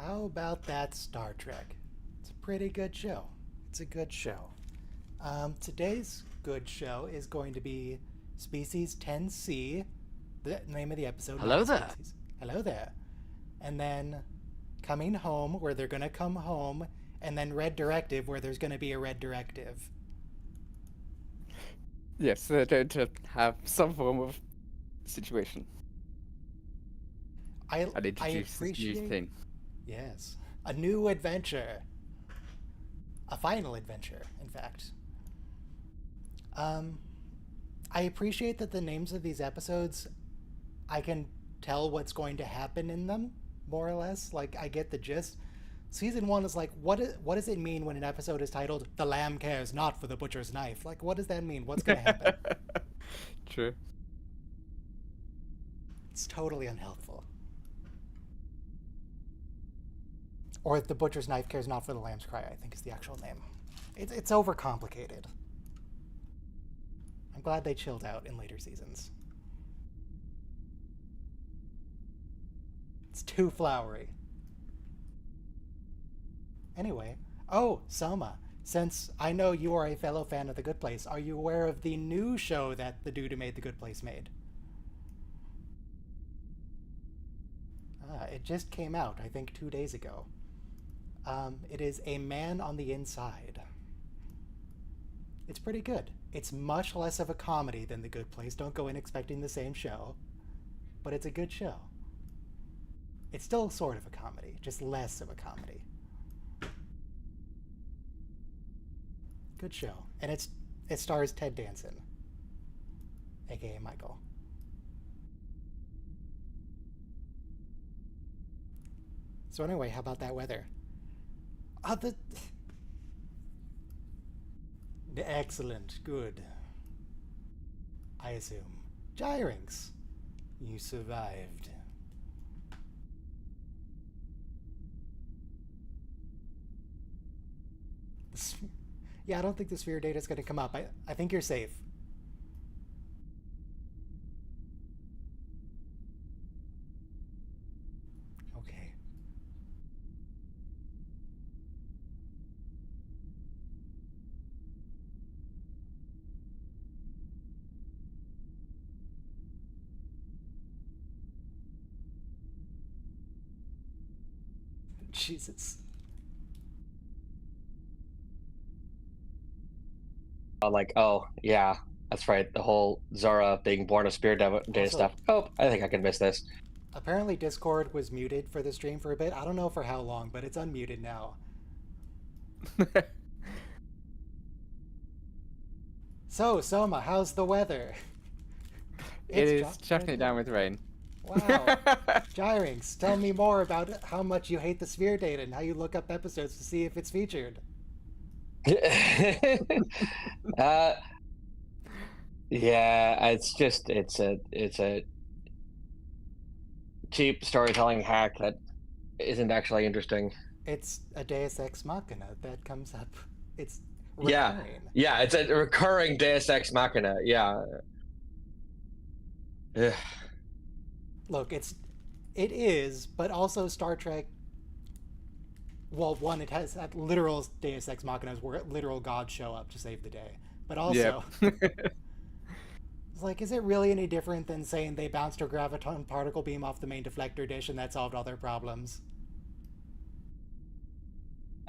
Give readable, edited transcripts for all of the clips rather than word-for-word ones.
How about that Star Trek? It's a pretty good show. It's a good show. Today's good show is going to be Species 10C, the name of the episode. Hello there. Species. Hello there. And then Coming Home, where they're going to come home, and then Red Directive, where there's going to be a Red Directive. Yes, they're going to have some form of situation. I And introduce this new appreciate... thing. Yes. A new adventure. A final adventure, in fact. I appreciate that the names of these episodes, I can tell what's going to happen in them, more or less. Like, I get the gist. Season 1 is like, what does it mean when an episode is titled, "The Lamb Cares Not for the Butcher's Knife"? Like, what does that mean? What's going to happen? True. It's totally unhelpful. Or "The Butcher's Knife Cares Not for the Lamb's Cry," I think is the actual name. It's overcomplicated. I'm glad they chilled out in later seasons. It's too flowery. Anyway, oh, Soma, since I know you are a fellow fan of The Good Place, are you aware of the new show that the dude who made The Good Place made? It just came out, I think 2 days ago. It is A Man on the Inside. It's pretty good. It's much less of a comedy than The Good Place. Don't go in expecting the same show. But it's a good show. It's still sort of a comedy, just less of a comedy. Good show. And it stars Ted Danson, aka Michael. So anyway, how about that weather? Excellent. Good. I assume. Gyrinx, you survived. Yeah, I don't think the sphere data is going to come up. I think you're safe. Okay. Jesus. Like, oh, yeah, that's right. The whole Zara being born of spirit data Also- stuff. Oh, I think I can miss this. Apparently Discord was muted for the stream for a bit. I don't know for how long, but it's unmuted now. So, Soma, how's the weather? It is dropped chucking right it down now. with rain. Wow. Gyrinx, tell me more about how much you hate the sphere data and how you look up episodes to see if it's featured. Yeah, it's a cheap storytelling hack that isn't actually interesting. It's a Deus Ex Machina that comes up. It's Yeah. recurring. Yeah, it's a recurring Deus Ex Machina. Yeah. Ugh. Look, it is, but also Star Trek. Well, one, it has that literal Deus Ex Machinas where literal gods show up to save the day. But also, it's like, is it really any different than saying they bounced a graviton particle beam off the main deflector dish and that solved all their problems?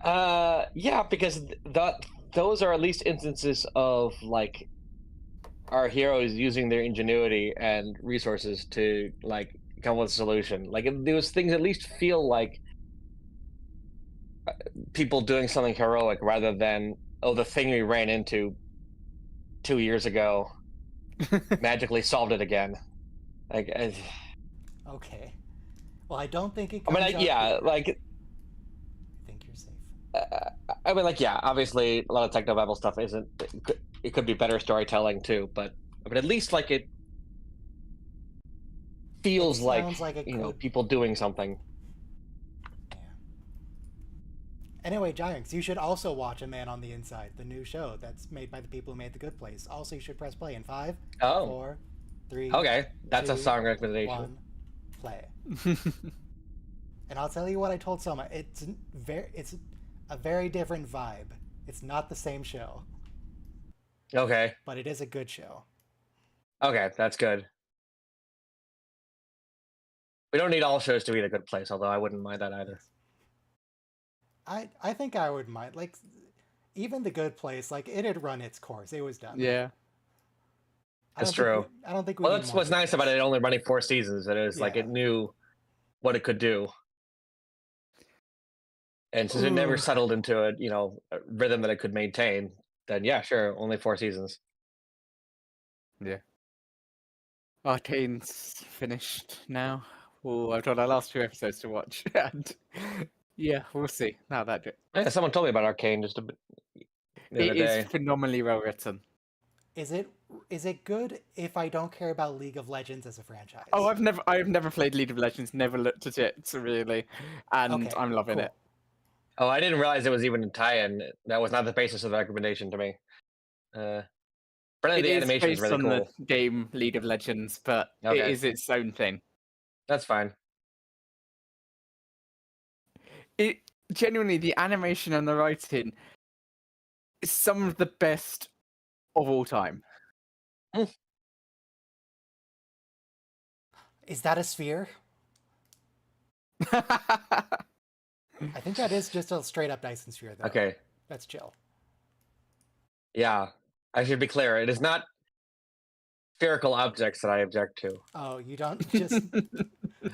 Yeah, because those are at least instances of like our heroes using their ingenuity and resources to like come with a solution. Like those things at least feel like people doing something heroic rather than, oh, the thing we ran into 2 years ago magically solved it again. Like, Okay. Well, I don't think it I comes mean, like, out yeah, here. like, I think you're safe. I mean, like, yeah, obviously a lot of technobabble stuff isn't. It could be better storytelling too, but at least like it feels It like sounds like it you know could. people doing something. Yeah. Anyway, Gyrinx, you should also watch A Man on the Inside, the new show that's made by the people who made The Good Place. Also, you should press play in 5, Oh, 4, 3, okay, that's a 2, song recommendation. 1, play. And I'll tell you what I told Soma. It's a very different vibe. It's not the same show, Okay. but it is a good show. Okay, that's good. We don't need all shows to be in a good place, although I wouldn't mind that either. I think I would mind, like, even The Good Place, like, it had run its course. It was done. Yeah. That's true. I don't think we Well, need that's more what's nice about it only running 4 seasons. It is like Yeah. it knew what it could do. And since it never Ooh. settled into a rhythm that it could maintain, then yeah, sure, only 4 seasons. Yeah. Arcane's finished now. Oh, I've got our last 2 episodes to watch, and yeah, we'll see how that goes. Yeah, someone told me about Arcane just the It other is day. phenomenally well written. Is it good if I don't care about League of Legends as a franchise? Oh, I've never played League of Legends, never looked at it really, and Okay, I'm loving cool. it. Oh, I didn't realize it was even a tie-in. That was not the basis of the recommendation to me. Apparently It the is animation is based really on cool. the game League of Legends, but it Okay. is its own thing. That's fine. It genuinely, the animation and the writing is some of the best of all time. Is that a sphere? I think that is just a straight up Dyson sphere, though. Okay. That's chill. Yeah. I should be clear. It is not spherical objects that I object to. Oh, you don't just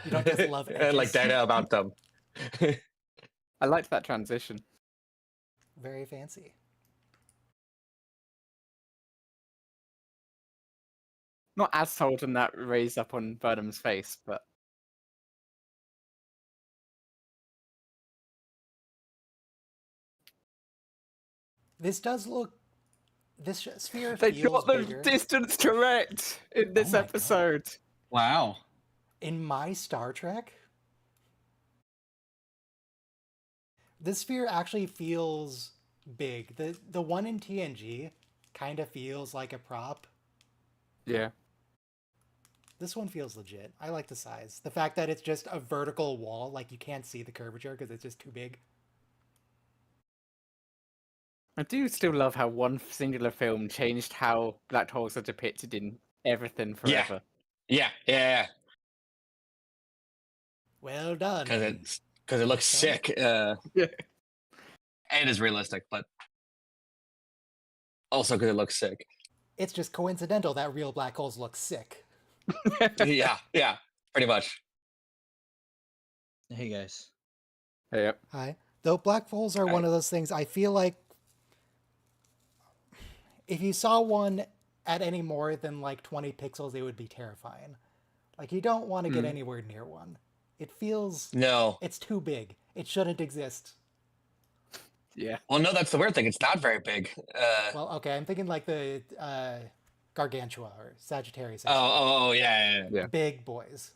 love and edges. like data about them. I liked that transition. Very fancy. Not as told in that raised up on Burnham's face, but This does look. This sphere they feels got the bigger. distance correct in this Oh my God. episode. Wow. In my Star Trek, this sphere actually feels big. The one in TNG kind of feels like a prop. Yeah. This one feels legit. I like the size. The fact that it's just a vertical wall, like you can't see the curvature because it's just too big. I do still love how one singular film changed how black holes are depicted in everything Yeah. forever. Yeah. Well done. Because it looks sick. Yeah. And is realistic, but also because it looks sick. It's just coincidental that real black holes look sick. yeah, pretty much. Hey guys. Yep. Hi. Though black holes are one of those things, I feel like if you saw one at any more than like 20 pixels, it would be terrifying. Like, you don't want to get anywhere near one. It feels... No. It's too big. It shouldn't exist. Yeah. Well, no, that's the weird thing. It's not very big. Well, okay, I'm thinking like the Gargantua or Sagittarius. Oh, yeah. Yeah. Big boys.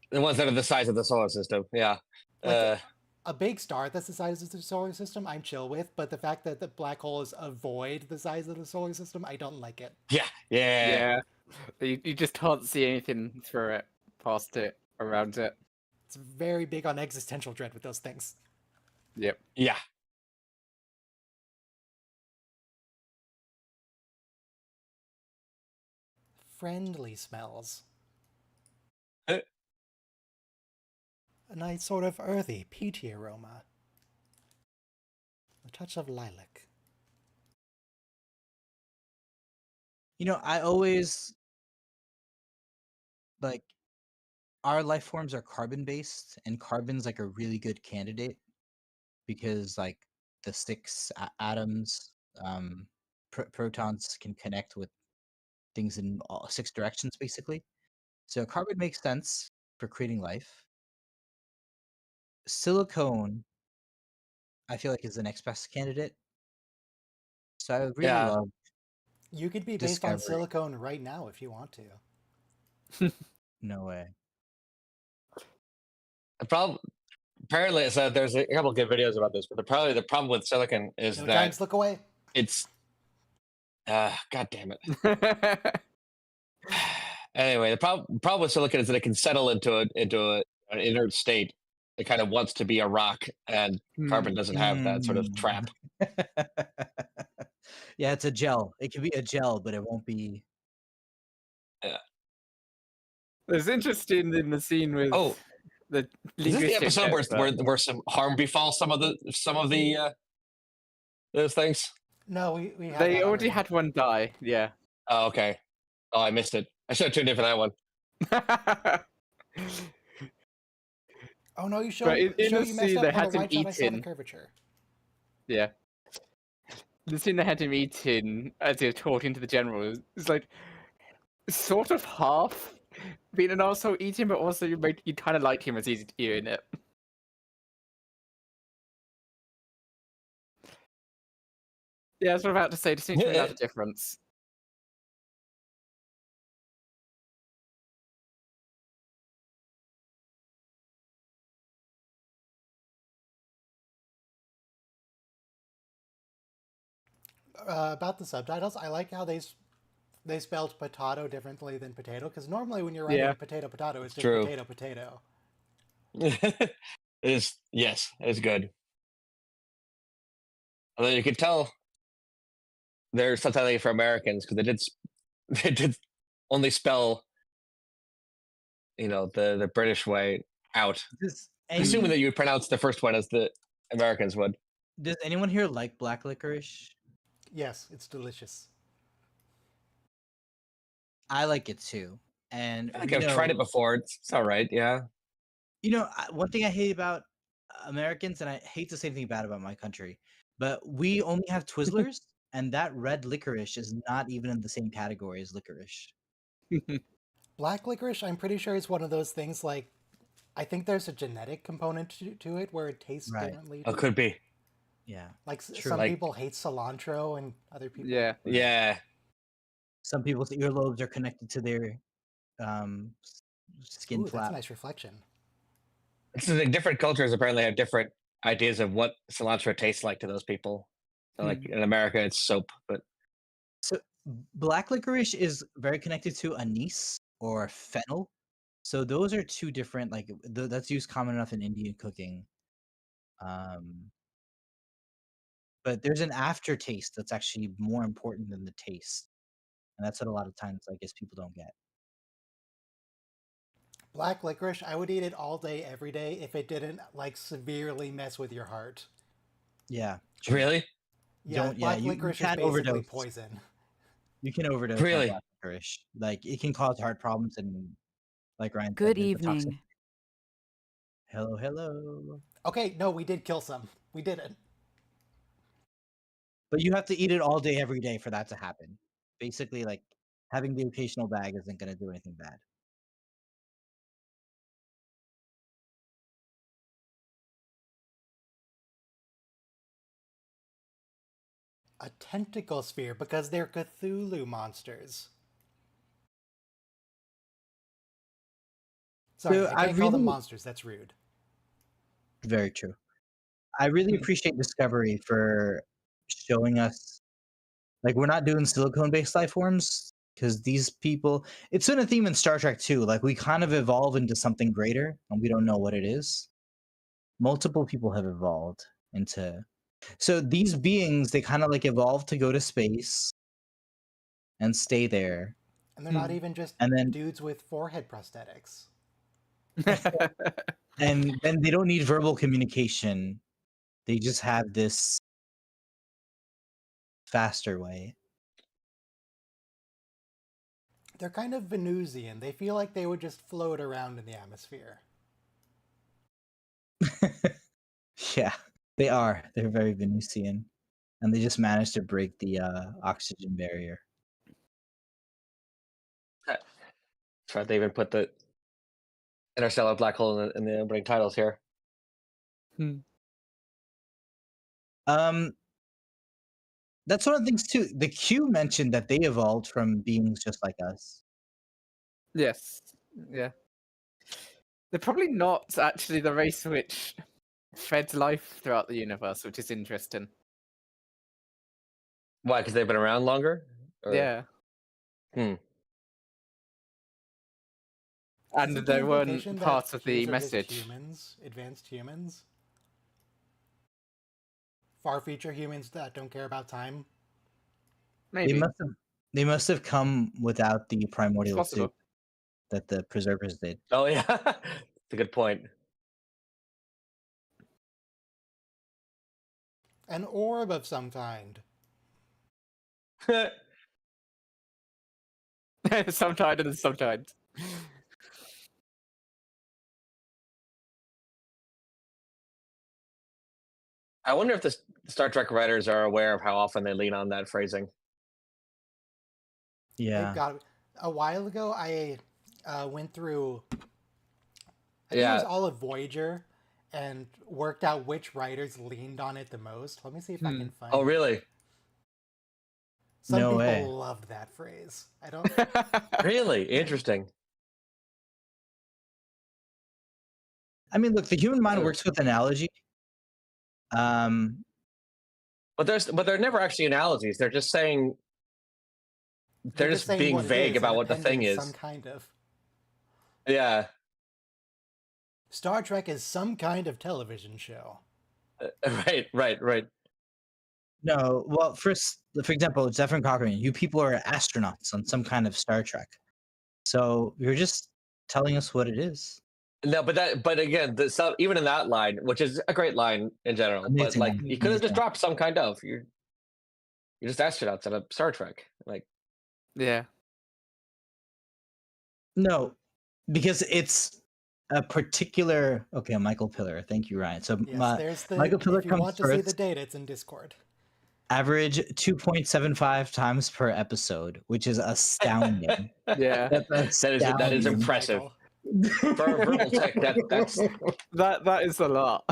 The ones that are the size of the solar system. Yeah. Like a big star that's the size of the solar system, I'm chill with, but the fact that the black holes avoid the size of the solar system, I don't like it. Yeah. You just can't see anything through it, past it, around it. It's very big on existential dread with those things. Yep. Yeah. Friendly smells. Uh. A nice sort of earthy, peaty aroma. A touch of lilac. You know, I always like our life forms are carbon based, and carbon's like a really good candidate because like the 6 atoms, protons can connect with things in all 6 directions basically. So carbon makes sense for creating life. Silicone, I feel like, is the next best candidate. So I would really Yeah. love You could be based on discovery. silicone right now if you want to. No way. The problem, apparently, so there's a couple of good videos about this, but the problem with silicon is No that times, look away. it's, god damn it. Anyway, the problem with silicon is that it can settle into an inert state it kind of wants to be a rock, and carbon doesn't have that sort of trap. Yeah, it's a gel. It can be a gel, but it won't be. It's interesting in the scene with Oh, the is this the linguistic episode expert. where some harm befalls some of the those things? No, we had They that already had one die. Yeah. Oh, okay. Oh, I missed it. I should have tuned in for that one. Oh no, you But in the you messed scene, up they on the had him right side. I saw the eating. curvature. Yeah. The scene they had him eating as he was talking to the general is like sort of half being an arsehole eating, but also you kind of like him as he's eating it. Yeah, I was about to say, there seems to be not a difference. About the subtitles, I like how they spelled potato differently than potato, because normally when you're writing Yeah. potato, it's just True. potato. It's good. Although you could tell they're subtitling for Americans because they did only spell the British way out, Does assuming any that you would pronounce the first one as the Americans would. does anyone here like black licorice? Yes, it's delicious. I like it too. And I think I've tried it before. It's all right. Yeah. One thing I hate about Americans, and I hate to say anything bad about my country, but we only have Twizzlers, and that red licorice is not even in the same category as licorice. Black licorice, I'm pretty sure, is one of those things like, I think there's a genetic component to it where it tastes Right. differently. Oh, could be. Yeah. Like True. some Like- people hate cilantro and other people. Yeah. Yeah. Some people's earlobes are connected to their skin Ooh, that's a flap. nice reflection. It's like different cultures apparently have different ideas of what cilantro tastes like to those people. So, like in America, it's soap, but So black licorice is very connected to anise or fennel. So those are two different, like that's used common enough in Indian cooking. But there's an aftertaste that's actually more important than the taste, and that's what a lot of times I guess people don't get. Black licorice, I would eat it all day, every day, if it didn't like severely mess with your heart. Yeah. really, Yeah, black you licorice is can't basically overdose. poison. You can overdose on Really? black licorice. Like it can cause heart problems and like Ryan said, Good there's the toxic- evening. Hello, hello. Okay, no, we did kill some. We did it. But you have to eat it all day, every day for that to happen. Basically, like having the occasional bag isn't going to do anything bad. A tentacle sphere, because they're Cthulhu monsters. Sorry, So I I can't call them really- monsters. That's rude. Very true. I really appreciate Discovery for showing us, like, we're not doing silicone-based life forms because these people. It's been a theme in Star Trek too. Like, we kind of evolve into something greater, and we don't know what it is. Multiple people have evolved into. So these beings, they kind of like evolve to go to space and stay there. And they're not even just And then- dudes with forehead prosthetics. And then they don't need verbal communication. They just have this faster way. They're kind of Venusian. They feel like they would just float around in the atmosphere. Yeah, they are. They're very Venusian. And they just managed to break the oxygen barrier. that's right. They even put the interstellar black hole in the opening titles here. That's one of the things too. The Q mentioned that they evolved from beings just like us. Yes. Yeah. They're probably not actually the race which fed life throughout the universe, which is interesting. Why? Because they've been around longer? Or- Yeah. And Isn't the they implication weren't that part of the Qs are just message. humans, advanced humans, far future humans that don't care about time. Maybe. They must have come without the It's primordial possible. soup that the preservers did. Oh yeah, that's a good point. An orb of some kind. Sometimes and sometimes. I wonder if the Star Trek writers are aware of how often they lean on that phrasing. Yeah. They've got a while ago. I went through. I think it was Yeah. all of Voyager, and worked out which writers leaned on it the most. Let me see if I can find. Oh it. really? Some No people way. loved that phrase. I don't. Really interesting. I mean, look, the human mind Oh. works with analogy. But they're never actually analogies. They're just saying they're just saying being what it vague is and about what the thing appending is. Some kind of. Yeah. Star Trek is some kind of television show. Right. No, well, for example, Zephyr Cochrane, you people are astronauts on some kind of Star Trek. So you're just telling us what it is. No, but again, even in that line, which is a great line in general, but Amazing like line, you could have just amazing. dropped some kind of. You're just astronauts on a Star Trek. Like Yeah. No, because it's a particular. Okay, Michael Pillar. Thank you, Ryan. So Yes, there's the. Michael Pillar If you comes want to see the first. data, it's in Discord. Average 2.75 times per episode, which is astounding. Yeah. That's that is astounding. impressive. Michael. For a verbal tech, that's That is a lot.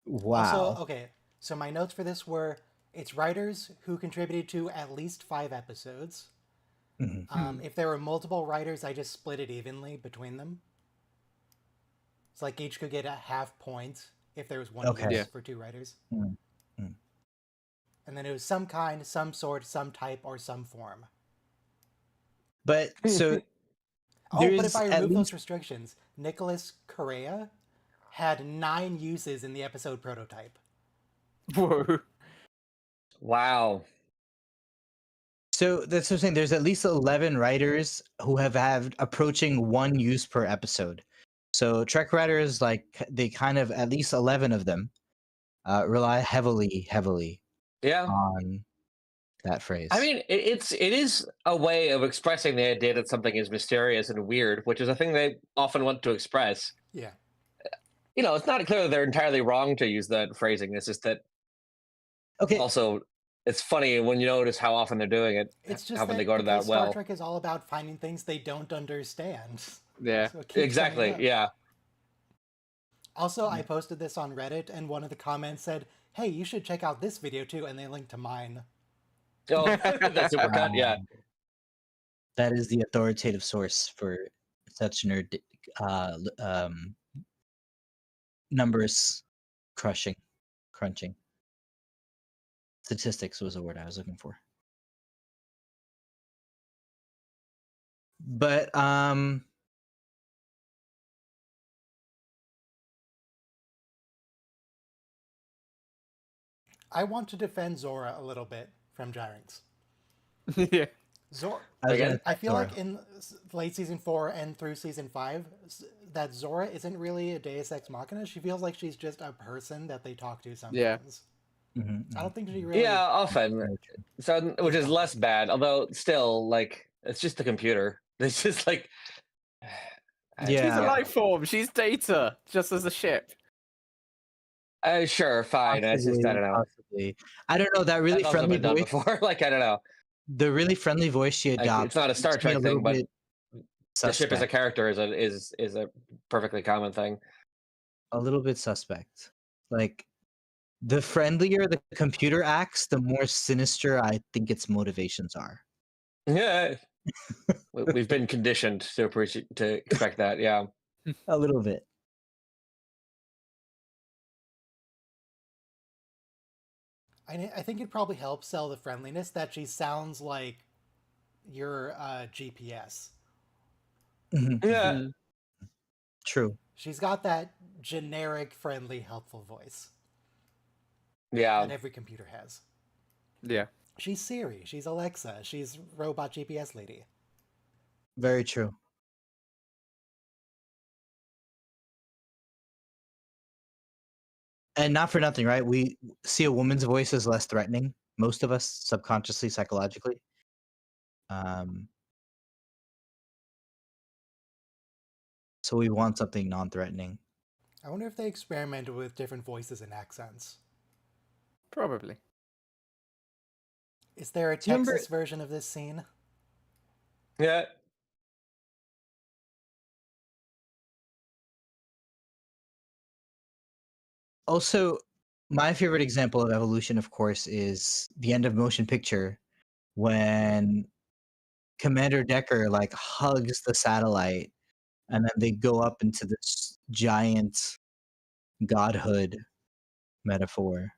Wow. Also, okay, so my notes for this were it's writers who contributed to at least 5 episodes. Mhm. If there were multiple writers, I just split it evenly between them. It's like each could get a half point if there was one Okay. use Yeah. for 2 writers. Mm. And then it was some kind, some sort, some type, or some form. But so Oh, but if there's I at remove those least restrictions, Nicholas Correa had 9 uses in the episode prototype. Whoa. wow. so that's what I'm saying. There's at least 11 writers who have had approaching 1 use per episode. So Trek writers, like they kind of at least 11 of them rely heavily Yeah. on that phrase. I mean, it is a way of expressing the idea that something is mysterious and weird, which is a thing they often want to express. Yeah. You know, it's not clear that they're entirely wrong to use that phrasing. It's just that okay. also it's funny when you notice how often they're doing it. It's just how often that they go to that because Star well. Trek is all about finding things they don't understand. Yeah. So it keeps coming Exactly. up. Yeah. Also, I posted this on Reddit, and one of the comments said, "Hey, you should check out this video too," and they linked to mine. Oh, that supercut. Yeah. That is the authoritative source for such nerd numbers crunching. Statistics was the word I was looking for. But I want to defend Zora a little bit from Gyrinx. Yeah. Zora, Again? I feel Zora. like in late season 4 and through season 5, that Zora isn't really a Deus Ex Machina. She feels like she's just a person that they talk to sometimes. Mhm, I don't think she really. Yeah, often. very true. So, which is less bad, although still, like, it's just the computer. It's just like, She's a Yeah. life form. She's data, just as a ship. sure, fine. It's just I don't know. Possibly. I don't know that really That's also friendly been done voice. before. Like I don't know. The really friendly voice she Like, adopts. it's not a Star makes me Trek little thing, but bit the ship as a suspect. character is a perfectly common thing. A little bit suspect. Like the friendlier the computer acts, the more sinister I think its motivations are. Yeah, we've been conditioned to expect that. Yeah. A little bit. I think it probably helps sell the friendliness that she sounds like your GPS. Mhm. Yeah. Mm, True. She's got that generic, friendly, helpful voice Yeah. that every computer has. yeah. She's Siri. She's Alexa. She's robot GPS lady. Very true. And not for nothing, right? We see a woman's voice as less threatening. Most of us, subconsciously, psychologically. Um, so we want something non-threatening. I wonder if they experimented with different voices and accents. Probably. Is there a Do you remember- Texas version of this scene? Yeah. Also, my favorite example of evolution, of course, is the end of motion picture when Commander Decker like hugs the satellite and then they go up into this giant godhood metaphor.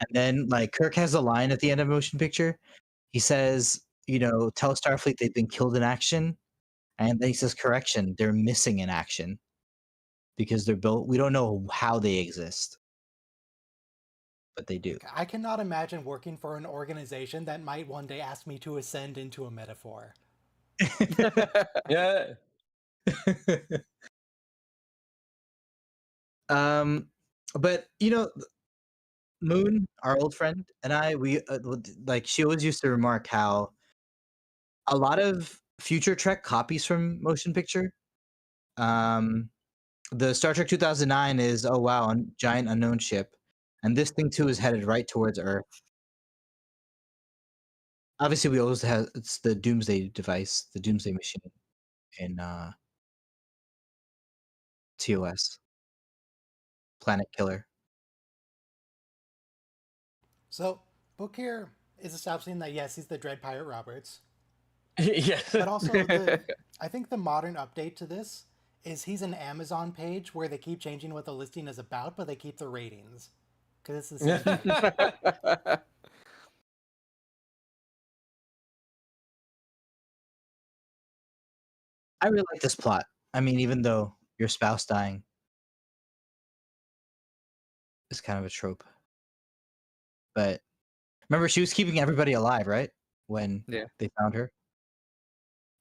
And then like Kirk has a line at the end of motion picture. He says, tell Starfleet they've been killed in action. And then he says, correction, they're missing in action because they're built. We don't know how they exist, but they do. I cannot imagine working for an organization that might one day ask me to ascend into a metaphor. Yeah. But Moon, our old friend, and I, we like she always used to remark how a lot of future Trek copies from motion picture. The Star Trek 2009 is, oh wow, giant unknown ship, and this thing too is headed right towards Earth. Obviously, we always have it's the Doomsday device, the Doomsday machine in TOS, Planet Killer. So, Book here is establishing that yes, he's the Dread Pirate Roberts, Yes. but also I think the modern update to this is he's an Amazon page where they keep changing what the listing is about, but they keep the ratings because it's the same page. I really like this plot. I mean, even though your spouse dying is kind of a trope, but remember, she was keeping everybody alive, right? When Yeah. they found her.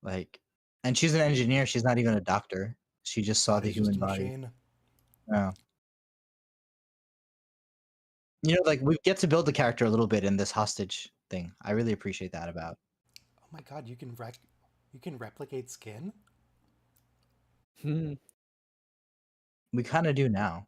Like, and she's an engineer. She's not even a doctor. She just saw the Body's just human a body. machine. Oh. Like we get to build the character a little bit in this hostage thing. I really appreciate that about. Oh my god, you can replicate skin? Hmm. We kind of do now.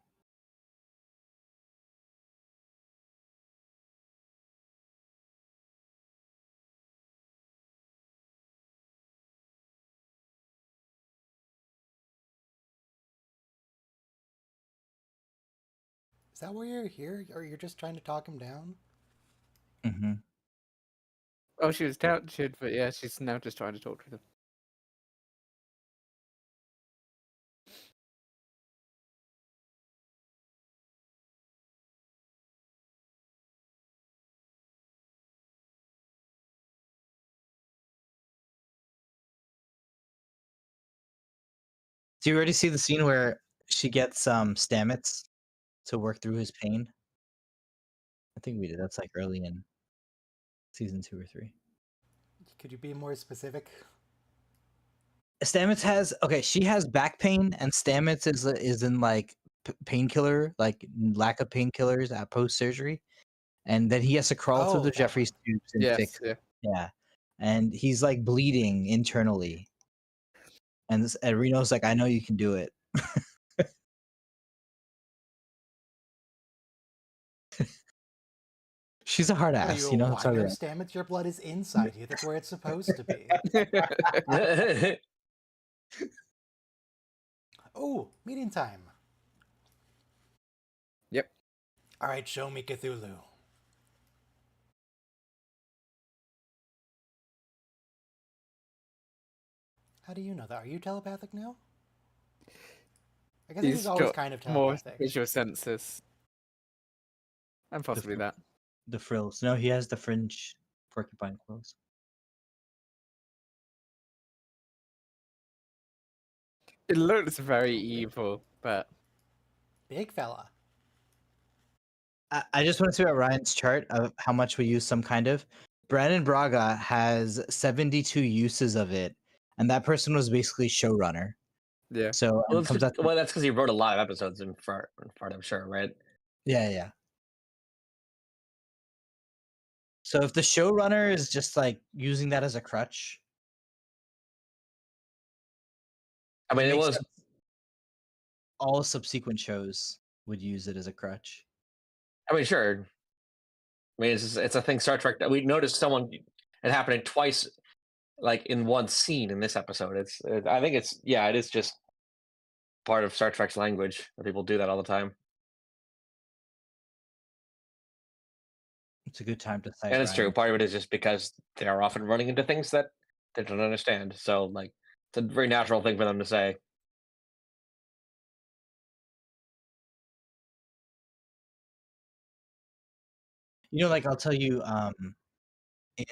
Is that why you're here? Or you're just trying to talk him down? Hmm. Oh, she was doubted, but yeah, she's now just trying to talk to them. Do you already see the scene where she gets Stamets to work through his pain? I think we did. That's like early in season 2 or 3. Could you be more specific? Stamets has she has back pain, and Stamets is in like painkiller, like lack of painkillers at post surgery, and then he has to crawl through Oh, the that Jeffries one. tubes and Yes, fix. yeah. Yeah, and he's like bleeding internally, and Reno's like, I know you can do it. She's a hard What are ass, you, a you know. It's all wino right. Stamets? Your blood is inside you. That's where it's supposed to be. Oh, meeting time. Yep. Alright, show me Cthulhu. How do you know that? Are you telepathic now? I guess he's always got kind of more telepathic. visual senses. And possibly that. The frills. No, he has the fringe porcupine quills. It looks very evil, but Big fella. I just want to see about Ryan's chart of how much we use some kind of. Brandon Braga has 72 uses of it, and that person was basically showrunner. yeah. So Well, it comes out. that's because he wrote a lot of episodes in part, I'm sure, right? Yeah. So if the showrunner is just like using that as a crutch, I mean, it makes was. sense. All subsequent shows would use it as a crutch. I mean, sure. I mean, it's a thing Star Trek that we noticed someone it happening twice, like in one scene in this episode. I think it is just part of Star Trek's language that people do that all the time, It's a good time to cite and it's true. Ryan. Part of it is just because they are often running into things that they don't understand. So, like, it's a very natural thing for them to say. You know, like I'll tell you,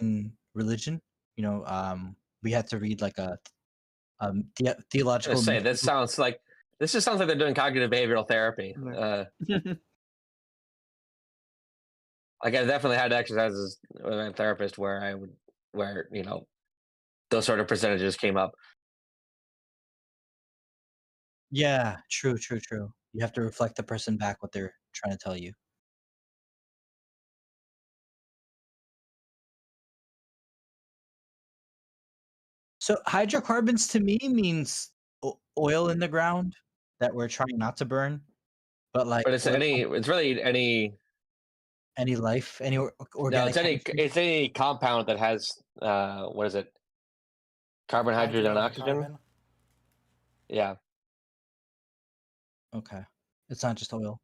in religion, we had to read like a theological. Say this sounds like this just sounds like they're doing cognitive behavioral therapy. Like I definitely had exercises with a therapist where those sort of percentages came up. Yeah, true. You have to reflect the person back what they're trying to tell you. So hydrocarbons to me means oil in the ground that we're trying not to burn, but like But it's really any life, any no, organic. it's any compound that has what is it? Carbon, hydrogen, and oxygen. Carbon. Yeah. Okay, it's not just oil.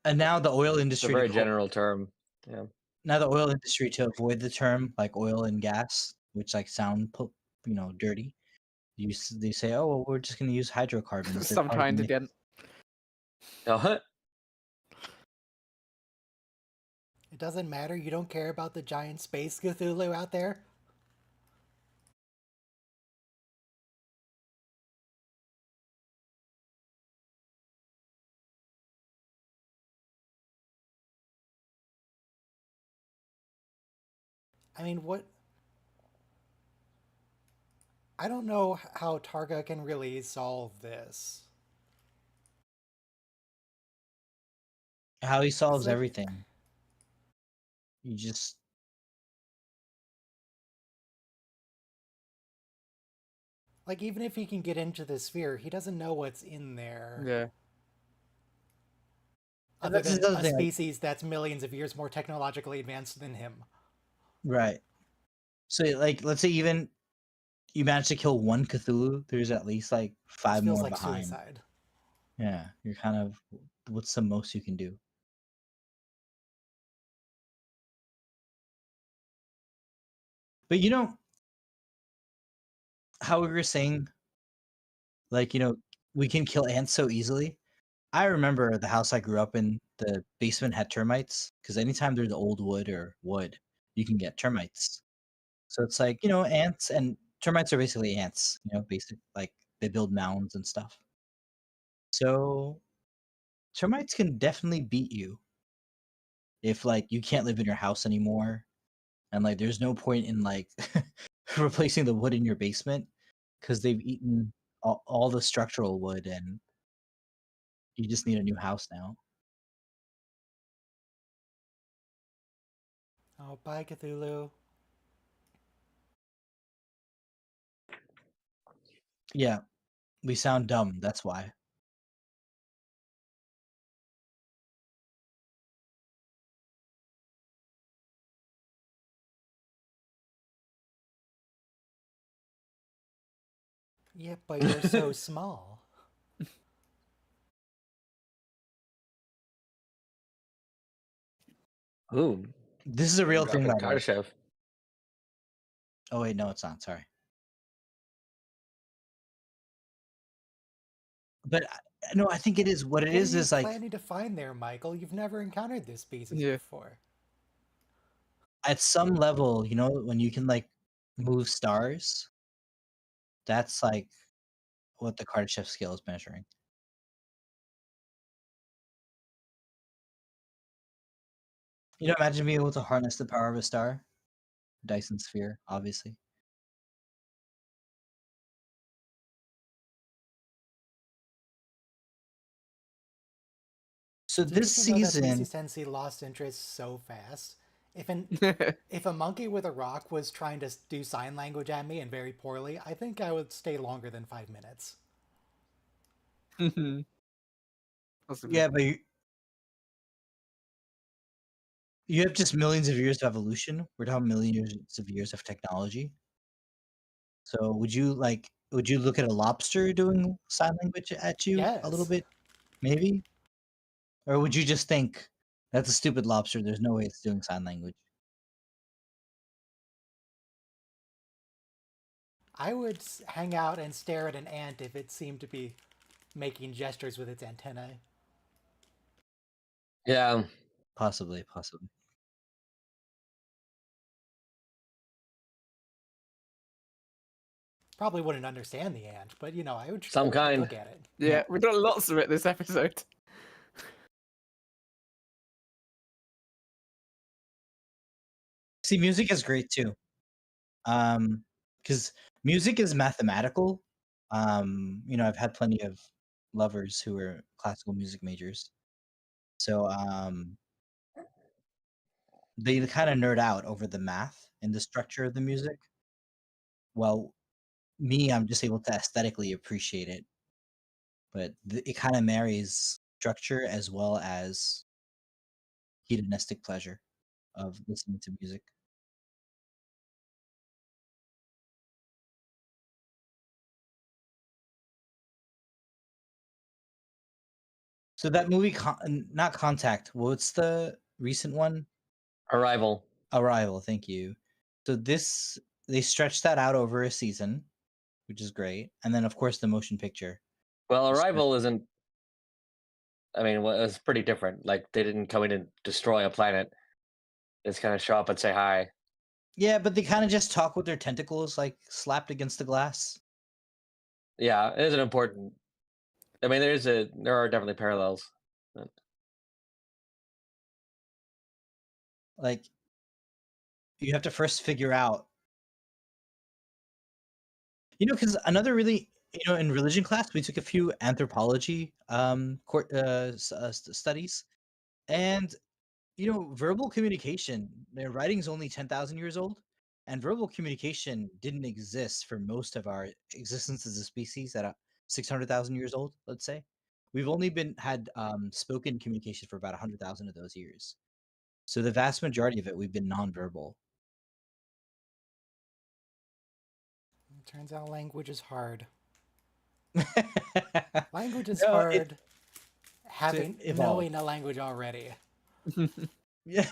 And now the oil It's a industry. very general term. Yeah. Now the oil industry, to avoid the term like oil and gas, which like sound dirty, they say, oh well, we're just going to use hydrocarbons. Some trying to get. Uh-huh. It doesn't matter. You don't care about the giant space Cthulhu out there? I mean, what? I don't know how Targa can really solve this. How he solves like- everything. You just Like, even if he can get into the sphere, he doesn't know what's in there. Yeah. Other That's than another a thing, like- species that's millions of years more technologically advanced than him. right. So like, let's say even you manage to kill one Cthulhu, there's at least like This 5 feels more like behind. suicide. Yeah, you're kind of, what's the most you can do? But how we were saying, like, we can kill ants so easily. I remember the house I grew up in, the basement had termites, because anytime there's old wood or wood, you can get termites. So it's like, ants, and termites are basically ants, basic, like they build mounds and stuff. So termites can definitely beat you if like you can't live in your house anymore, and like there's no point in like replacing the wood in your basement because they've eaten all the structural wood, and you just need a new house now. Oh, bye, Cthulhu. Yeah, we sound dumb, that's why. Yeah, but you're so small. Ooh. This is a real thing, by the way. Kardashev. Oh wait, no, it's not. Sorry. But no, I think it is. What it What is are you like planning to find there, Michael? You've never encountered this species Yeah. before. at some level, when you can like move stars. That's like what the Kardashev scale is measuring. Imagine being able to harness the power of a star. Dyson sphere, obviously. So Did this you know that PC season, Sensei lost interest so fast? If a monkey with a rock was trying to do sign language at me and very poorly, I think I would stay longer than 5 minutes. Possibly. yeah, but you have just millions of years of evolution. We're talking millions of years of technology. So would you look at a lobster doing sign language at you a little Yes. bit, maybe? Or would you just think that's a stupid lobster? There's no way it's doing sign language. I would hang out and stare at an ant if it seemed to be making gestures with its antennae. Yeah. Possibly, possibly. Probably wouldn't understand the ant, but I would Some kind. look at it. Yeah, we've done lots of it this episode. See, music is great too. Because music is mathematical. I've had plenty of lovers who are classical music majors. So they kind of nerd out over the math and the structure of the music. Well, me, I'm just able to aesthetically appreciate it, but it kind of marries structure as well as hedonistic pleasure of listening to music. So that movie, not Contact. What's the recent one? Arrival. Arrival. Thank you. So they stretched that out over a season, which is great, and then of course the motion picture. Well, was Arrival isn't. I mean, well, it's pretty different. Like they didn't come in and destroy a planet. They just kind of show up and say hi. Yeah, but they kind of just talk with their tentacles like slapped against the glass. Yeah, it is an important. I mean, there are definitely parallels. Like you have to first figure out, because another really, in religion class we took a few anthropology studies, and verbal communication, their writing's only 10,000 years old, and verbal communication didn't exist for most of our existence as a species at 600,000 years old, let's say. We've only had spoken communication for about 100,000 of those years. So the vast majority of it, we've been nonverbal. Turns out language is hard. Language is No, hard. Having evolve. knowing a language already. Yeah.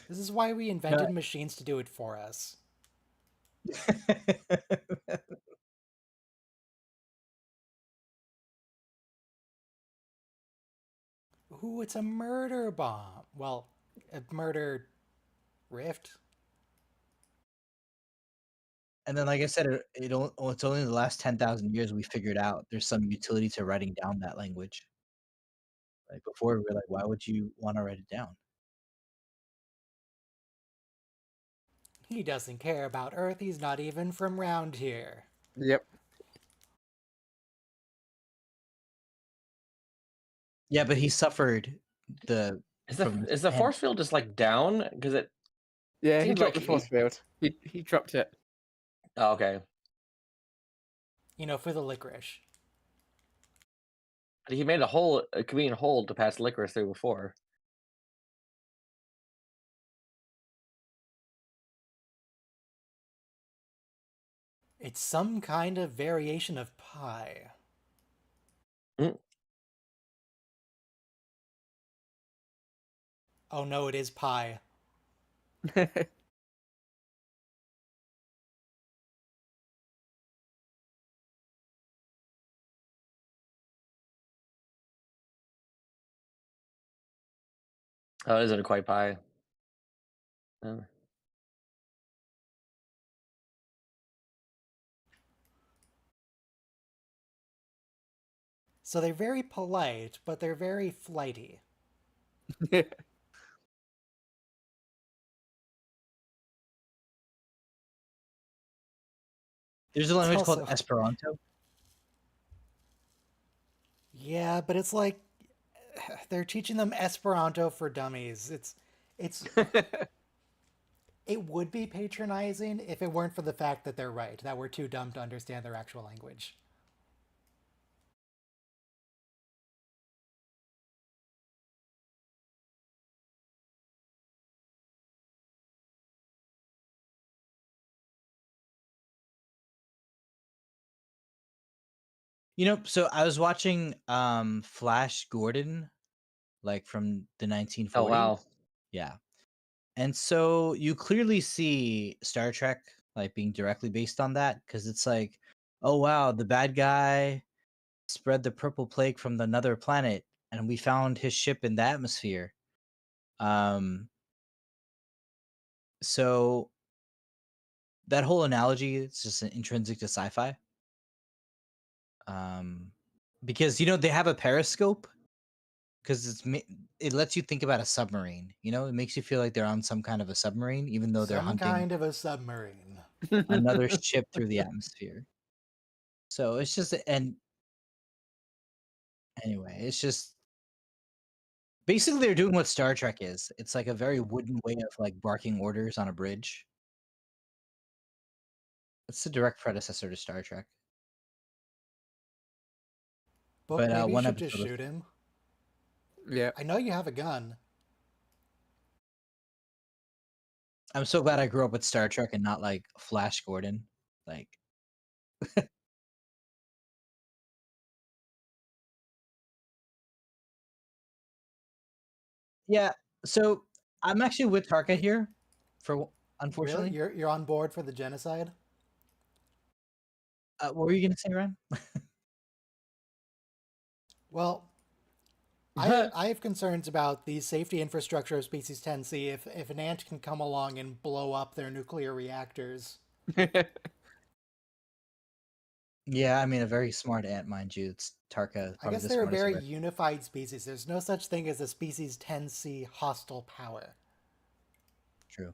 This is why we invented machines to do it for us. Ooh, it's a murder bomb. Well, a murder rift. And then, like I said, it's only in the last 10,000 years we figured out there's some utility to writing down that language. Like before, we were like, why would you want to write it down? He doesn't care about Earth. He's not even from round here. Yep. Yeah, but he suffered the. Is the force field just like down? Because it. Yeah, he Seems dropped like the force field. He dropped it. Oh, okay. For the licorice. He made a convenient hole to pass licorice through before. It's some kind of variation of pi. Mm. Oh no, it is pi. Oh, it isn't quite pi. Oh. So they're very polite, but they're very flighty. There's a language called also- Esperanto. Yeah, but it's like they're teaching them Esperanto for dummies. It's it would be patronizing if it weren't for the fact that they're right, that we're too dumb to understand their actual language. So I was watching Flash Gordon, like from the 1940s. Oh wow. Yeah. And so you clearly see Star Trek like being directly based on that, because it's like, oh wow, the bad guy spread the purple plague from another planet and we found his ship in the atmosphere. So that whole analogy is just intrinsic to sci-fi. Because they have a periscope, because it lets you think about a submarine. It makes you feel like they're on some kind of a submarine, even though they're Some hunting kind of a submarine. another ship through the atmosphere. So it's just, and anyway, it's just basically they're doing what Star Trek is. It's like a very wooden way of like barking orders on a bridge. It's the direct predecessor to Star Trek. Book, But maybe you one should just episode shoot him. Yeah. I know you have a gun. I'm so glad I grew up with Star Trek and not like Flash Gordon. Like, yeah. So I'm actually with Tarka here, Really? unfortunately. You're on board for the genocide? What were you gonna say, Ryan? Well, I have concerns about the safety infrastructure of Species 10C if an ant can come along and blow up their nuclear reactors. Yeah, I mean, a very smart ant, mind you. It's Tarka, I probably guess the they're a smartest very ever. unified species. There's no such thing as a Species 10C hostile power, True.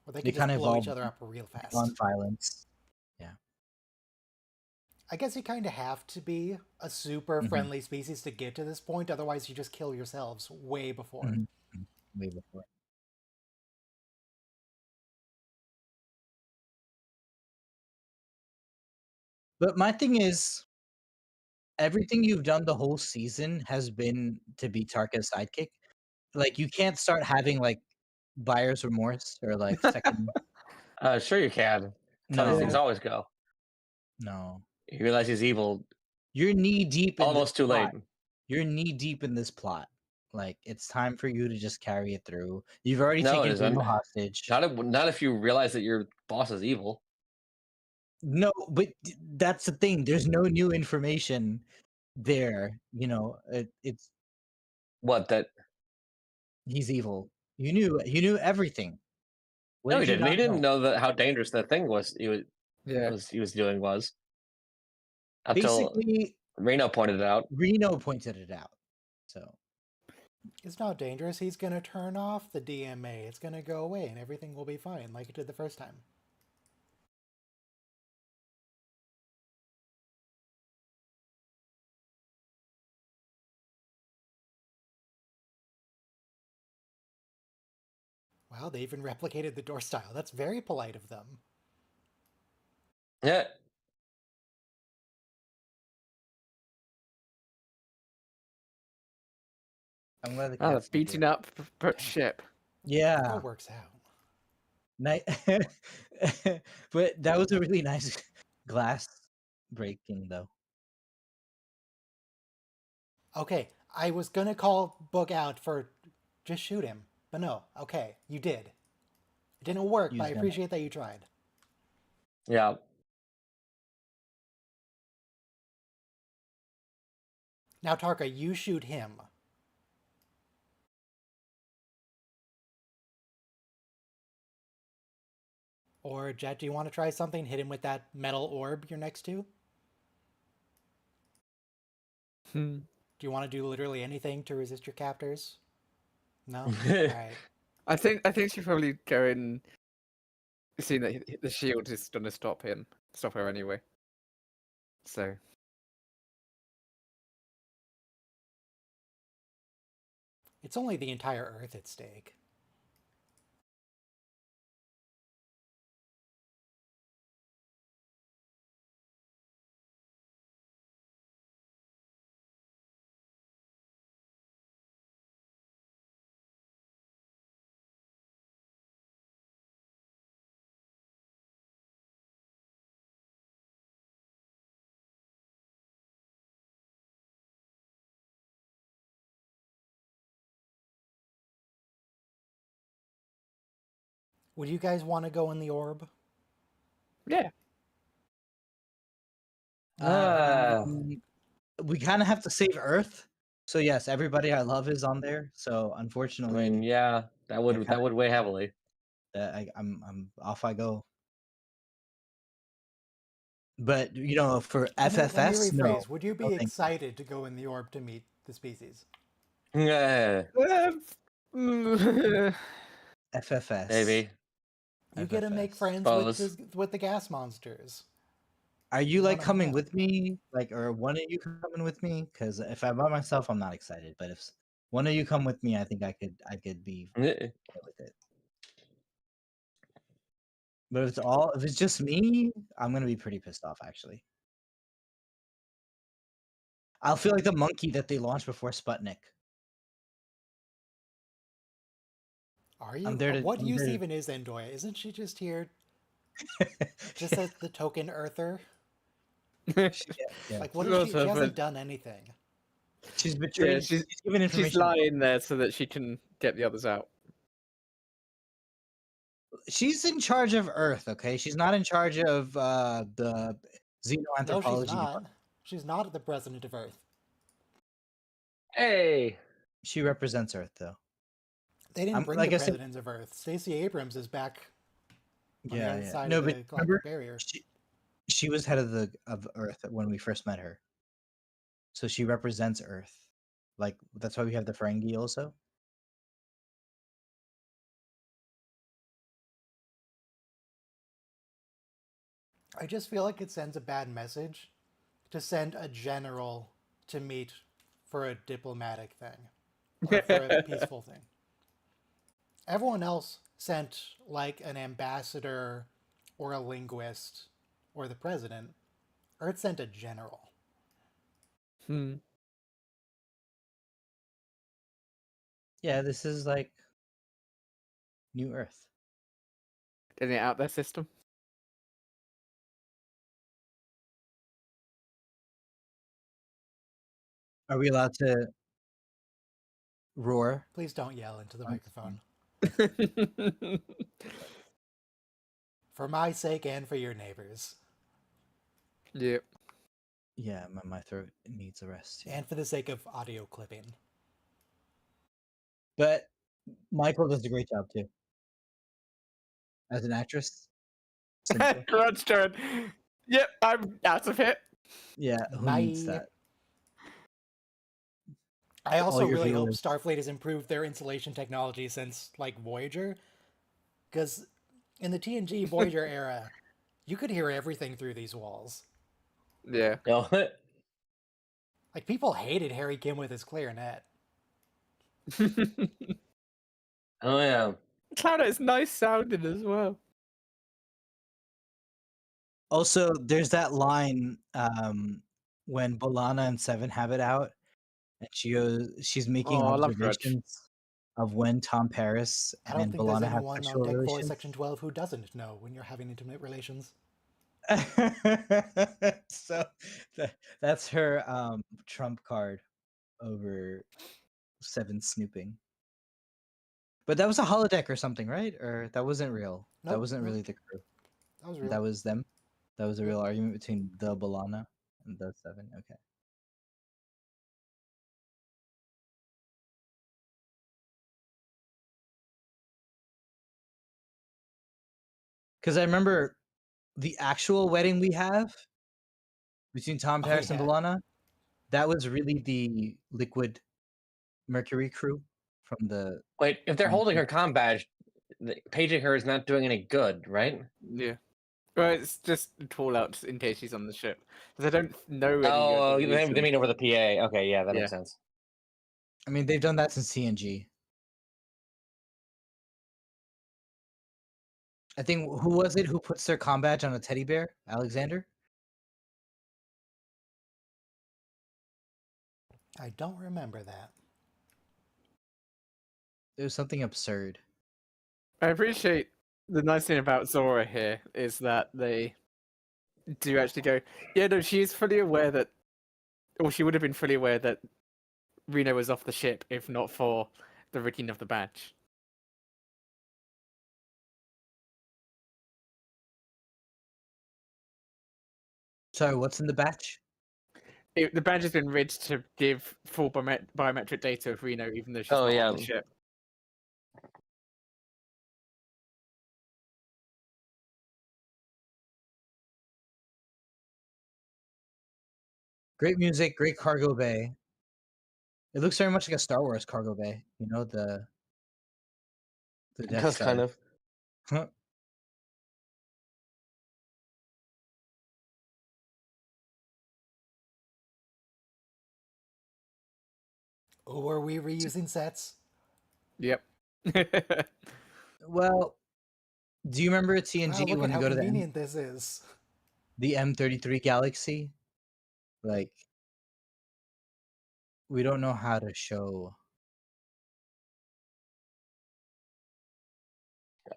where they They can just kind of blow each evolved other up real fast. non-violence. Yeah. I guess you kind of have to be a super Mhm, friendly species to get to this point, otherwise you just kill yourselves way before. mhm, mhm. Way before. But my thing is, everything you've done the whole season has been to be Tarka's sidekick. Like, you can't start having like buyer's remorse or like second. Sure you can. That's how these things No, Yeah. always go. no. You realize he's evil You're knee deep in this almost too plot. late. You're knee deep in this plot. Like, it's time for you to just carry it through. You've already No, it taken isn't. Bruno hostage. Not if you realize that your boss is evil. No, but that's the thing. There's no new information there. It's What that he's evil. You knew everything. What no, did he you didn't. He not didn't know? know that how dangerous that thing was. Yeah. He was doing was until Basically, Reno pointed it out. Reno pointed it out. So It's not dangerous. He's going to turn off the DMA. It's going to go away and everything will be fine like it did the first time. Wow, they even replicated the door style. That's very polite of them. Yeah. I'm glad the Oh, the cat's not beating here. up ship. It Yeah, all works out. but that was a really nice glass breaking, though. Okay, I was going to call Book out for just shoot him. But no, okay, you did. It didn't work, He but was I gonna. appreciate that you tried. Yeah. Now, Tarka, you shoot him. Or, Jet, do you want to try something? Hit him with that metal orb you're next to? Hmm. Do you want to do literally anything to resist your captors? No? Alright. I think she's probably going, seeing that the shield is going to stop her anyway. So It's only the entire Earth at stake. Would you guys want to go in the orb? yeah, We kind of have to save Earth. So yes, everybody I love is on there. So I unfortunately, mean, yeah, that would weigh heavily. I'm off I go. But you know, for Let me FFS, no, rephrase. Would you no, be thank you. excited to go in the orb to meet the species? Yeah, mm, FFS. maybe. You get to make FFS. friends Suppose. with the gas monsters. Are you You like want to hang coming out. with me? Like, or one of you coming with me? Because if I'm by myself, I'm not excited. But if one of you come with me, I think I could be Eh, okay with it. But if it's just me, I'm gonna be pretty pissed off actually. I'll feel like the monkey that they launched before Sputnik. Are I'm you? there to. What I'm use there even is Endoya? Isn't she just here, to just as the token Earther? yeah, yeah. Like, what she's is she? She also, hasn't but done anything. She's yeah, betrayed. She's given she's information. lying there so that she can get the others out. She's in charge of Earth. Okay, she's not in charge of the No, she's xenoanthropology not. department. She's not the president of Earth. Hey, She represents Earth, though. They didn't I'm bring the like I said. presidents of Earth. Stacey Abrams is back on the Yeah, other yeah. side of No, but the remember, galactic barrier. she was head of Earth when we first met her. So she represents Earth. Like that's why we have the Ferengi also. I just feel like it sends a bad message to send a general to meet for a diplomatic thing or for a peaceful thing. Everyone else sent like an ambassador or a linguist or the president. Earth sent a general. Hmm. Yeah, this is like New Earth. Getting it out their system. Are we allowed to roar? Please don't yell into the on microphone. screen? For my sake and for your neighbors. Yep. Yeah, my throat needs a rest. Yeah. And for the sake of audio clipping. But Michael does a great job too. As an actress. Cynthia. Crunch turn. Yep, I'm out of it. Yeah, who needs Bye. that? I All also your really hope viewers. Starfleet has improved their insulation technology since, like, Voyager. Because in the TNG Voyager era, you could hear everything through these walls. Yeah. no. Like, people hated Harry Kim with his clarinet. Oh yeah. Cloud is nice sounding as well. Also, there's that line when Bolana and Seven have it out, and she's making Oh, I love Grudge. observations of when Tom Paris I don't and think there's Bolana have anyone on sexual Deck 4, relations. Section 12 who doesn't know when you're having intimate relations. So that's her trump card over Seven snooping. But that was a holodeck or something, right? Or that wasn't real. That Nope, wasn't nope. really the crew. That was real. That was them. That was a Yep. real argument between the Bolana and the Seven. Okay. Because I remember the actual wedding we have between Tom Oh, Paris and yeah. Bolana. That was really the Liquid Mercury crew from the. Wait, if they're Comic holding book. her comm badge, paging her is not doing any good, right? Yeah. Well, it's just a call out in case she's on the ship. Because I don't know any Oh, other they reason. mean over the PA. Okay, yeah, that Yeah. makes sense. I mean, they've done that since CNG. I think who was it who puts their comm badge on a teddy bear? Alexander? I don't remember that. It was something absurd. I appreciate the nice thing about Zora here is that they do actually go, yeah, no, she's fully aware that, or she would have been fully aware that Reno was off the ship if not for the rigging of the badge. Sorry, what's in the batch? The badge has been rigged to give full biometric data of Reno, even though she's Oh, not yeah. on the ship. Great music, great cargo bay. It looks very much like a Star Wars cargo bay. You know, the Death That's Star. kind of. Oh, are we reusing sets? Yep. Well, do you remember at Wow, TNG look when at you how go to convenient this is. the M33 Galaxy? Like, we don't know how to show.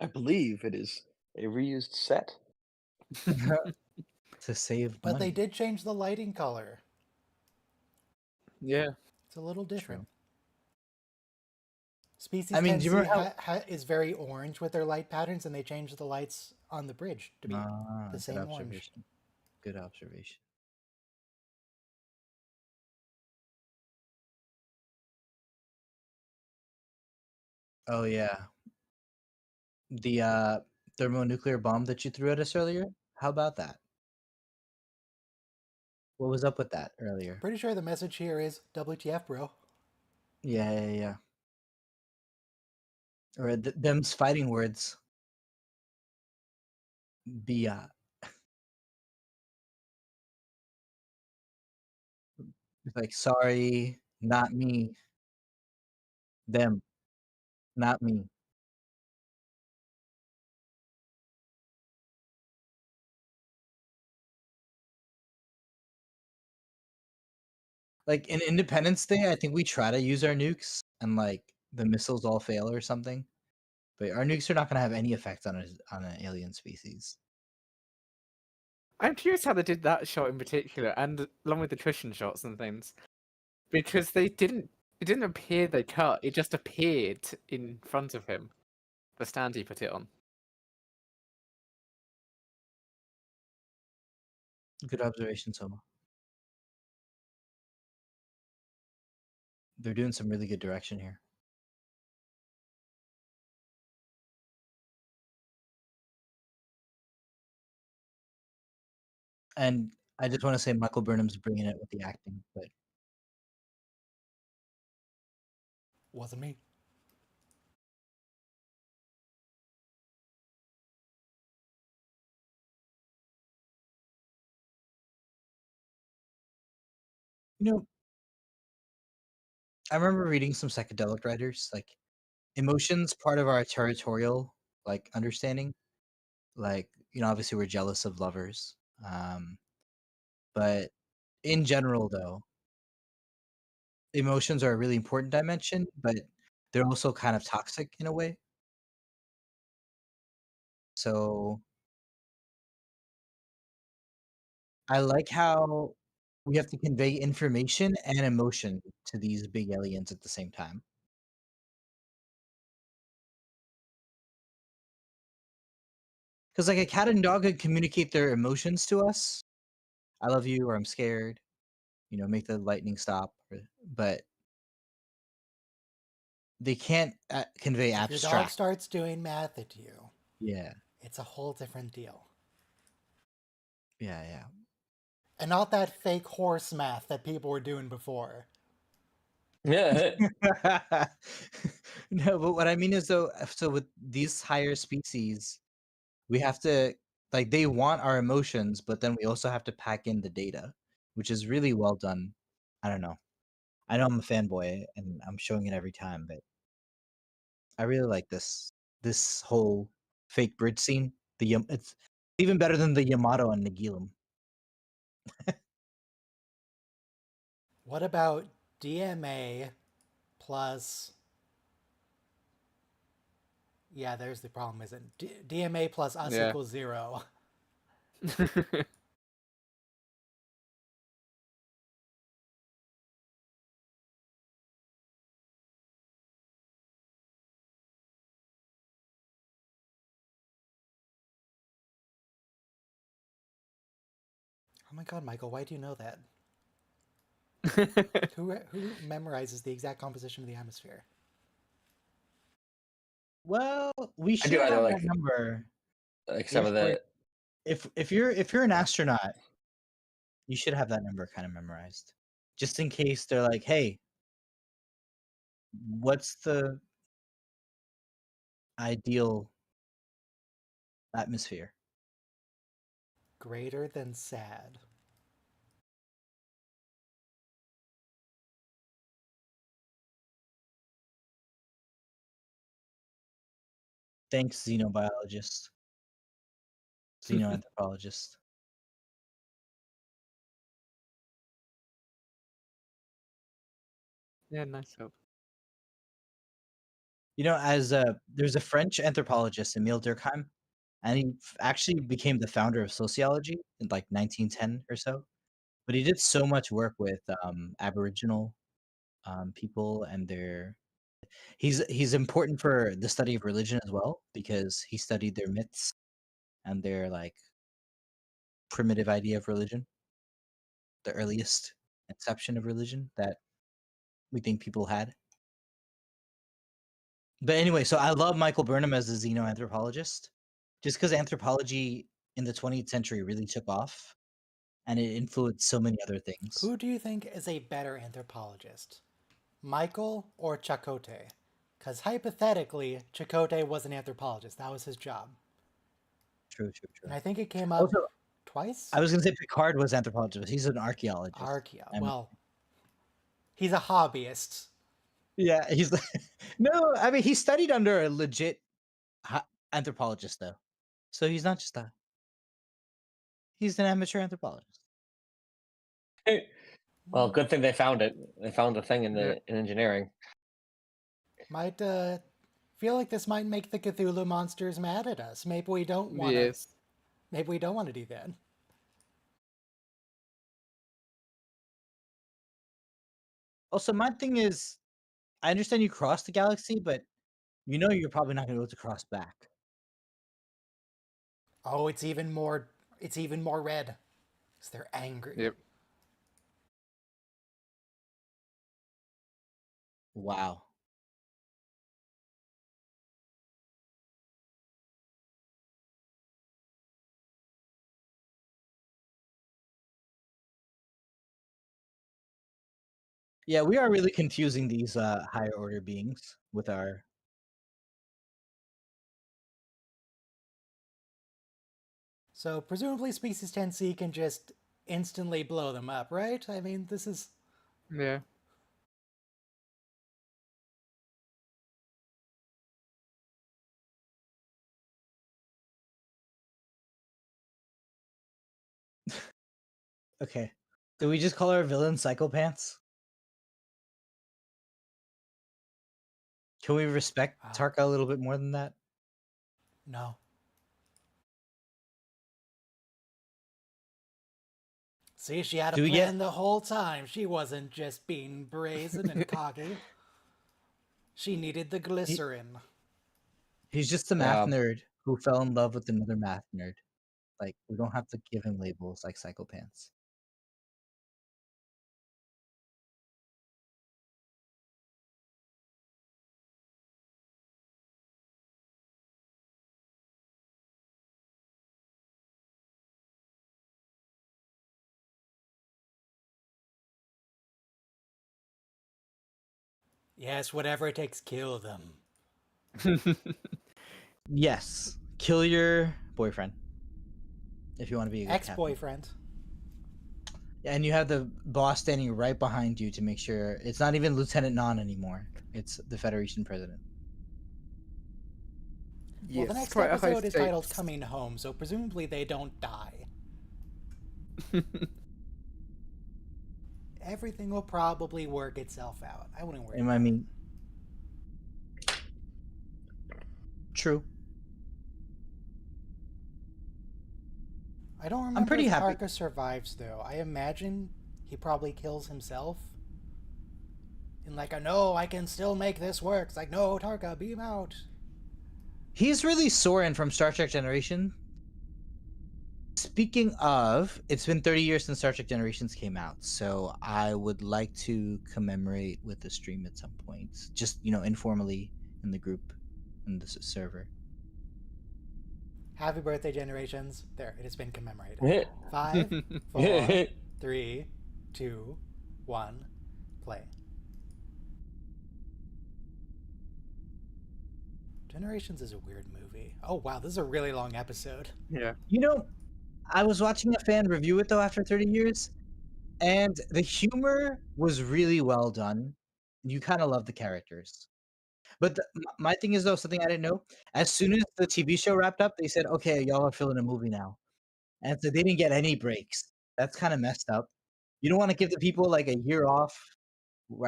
I believe it is a reused set. to save But money. they did change the lighting color. Yeah. It's a little different. True. Species I mean, do you 10C remember how? is very orange with their light patterns, and they changed the lights on the bridge to be the Good same orange. observation. Good observation. Oh yeah, the thermonuclear bomb that you threw at us earlier. How about that? What was up with that earlier? Pretty sure the message here is WTF, bro. Yeah. Or them's fighting words. Be it's like sorry, not me. Them, not me. Like in Independence Day, I think we try to use our nukes and like the missiles all fail or something. But our nukes are not gonna have any effect on an alien species. I'm curious how they did that shot in particular, and along with the cushion shots and things, because it didn't appear they cut. It just appeared in front of him, the stand he put it on. Good observation, Soma. They're doing some really good direction here. And I just want to say Michael Burnham's bringing it with the acting, but Wasn't me. you know, I remember reading some psychedelic writers like emotions part of our territorial like understanding. Like, obviously we're jealous of lovers. But in general though, emotions are a really important dimension, but they're also kind of toxic in a way. So I like how we have to convey information and emotion to these big aliens at the same time. Because like a cat and dog could communicate their emotions to us. I love you, or I'm scared. Make the lightning stop. But they can't convey If your dog abstract. starts doing math at you, Yeah, it's a whole different deal. yeah. And not that fake horse math that people were doing before. Yeah. No, but what I mean is though, so with these higher species, we have to like they want our emotions, but then we also have to pack in the data, which is really well done. I don't know. I know I'm a fanboy and I'm showing it every time, but I really like this whole fake bridge scene. It's even better than the Yamato and Nagilum. What about DMA plus... Yeah, there's the problem, isn't it? DMA plus us Yeah. equals 0. Oh my god, Michael, why do you know that? Who memorizes the exact composition of the atmosphere? Well, we I should do. I know, have that number like some if of we're the. if you're an astronaut, you should have that number kind of memorized, just in case they're like, "Hey, what's the ideal atmosphere?" Greater than sad. Thanks, xenobiologist, xenoanthropologist. Yeah, nice help. As there's a French anthropologist, Emile Durkheim, and he actually became the founder of sociology in like 1910 or so. But he did so much work with Aboriginal people and their. He's important for the study of religion as well because he studied their myths and their like primitive idea of religion, the earliest inception of religion that we think people had. But anyway, so I love Michael Burnham as a xenoanthropologist, just because anthropology in the 20th century really took off, and it influenced so many other things. Who do you think is a better anthropologist? Michael or Chakotay? Because hypothetically, Chakotay was an anthropologist. That was his job. True, true, And true. I think it came up Also, twice? I was gonna say Picard was anthropologist. He's an archaeologist. Archaea. I mean, Well, he's a hobbyist. yeah, he's no. I mean, he studied under a legit anthropologist though, so he's not just a. He's an amateur anthropologist. Well, good thing they found it. They found the thing in Yeah. the in engineering. Might feel like this might make the Cthulhu monsters mad at us. Maybe we don't want to. Yes. Maybe we don't want to do that. Also, my thing is, I understand you crossed the galaxy, but you're probably not gonna be able to cross back. Oh, it's even more. It's even more red. Because they're angry. Yep. Wow. Yeah, we are really confusing these higher order beings with our. So presumably, Species 10C can just instantly blow them up, right? I mean, this is. Yeah. Okay. Do we just call our villain psychopants? Can we respect Tarka a little bit more than that? No. See, she had a Do we plan get? the whole time. She wasn't just being brazen and cocky. She needed the glycerin. He's just a math nerd who fell in love with another math nerd. Like, we don't have to give him labels like psychopants. Yes, whatever it takes, kill them. Yes, kill your boyfriend if you want to be a good captain. Ex-boyfriend. And you have the boss standing right behind you to make sure it's not even Lieutenant Non anymore. It's the Federation president. Well, the next quite a high episode is titled stakes. Coming Home, so presumably they don't die. Everything will probably work itself out. I wouldn't worry And about I it. mean, true. I don't remember pretty if happy. Tarka survives, though. I imagine he probably kills himself. And like, no, I can still make this work. It's like, no, Tarka, beam out. He's really Soren from Star Trek Generation. Speaking of, it's been 30 years since Star Trek Generations came out, so I would like to commemorate with a stream at some point. Just, informally in the group, in the server. Happy birthday, Generations. There, it has been commemorated. 5, 4, 3, 2, 1, play. Generations is a weird movie. Oh, wow, this is a really long episode. Yeah. I was watching a fan review it, though, after 30 years, and the humor was really well done. You kind of love the characters. But my thing is, though, something I didn't know. As soon as the TV show wrapped up, they said, okay, y'all are filming a movie now. And so they didn't get any breaks. That's kind of messed up. You don't want to give the people like a year off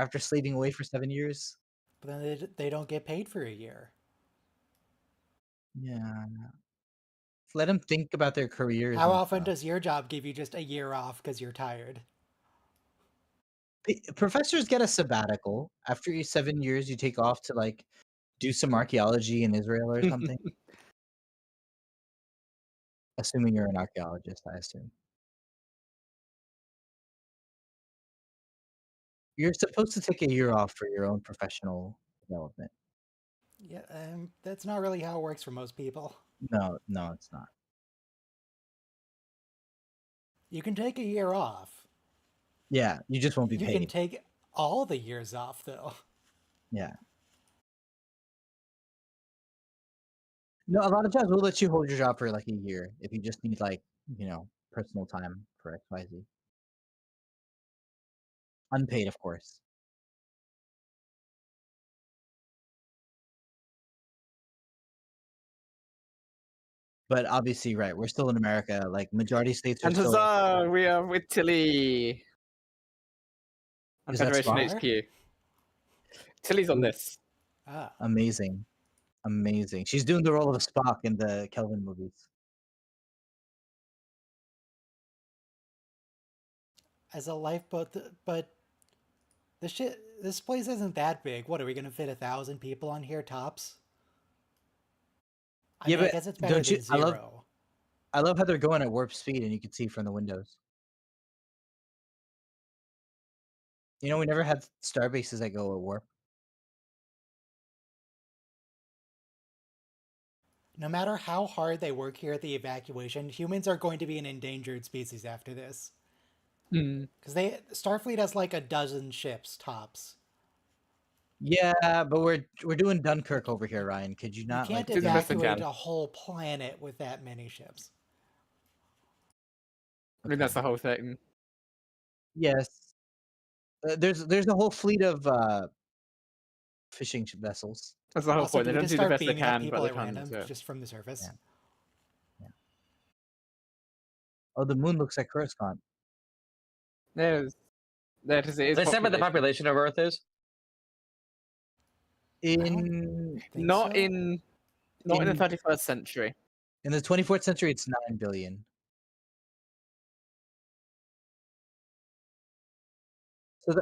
after slaving away for 7 years. But then they don't get paid for a year. Yeah. Let them think about their careers. How and often stuff. does your job give you just a year off because you're tired? Professors get a sabbatical after 7 years? You take off to like do some archaeology in Israel or something. Assuming you're an archaeologist, I assume. You're supposed to take a year off for your own professional development. Yeah, that's not really how it works for most people. No, it's not. You can take a year off. Yeah, you just won't be You paid. can take all the years off, though. Yeah. No, a lot of jobs will let you hold your job for like a year if you just need like, personal time for XYZ. Unpaid, of course. But obviously, right, we're still in America. Like majority states are And still. huzzah, we are with Tilly on Is that Federation Spock? HQ. Tilly's on Ooh. this. Ah. Amazing. She's doing the role of a Spock in the Kelvin movies. As a lifeboat, but this place isn't that big. What, are we gonna fit 1,000 people on here tops? I Yeah, mean, I but guess it's better don't you? than zero. I love how they're going at warp speed and you can see from the windows. We never had star bases that go at warp. No matter how hard they work here at the evacuation, humans are going to be an endangered species after this. Mm. Because Starfleet has like a dozen ships tops. Yeah, but we're doing Dunkirk over here, Ryan. Could you You not can't like Do the best they evacuate can. a whole planet with that many ships. I mean, that's the whole thing. Yes. There's a whole fleet of fishing vessels. That's the whole Also, point. do They we don't just do the start best they beaming up can, but people they're at trying random to. just from the surface? Yeah. Oh, the moon looks like Coruscant. There's, that is, it is They said what the population. population of Earth is. In Think Not so? in the In- 31st century. the 24th century, it's 9 billion. So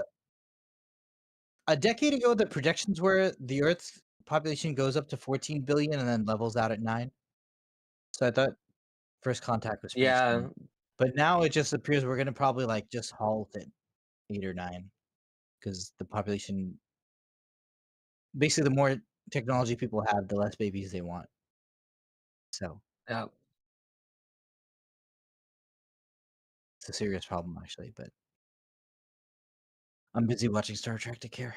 a decade ago, the projections were the Earth's population goes up to 14 billion and then levels out at 9. So I thought first contact was pretty Yeah, soon. But now it just appears we're gonna probably like just halt at 8 or 9 because the population. Basically, the more technology people have, the less babies they want. So yeah. it's a serious problem, actually. But I'm busy watching Star Trek to care.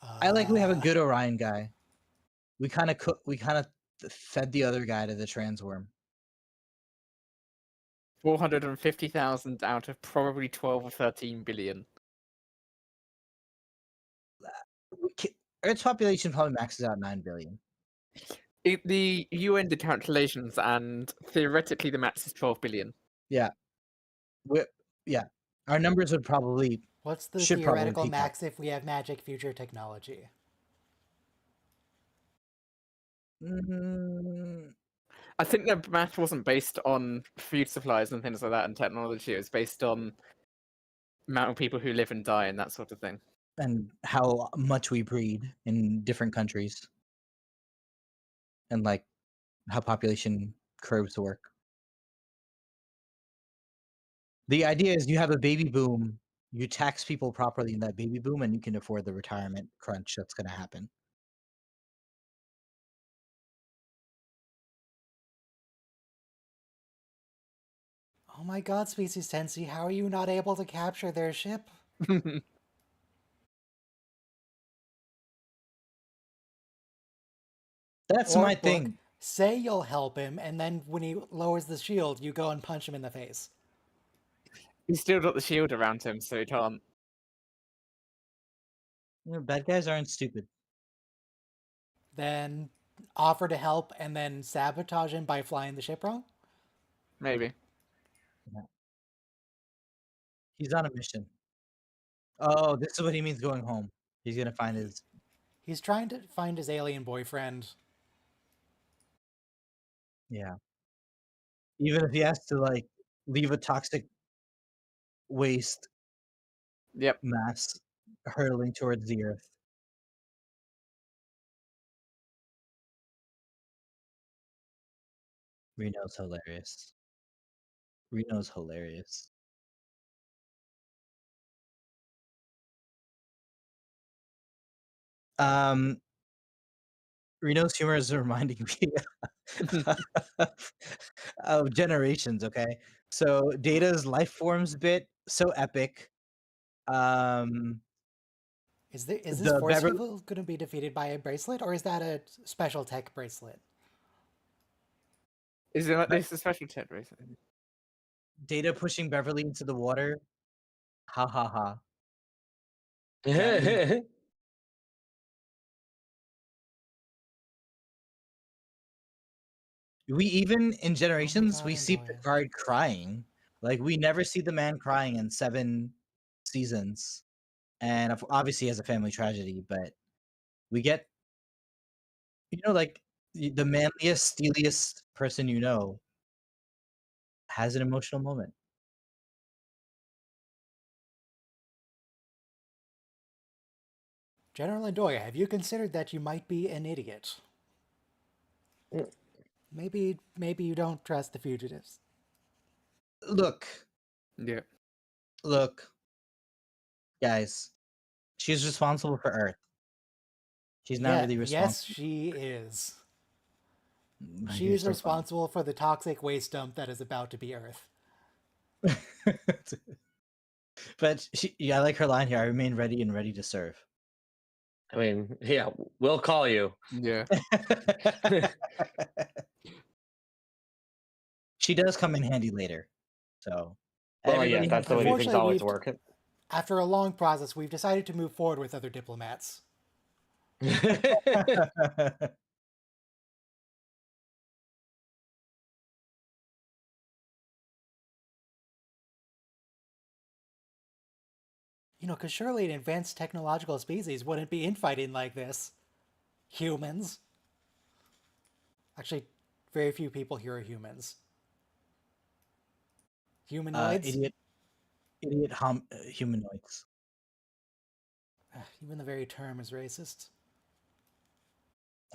I like we have a Uh, good Orion guy. We kind of fed the other guy to the transworm. 450,000 out of probably 12 or 13 billion. Earth's population probably maxes out 9 billion. The UN did calculations, and theoretically the max is 12 billion. Yeah. Yeah. Our numbers would probably What's the should probably theoretical peak out. max if we have magic future technology? I think the math wasn't based on food supplies and things like that and technology. It was based on amount of people who live and die and that sort of thing. And how much we breed in different countries. And like how population curves work. The idea is you have a baby boom, you tax people properly in that baby boom, and you can afford the retirement crunch that's going to happen. Oh my god, Species Tensi, how are you not able to capture their ship? That's Or, my look, thing. say you'll help him, and then when he lowers the shield, you go and punch him in the face. He's still got the shield around him, so he can't. Bad guys aren't stupid. Then offer to help and then sabotage him by flying the ship wrong? Maybe. He's on a mission. Oh, this is what he means going home. He's gonna find his. He's trying to find his alien boyfriend. Yeah. Even if he has to like leave a toxic waste Yep. mass hurtling towards the earth. Reno's hilarious. Reno's hilarious. Reno's humor is reminding me of Generations, okay? So Data's life forms bit, so epic. Is this The force Beverly field going to be defeated by a bracelet, or is that a special tech bracelet? Is it like this a special tech race? Data pushing Beverly into the water. Ha ha ha. That is- We even in Generations God, we see Andoya. Picard crying. Like we never see the man crying in 7 seasons. And obviously as a family tragedy, but we get like the manliest, steeliest person you know has an emotional moment. General Andoya, have you considered that you might be an idiot? Maybe you don't trust the fugitives. Look, Yeah. guys, she's responsible for Earth. She's not Yeah, really yes, responsible. she is. You're She is so funny. responsible for the toxic waste dump that is about to be Earth. But I like her line here. I remain ready and ready to serve. I mean, yeah, we'll call you. Yeah. She does come in handy later. So Well, yeah, everybody that's the way these things Unfortunately, always we've work. after a long process, we've decided to move forward with other diplomats. You know, because surely an advanced technological species wouldn't be infighting like this. Humans. Actually, very few people here are humans. Humanoids? idiot humanoids. Even the very term is racist.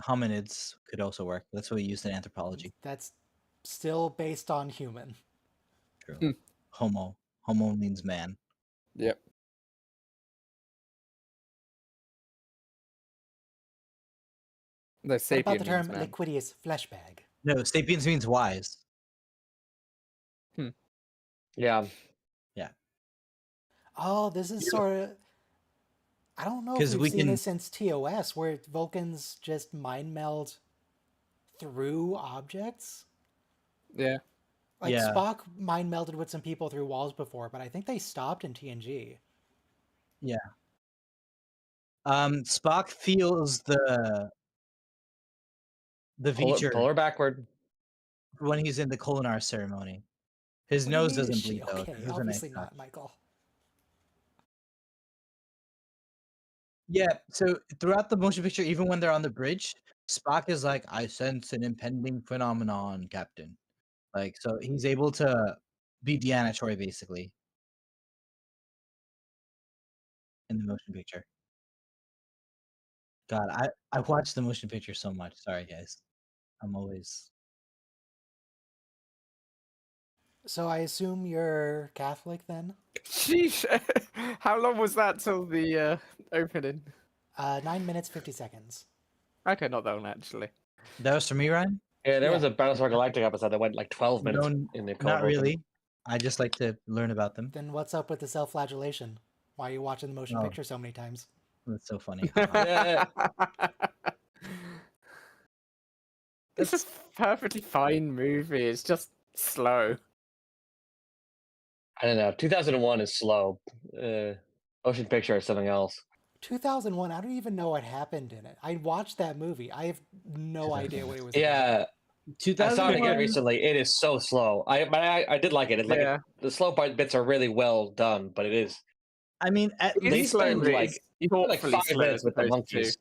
Hominids could also work. That's what we use in anthropology. That's still based on human. True. Hmm. Homo. Homo means man. Yep. No, What sapien about the term means man. liquidius flesh bag? No, sapiens means wise. Yeah. Oh, this is sort of I don't know if 'Cause we've we seen can- this since TOS, where Vulcans just mind meld through objects. Yeah. Like Yeah. Spock mind melded with some people through walls before, but I think they stopped in TNG. Yeah. Spock feels the Pull V'ger her backward. when he's in the Kolinar ceremony. His What do you nose mean, is doesn't she bleed though. okay? It was a nice Obviously touch. not, Michael. Yeah, so throughout the motion picture, even when they're on the bridge, Spock is like, "I sense an impending phenomenon, Captain." Like, so he's able to be Deanna Troy basically in the motion picture. God, I watched the motion picture so much. Sorry, guys. I'm always So I assume you're Catholic then? Sheesh. How long was that till the opening? 9 minutes 50 seconds. Okay, not that long actually. That was for me, Ryan? Yeah, there was Yeah. a Battlestar Galactica episode that went like 12 minutes No, in the cold not open. really. I just like to learn about them. Then what's up with the self-flagellation? Why are you watching the motion Oh. picture so many times? That's so funny. Haha. Yeah. It's just perfectly fine movie. It's just slow. I don't know. 2001 is slow. Motion picture is something else. 2001, I don't even know what happened in it. I watched that movie. I have no idea what it was about. Yeah, I saw it again 2001. recently. It is so slow. I did like it. It's like Yeah. the slow bits are really well done, but it is. I mean, at It is They least slow, spend but like it's you spend like thoughtfully 5 slow minutes as with the opposed monkeys.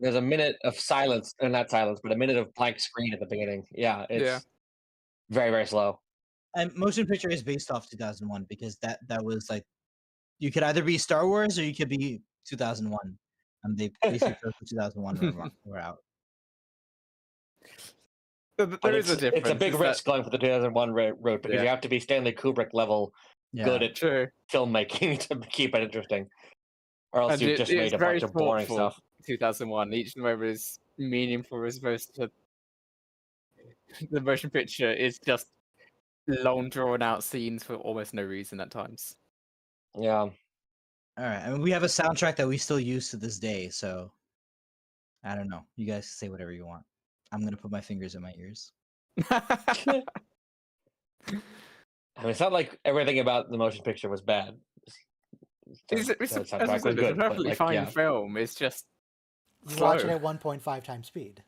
There's a minute of silence, or not silence, but a minute of blank screen at the beginning. Yeah, it's Yeah. very very slow. and motion picture is based off 2001 because that was like you could either be Star Wars or you could be 2001, and they basically chose the 2001 we're out. But There is a it's a difference. big is that- risk going for the 2001 route because Yeah. you have to be Stanley Kubrick level Yeah. good at True. filmmaking to keep it interesting, or else And you've just it's made a very bunch of boring thoughtful. stuff. 2001. Each moment is meaningful as opposed to the motion picture is just long drawn out scenes for almost no reason at times. Yeah. All right, I mean, we have a soundtrack that we still use to this day, so I don't know. You guys say whatever you want. I'm gonna put my fingers in my ears. I mean, it's not like everything about the motion picture was bad. It's, The as I soundtrack said, was it's a good, but perfectly like, fine yeah. film. It's just You slow. watch it at 1.5 times speed.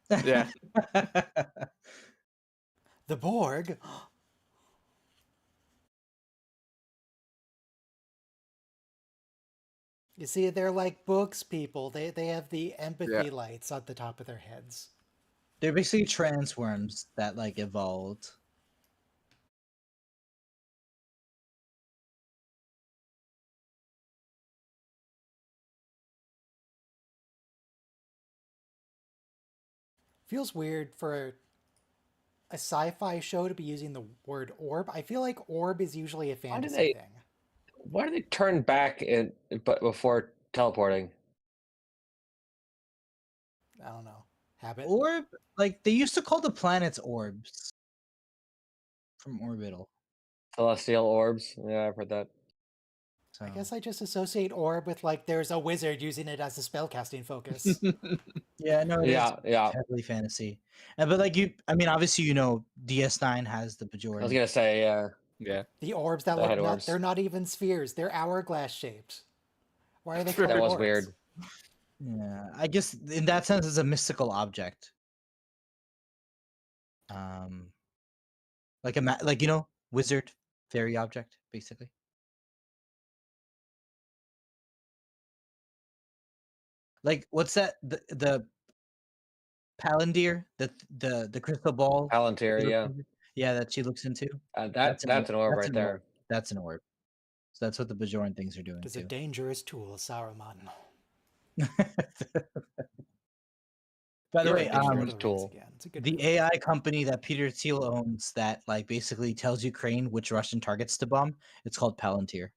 Yeah. The Borg. You see, they're like books people. They have the empathy lights at the top of their heads. They're basically transworms that like evolved. Feels weird for a sci-fi show to be using the word orb. I feel like orb is usually a Why do fantasy they thing. why do they turn back but before teleporting? I don't know. Habit. Orb, like they used to call the planets orbs from orbital. Celestial orbs. Yeah, I've heard that. So I guess I just associate orb with like there's a wizard using it as a spellcasting focus. yeah, no, it is Yeah. heavily fantasy. But like I mean, obviously you know DS9 has the I was Bajoran. gonna say, Yeah. The orbs that The look head not orbs. they're not even spheres. They're hourglass shaped. Why are they True. called that was orbs? weird. Yeah, I guess in that sense, it's a mystical object. Like like you know, wizard, fairy object, basically. Like what's that? The Palantir, the crystal ball. Palantir, she looks yeah. into? Yeah, that she looks into. That's an orb that's right an orb. there. That's an orb. So that's what the Bajoran things are doing It is a too. dangerous tool, Saruman. By the You're way, a Watch Lord dangerous of the Rings tool. again. It's a good the movie. AI company that Peter Thiel owns that like basically tells Ukraine which Russian targets to bomb, it's called Palantir.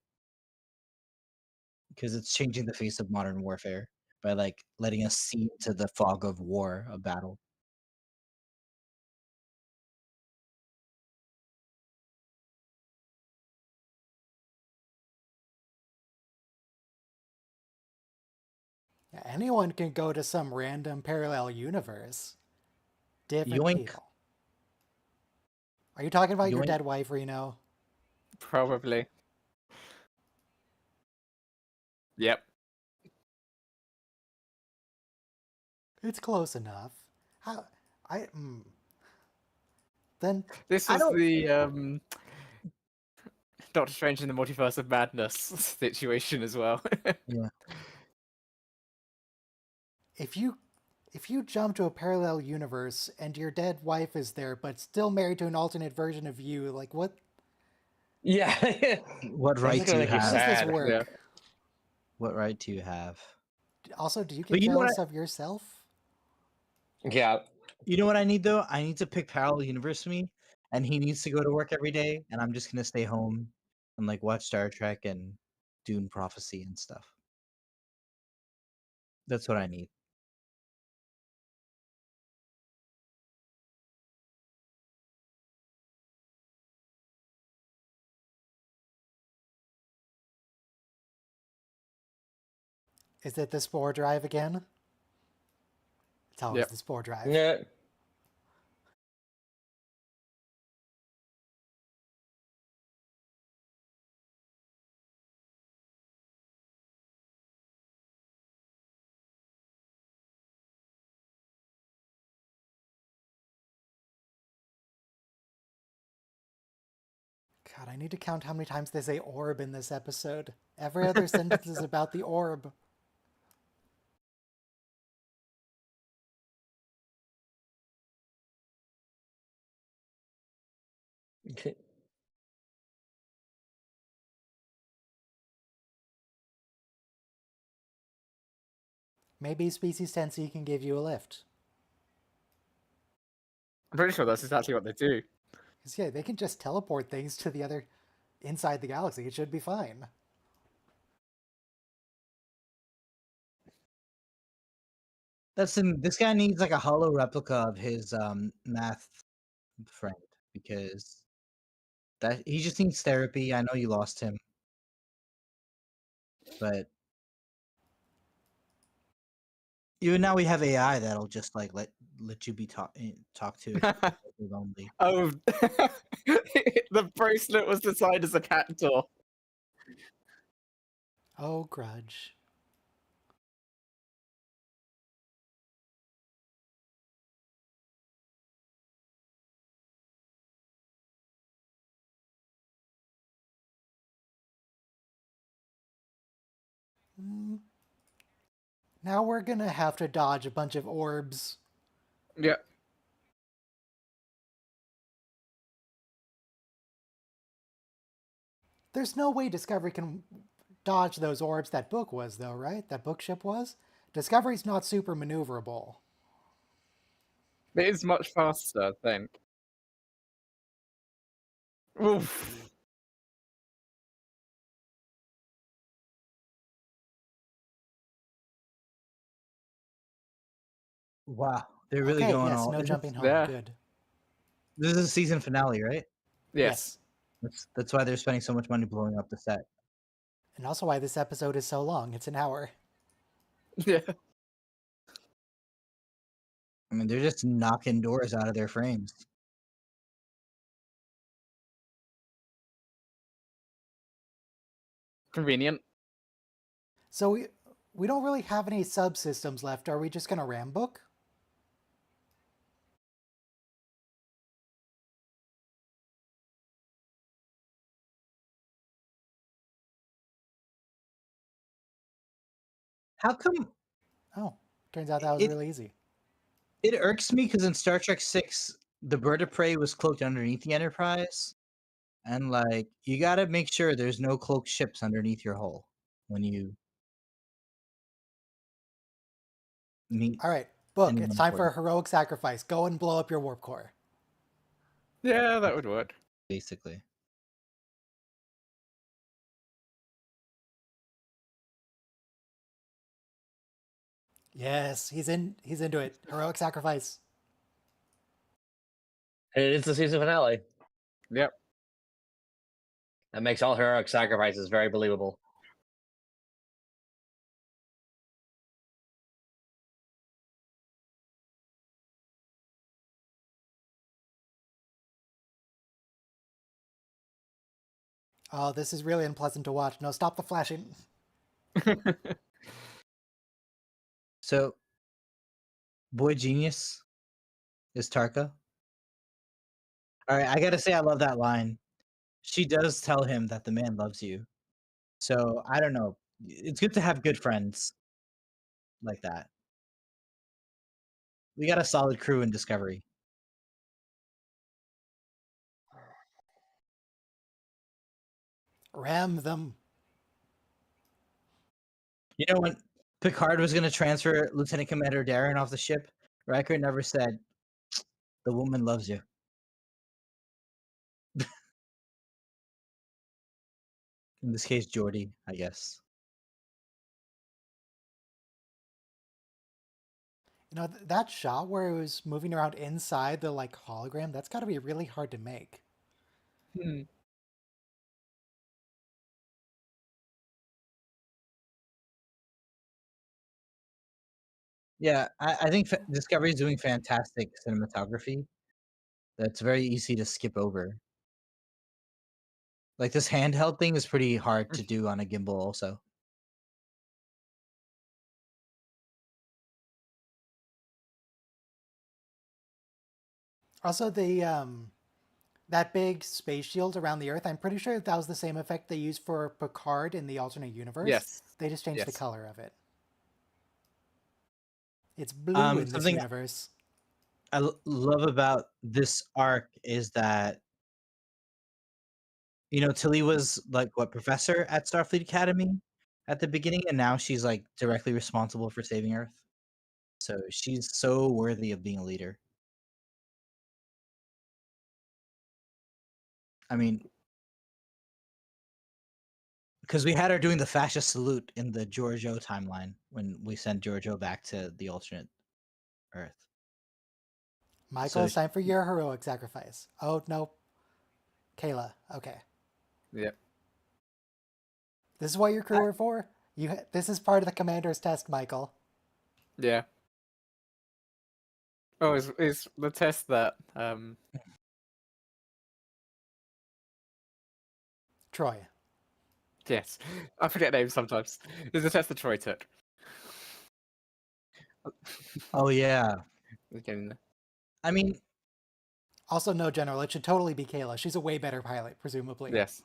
Because it's changing the face of modern warfare by like letting us see into the fog of war, of battle. Anyone can go to some random parallel universe. Different Yoink. people. Are you talking about your Yoink. dead wife, Reno? Probably. Yep. It's close enough. How I then This I was don't- the Doctor Strange in the Multiverse of Madness situation as well. Yeah. if you jump to a parallel universe and your dead wife is there but still married to an alternate version of you, like what Yeah. What That's right gonna do you make you how does have? this sad. work? Yeah. What right do you have? Also, do you get But you know what jealous of yourself? Yeah. You know what I need though? I need to pick parallel universe for me, and he needs to go to work every day, and I'm just gonna stay home and like watch Star Trek and Dune Prophecy and stuff. That's what I need. Is it the spore drive again? It's always Yep. the spore drive. Yeah. God, I need to count how many times they say orb in this episode. Every other sentence is about the orb. Maybe Species 10C can give you a lift. I'm pretty sure that's exactly what they do. Because, yeah, they can just teleport things to the other inside the galaxy. It should be fine. This guy needs like a hollow replica of his math friend because that he just needs therapy. I know you lost him, but even now we have AI that'll just like let you be talk to if you're lonely. Oh, the bracelet was designed as a cat door. Oh, grudge. Now we're gonna have to dodge a bunch of orbs. Yeah. There's no way Discovery can dodge those orbs that book was, though, right? That book ship was? Discovery's not super maneuverable. It is much faster, I think. Oof. Wow, they're really Okay, going yes, all. no jumping home. Yeah. Good. This is a season finale, right? Yes. That's why they're spending so much money blowing up the set. And also why this episode is so long. It's an hour. Yeah. I mean, they're just knocking doors out of their frames. Convenient. So we don't really have any subsystems left. Are we just gonna ram book? How come Oh, turns out that was it really easy. it irks me because in Star Trek 6, the bird of prey was cloaked underneath the Enterprise, and like you got to make sure there's no cloaked ships underneath your hull when you meet All right, book. It's anyone time for a important, heroic sacrifice. Go and blow up your warp core. Yeah, that would work. basically. Yes, he's in. He's into it. Heroic sacrifice. It is the season finale. Yep. That makes all heroic sacrifices very believable. Oh, this is really unpleasant to watch. No, stop the flashing. So, boy genius is Tarka. All right, I gotta say, I love that line. She does tell him that the man loves you. So I don't know. It's good to have good friends like that. We got a solid crew in Discovery. Ram them. You know, when Picard was going to transfer Lieutenant Commander Darren off the ship, Riker never said, "The woman loves you." In this case, Geordi, I guess. You know, that shot where it was moving around inside the like hologram, that's got to be really hard to make. Hmm. Yeah, I think Discovery is doing fantastic cinematography. That's very easy to skip over. Like this handheld thing is pretty hard to do on a gimbal, also. Also, the that big space shield around the Earth, I'm pretty sure that was the same effect they used for Picard in the alternate universe. Yes. They just changed the Yes. color of it. It's blue in this Something universe. I love about this arc is that Tilly was like what professor at Starfleet Academy at the beginning, and now she's like directly responsible for saving Earth. So she's so worthy of being a leader. I mean, because we had her doing the fascist salute in the Giorgio timeline when we sent Giorgio back to the alternate Earth. Michael, So it's time for your heroic sacrifice. Oh, no. Kayla. Okay. Yep. This is what your crew are for? This is part of the commander's test, Michael. Yeah. Oh, is the test that Troy. yes. I forget names sometimes. Is the test that Troy took. oh yeah, Again. I mean, Also, no, General, it should totally be Kayla. She's a way better pilot, presumably. Yes.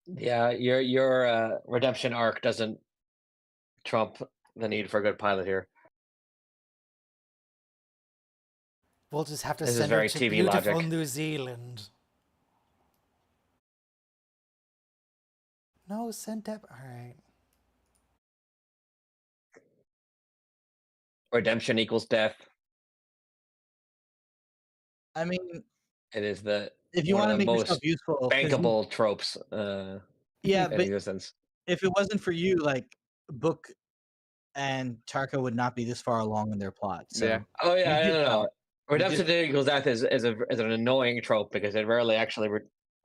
Yeah, your redemption arc doesn't trump the need for a good pilot here. We'll just have to This is send her very to TV beautiful logic. New Zealand. No, send Deb. All right. Redemption equals death. I mean, It is the if you one want of to the make yourself most useful, 'cause bankable tropes yeah, in but existence. if it wasn't for you, like Book and Tarka would not be this far along in their plot. So Yeah. Oh you yeah, did no. well. You Redemption did, equals death is an annoying trope because it rarely actually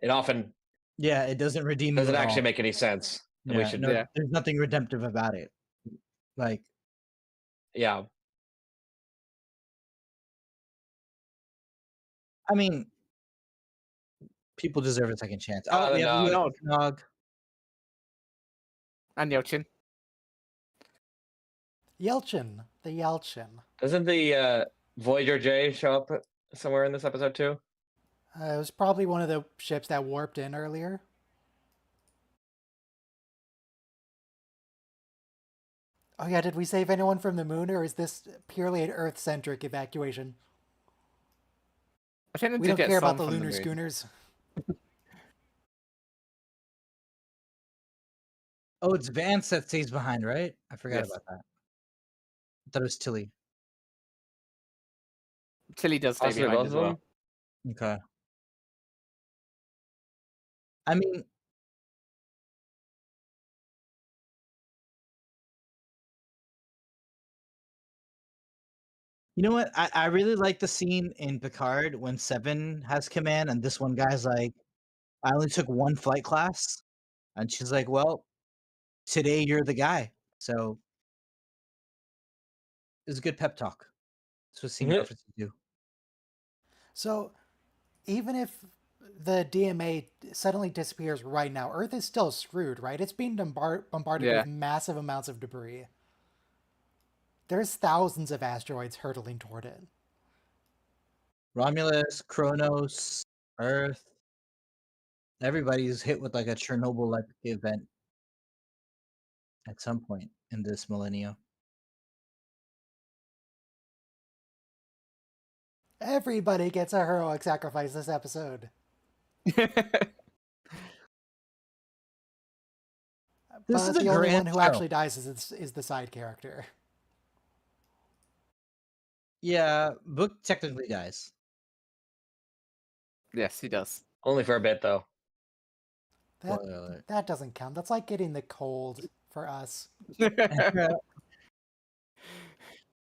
it often yeah, it doesn't redeem you doesn't at actually all. make any sense. And we Yeah, should no, Yeah. there's nothing redemptive about it. Like, yeah. I mean, people deserve a second chance. Oh, Oh, the we have nog. US Nog. Nog. And Yelchin. Yelchin. The Yelchin. Doesn't the Voyager J show up somewhere in this episode too? It was probably one of the ships that warped in earlier. Oh yeah, did we save anyone from the moon, or is this purely an Earth-centric evacuation? I think We to don't get care about some the from lunar moon. schooners. Oh, it's Vance that stays behind, right? I forgot Yes. about that. I thought it was Tilly. Tilly does stay Possibly behind both as of well. them. Okay. I mean, you know what? I really like the scene in Picard when Seven has command, and this one guy's like, I only took one flight class. And she's like, well, today you're the guy. So it's a good pep talk. That's what scene Mhm. references do. So, even if the DMA suddenly disappears right now, Earth is still screwed, right? It's being bombarded Yeah. with massive amounts of debris. There's thousands of asteroids hurtling toward it. Romulus, Kronos, Earth. Everybody's hit with like a Chernobyl-like event at some point in this millennium. Everybody gets a heroic sacrifice this episode. This is But a the only grand one who show. actually dies is the side character. Yeah, Book technically dies. Yes, he does. Only for a bit though. That Spoiler alert. that doesn't count. That's like getting the cold for us.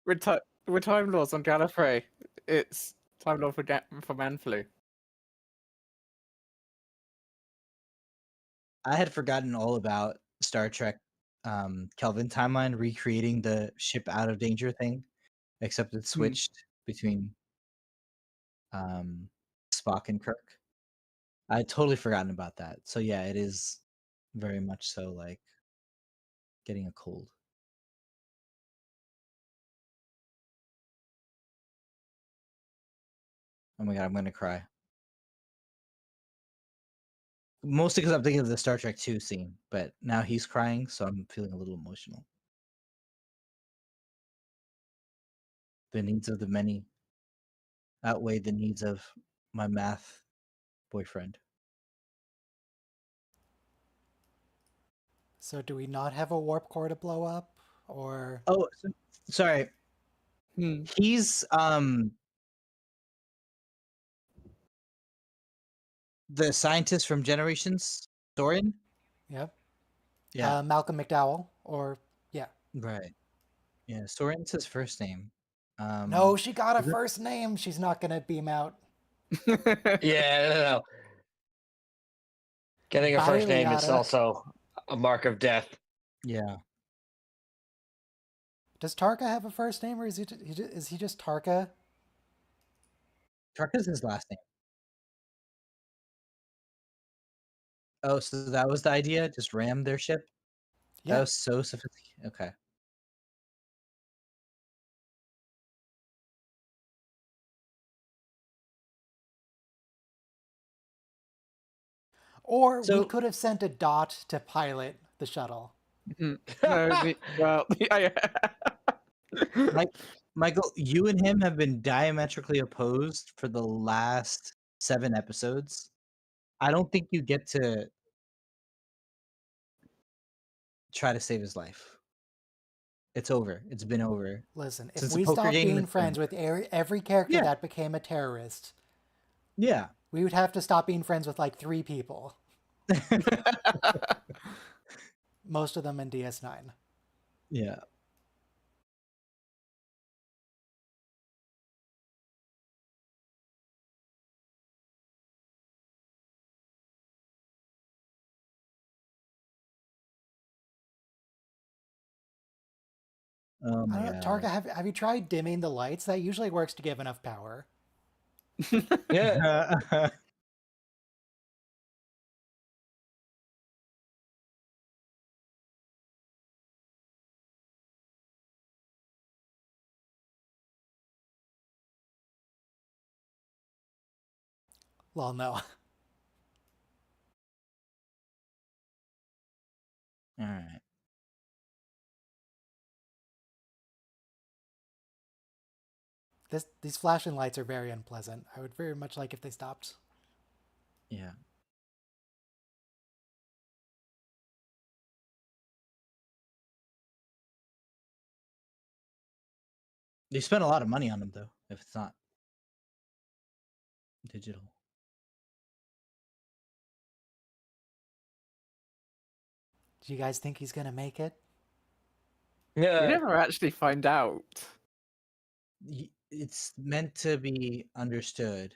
We're Time Lords on Gallifrey. It's Time Lord for Manflu. I had forgotten all about Star Trek Kelvin timeline recreating the ship out of danger thing, except it switched between Spock and Kirk. I had totally forgotten about that. So yeah, it is very much so like getting a cold. Oh my god, I'm gonna cry. Mostly because I'm thinking of the Star Trek 2 scene, but now he's crying, so I'm feeling a little emotional. The needs of the many outweigh the needs of my math boyfriend. So do we not have a warp core to blow up? Or Oh, sorry. Hmm. He's the scientist from Generations, Soren? yep. Yeah. Malcolm McDowell? Or yeah. Right. Yeah, Soren's his first name. No, she got a is it- first name. She's not gonna beam out. Yeah, no. Getting a Bye, first name is Liata. also a mark of death. yeah. Does Tarka have a first name, or is he just Tarka? Tarka's his last name. Oh, so that was the idea? Just ram their ship? That Yeah. was so sophisticated. Okay. Or we So could have sent a dot to pilot the shuttle. No, well, yeah. Mike, Michael, you and him have been diametrically opposed for the last 7 episodes. I don't think you get to try to save his life. It's over. It's been over. Listen, if Since the we poker stopped game, being it's been friends over. with every character Yeah. that became a terrorist, Yeah. we would have to stop being friends with like 3 people. Most of them in DS9. Yeah. Oh I my don't know, Tarka, god. have you tried dimming the lights? That usually works to give enough power. Yeah. Well, no. All right. These flashing lights are very unpleasant. I would very much like if they stopped. Yeah. They spent a lot of money on them though, if it's not digital. Do you guys think he's gonna make it? We Yeah. never actually find out. It's meant to be understood.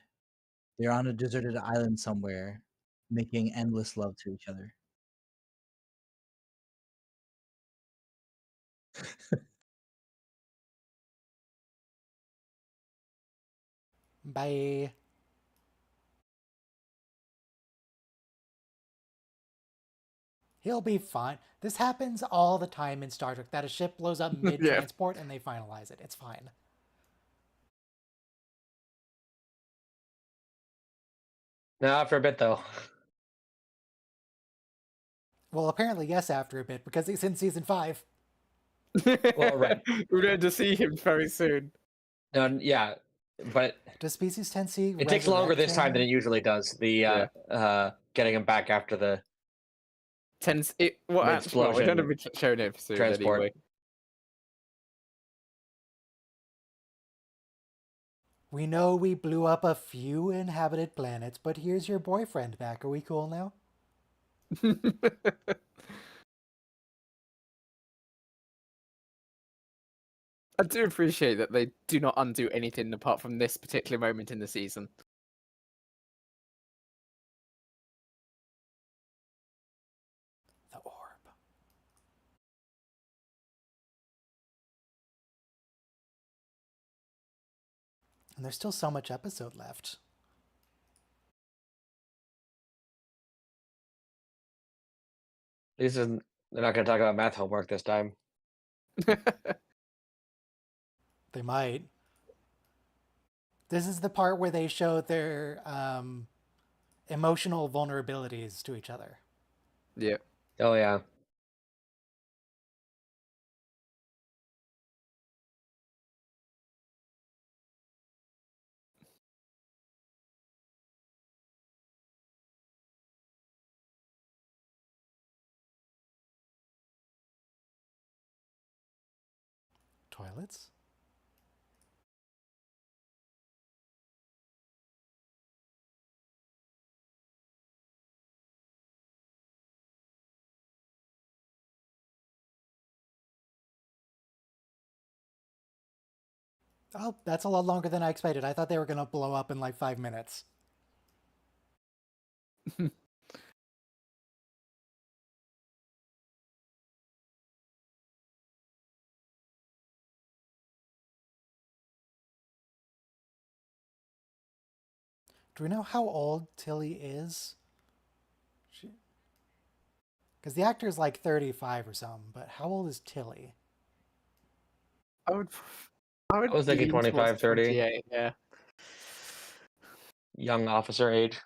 They're on a deserted island somewhere, making endless love to each other. Bye. He'll be fine. This happens all the time in Star Trek, that a ship blows up mid-transport and they finalize it. It's fine. No, after a bit though. Well, apparently yes after a bit, because he's in season 5. Well, right. We're going to see him very soon. No, yeah, but Does Species 10 see it takes longer this time than it resurrection? usually does. The getting him back after the Well, The actually, well, we're going to be showing it soon transport. anyway. We know we blew up a few inhabited planets, but here's your boyfriend back. Are we cool now? I do appreciate that they do not undo anything apart from this particular moment in the season. The orb. And there's still so much episode left. They're not going to talk about math homework this time. They might. This is the part where they show their emotional vulnerabilities to each other. Yeah. Oh yeah. Toilets? Oh, that's a lot longer than I expected. I thought they were going to blow up in like 5 minutes. Do we know how old Tilly is? Because the actor is like 35 or something, but how old is Tilly? I would I was thinking lean towards 25, 30. 28, yeah. Young officer age.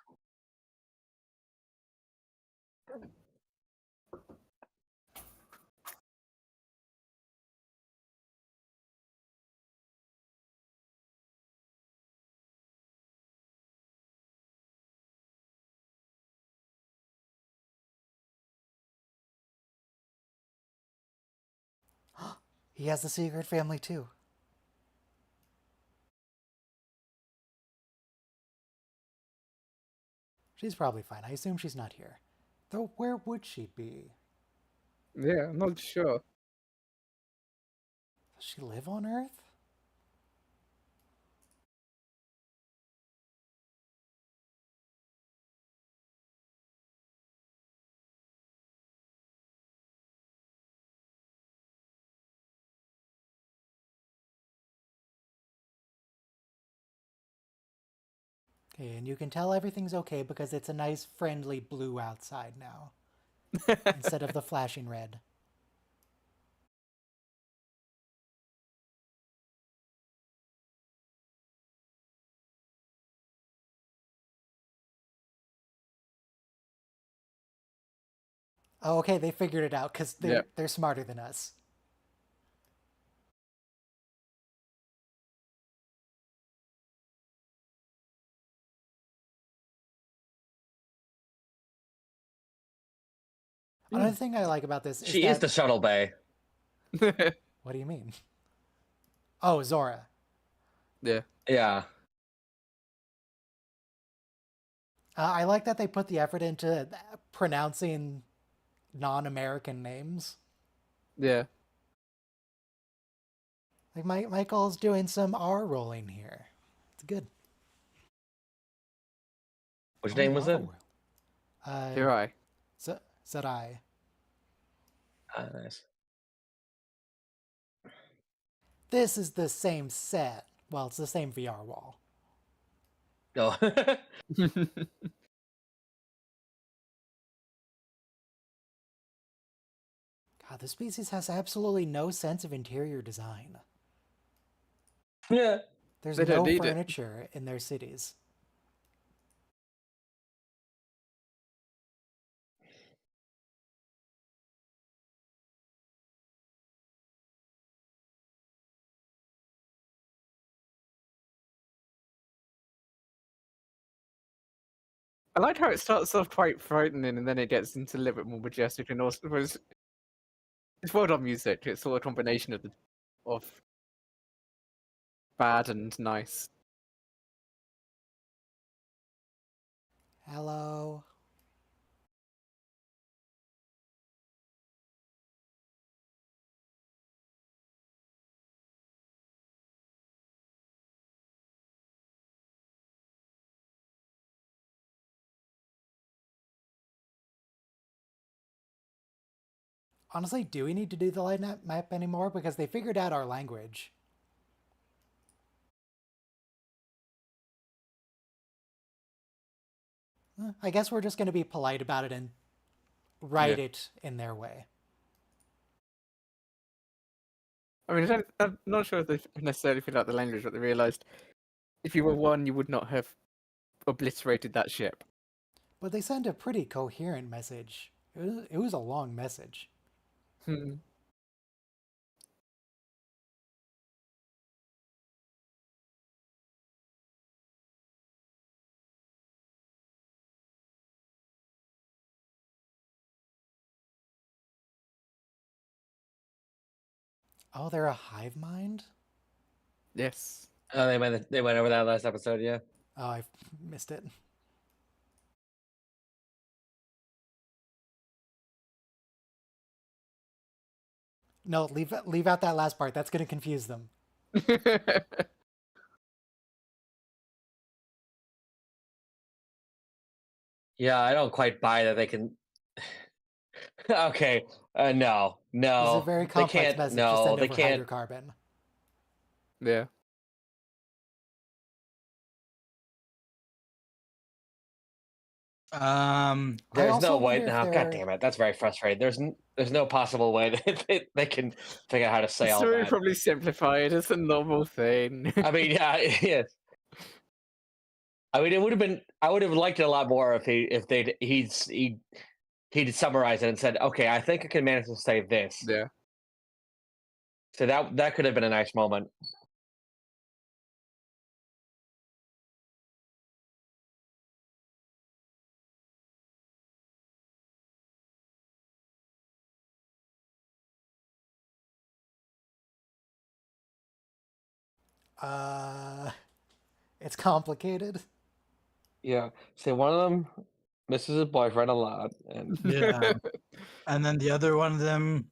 He has a secret family too. She's probably fine. I assume she's not here. Though where would she be? Yeah, I'm not sure. Does she live on Earth? Okay, and you can tell everything's okay because it's a nice, friendly blue outside now, instead of the flashing red. Oh, okay, they figured it out because they're smarter than us. Another thing I like about this is She is the shuttle bay. What do you mean? Oh, Zora. Yeah. Yeah. I like that they put the effort into pronouncing non-American names. Yeah. Like Michael's doing some R rolling here. It's good. Which name was it? Here I. Sarai. Nice. This is the same set. Well, it's the same VR wall. No. Wow, this species has absolutely no sense of interior design. Yeah. There's They don't no need it. furniture in their cities. I like how it starts off quite frightening and then it gets into a little bit more majestic and also it's well done music. It's sort of a combination of bad and nice. Hello. Honestly, do we need to do the light map anymore? Because they figured out our language. I guess we're just going to be polite about it and write it in their way. I mean, I'm not sure if they necessarily figured out the language, but they realised if you were one, you would not have obliterated that ship. But they sent a pretty coherent message. It was a long message. Hmm. Oh, they're a hive mind? Yes. Oh, they went over that last episode, yeah. Oh, I missed it. No, leave out that last part. That's going to confuse them. Yeah, I don't quite buy that they can. Okay, no, This is a no, very they complex can't. message to No, send they over can't. hydrocarbon. Yeah. I There's also no way. wonder if No, God they're... damn it, that's very frustrating. There's no possible way that they can figure out how to say all So we that. probably simplify it as a normal thing. I mean, yeah, yes. I mean, it would have been. I would have liked it a lot more if he'd summarized it and said, "Okay, I think I can manage to say this." Yeah. So that could have been a nice moment. It's complicated. Yeah. So one of them misses his boyfriend a lot, and Yeah. And then the other one of them.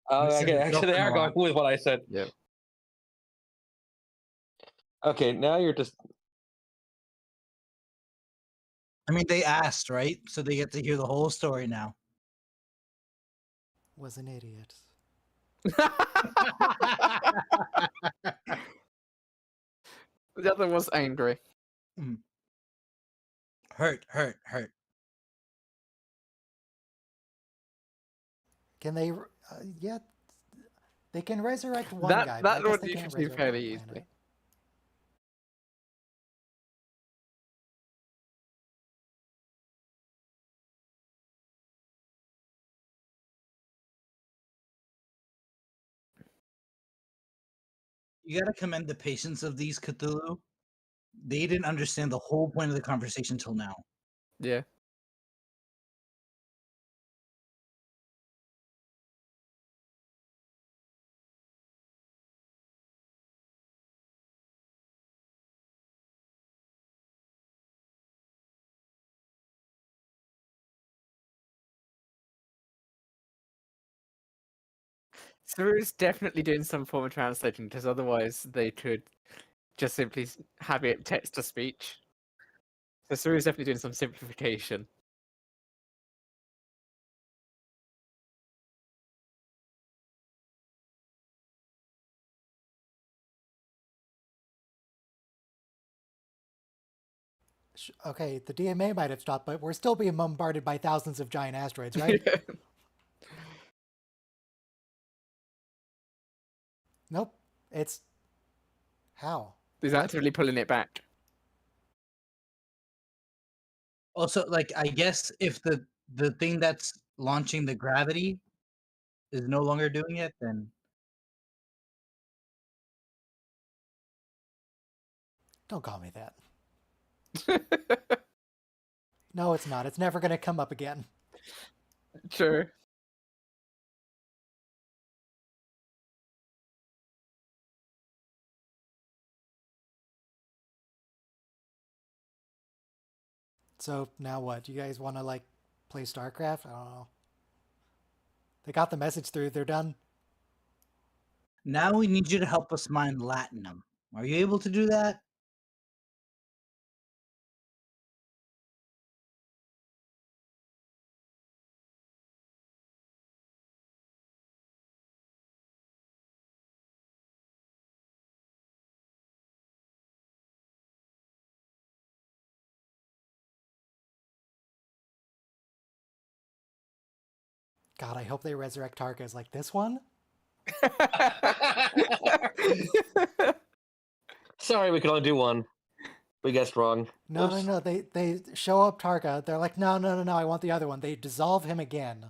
oh, misses his actually, they girlfriend are a going lot. with what I said. Yeah. Okay, now you're just. I mean, they asked, right? So they get to hear the whole story now. Was an idiot. The other was angry. Hurt. Can they... yeah, they can resurrect one guy, but I That guess one they you can't can do resurrect fairly the easily. planet. You gotta commend the patience of these Cthulhu. They didn't understand the whole point of the conversation till now. Yeah. Saru's definitely doing some form of translating, because otherwise they could just simply have it text to speech. So Saru's definitely doing some simplification. Okay, the DMA might have stopped, but we're still being bombarded by thousands of giant asteroids, right? Nope. It's how? He's actively pulling it back. Also, like, I guess if the thing that's launching the gravity is no longer doing it, then Don't call me that. No, it's not. It's never gonna come up again. True. So now what? Do you guys want to like play StarCraft? I don't know. They got the message through. They're done. now we need you to help us mine latinum. Are you able to do that? God, I hope they resurrect Tarkas like this one. Sorry, we can only do one. We guessed wrong. No, Oops. no, no. They show up Tarka. They're like, no, no, no, no. I want the other one. They dissolve him again.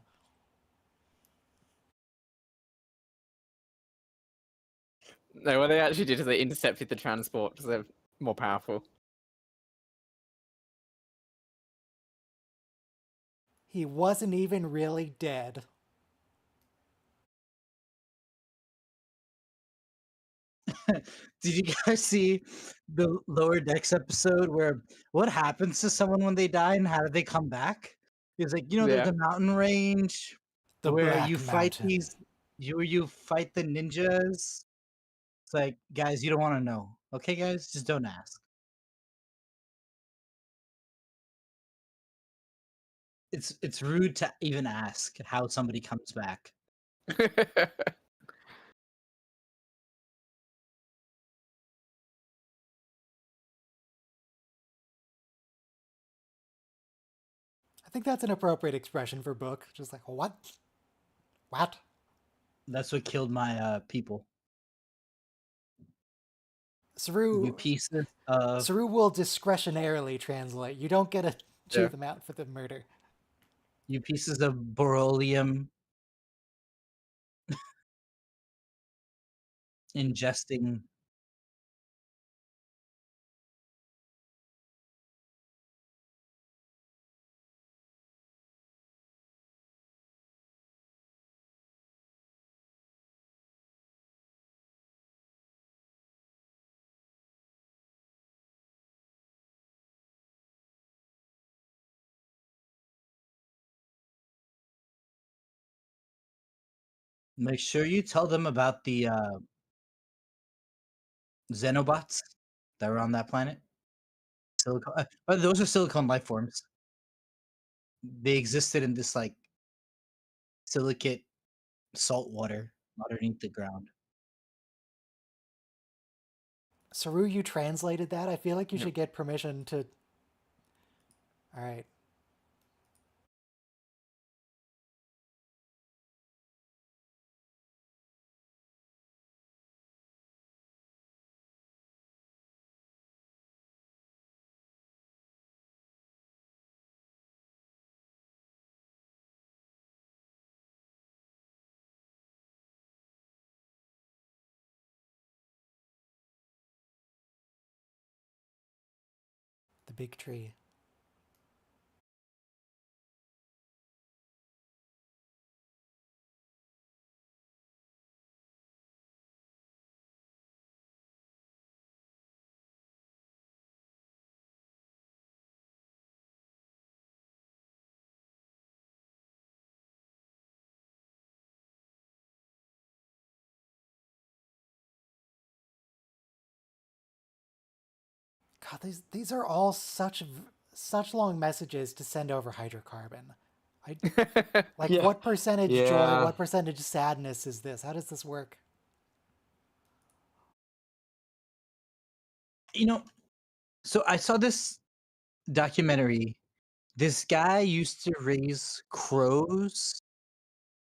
No, what they actually did is they intercepted the transport because they're more powerful. He wasn't even really dead. Did you guys see the Lower Decks episode where what happens to someone when they die and how do they come back? It's like, there's Yeah. a mountain range The where Black you fight Mountain. you fight the ninjas. It's like, guys, you don't want to know. Okay, guys, just don't ask. It's rude to even ask how somebody comes back. I think that's an appropriate expression for book. Just like, what? What? That's what killed my people. Saru, You pieces of Saru will discretionarily translate. You don't get to chew Yeah. them out for the murder. you pieces of beryllium ingesting. Make sure you tell them about the Xenobots that were on that planet. Silicon, those are silicon life forms. They existed in this like silicate salt water underneath the ground. Saru, you translated that? I feel like you Yep. should get permission to. Alright. The big tree. God, these are all such long messages to send over hydrocarbon. Like, Yeah. what percentage joy, Yeah. what percentage sadness is this? How does this work? So I saw this documentary. This guy used to raise crows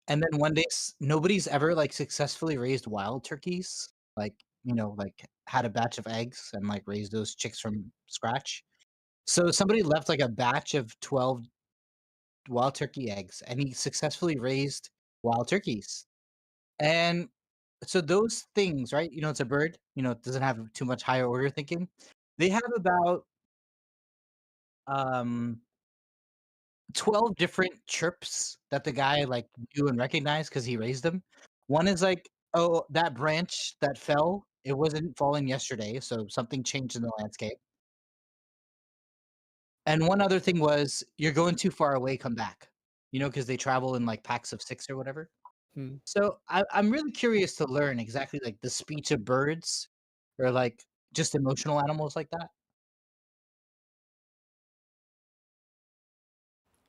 And then one day, nobody's ever like successfully raised wild turkeys. Like, like had a batch of eggs and like raised those chicks from scratch. So somebody left like a batch of 12 wild turkey eggs, and he successfully raised wild turkeys. And so those things, right? It's a bird. It doesn't have too much higher order thinking. They have about um 12 different chirps that the guy like knew and recognized because he raised them. One is like, oh, that branch that fell, it wasn't falling yesterday, so something changed in the landscape. And one other thing was, you're going too far away, come back. Because they travel in like packs of 6 or whatever. Hmm. So I'm really curious to learn exactly like the speech of birds, or like just emotional animals like that.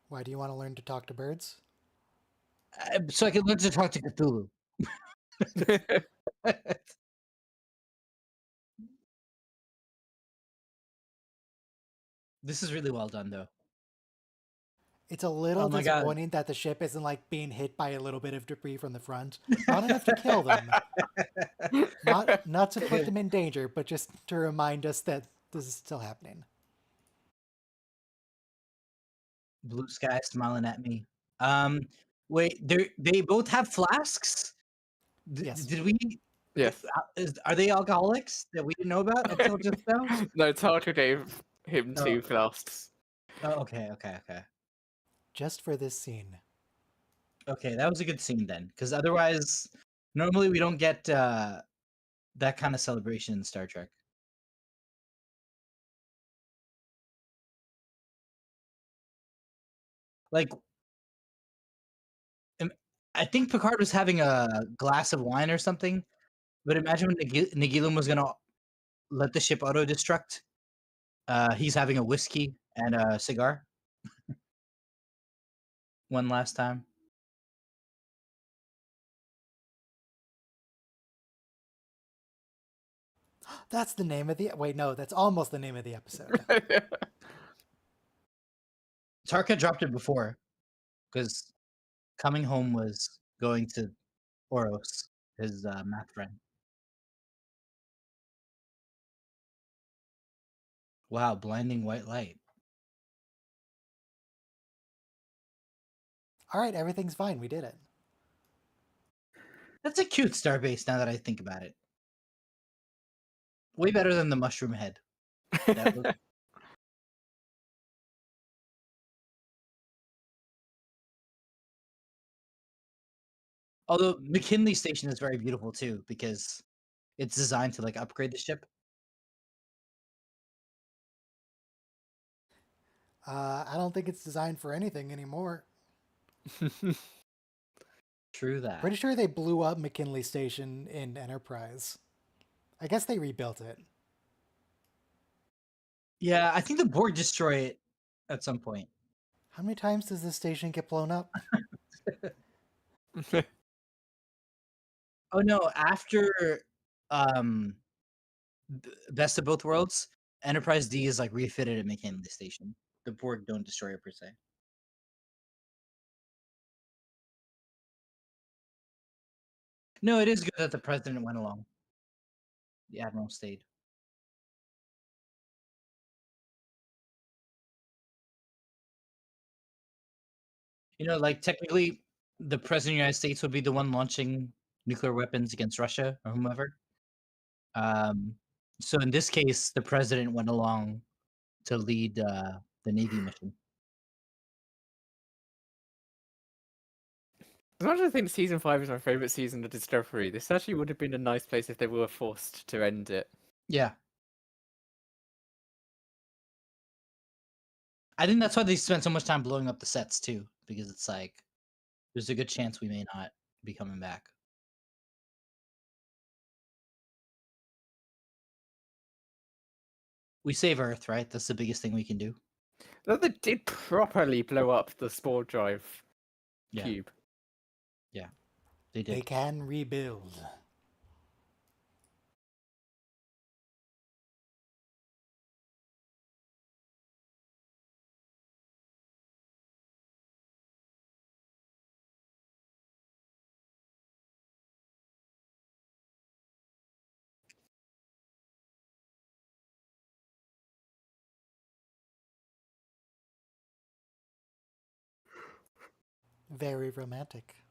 Why do you want to learn to talk to birds? So I can learn to talk to Cthulhu. This is really well done, though. It's a little Oh my god. disappointing that the ship isn't like being hit by a little bit of debris from the front. Not enough to kill them. Not to put them in danger, but just to remind us that this is still happening. Blue sky smiling at me. Um, Wait, they both have flasks? Yes. Did we? Yes. Are they alcoholics that we didn't know about until just now? No, Tartar gave him Oh. 2 flasks. Oh, okay. Just for this scene. Okay, that was a good scene then, because otherwise, normally we don't get that kind of celebration in Star Trek. Like, I think Picard was having a glass of wine or something, but imagine when Nagilum was gonna let the ship auto destruct. He's having a whiskey and a cigar one last time. That's the name of the... Wait, no, that's almost the name of the episode. Tarka dropped it before because coming home was going to Oros, his math friend. Wow, blinding white light. All right, everything's fine. We did it. That's a cute starbase now that I think about it. Way better than the mushroom head. That was... Although McKinley Station is very beautiful too, because it's designed to like upgrade the ship. I don't think it's designed for anything anymore. True that. Pretty sure they blew up McKinley Station in Enterprise. I guess they rebuilt it. Yeah, I think the Borg destroy it at some point. How many times does this station get blown up? Oh no, after Best of Both Worlds, Enterprise D is like refitted at McKinley Station. The Borg don't destroy it per se. No, it is good that the president went along. The admiral stayed. Like technically, the president of the United States would be the one launching nuclear weapons against Russia or whomever. So in this case, the president went along to lead the Navy mission. As much as I think season 5 is my favourite season of Discovery, this actually would have been a nice place if they were forced to end it. Yeah. I think that's why they spent so much time blowing up the sets too, because it's like there's a good chance we may not be coming back. We save Earth, right? That's the biggest thing we can do. Though they did properly blow up the spore drive cube. Yeah, they They did. can rebuild. Very romantic.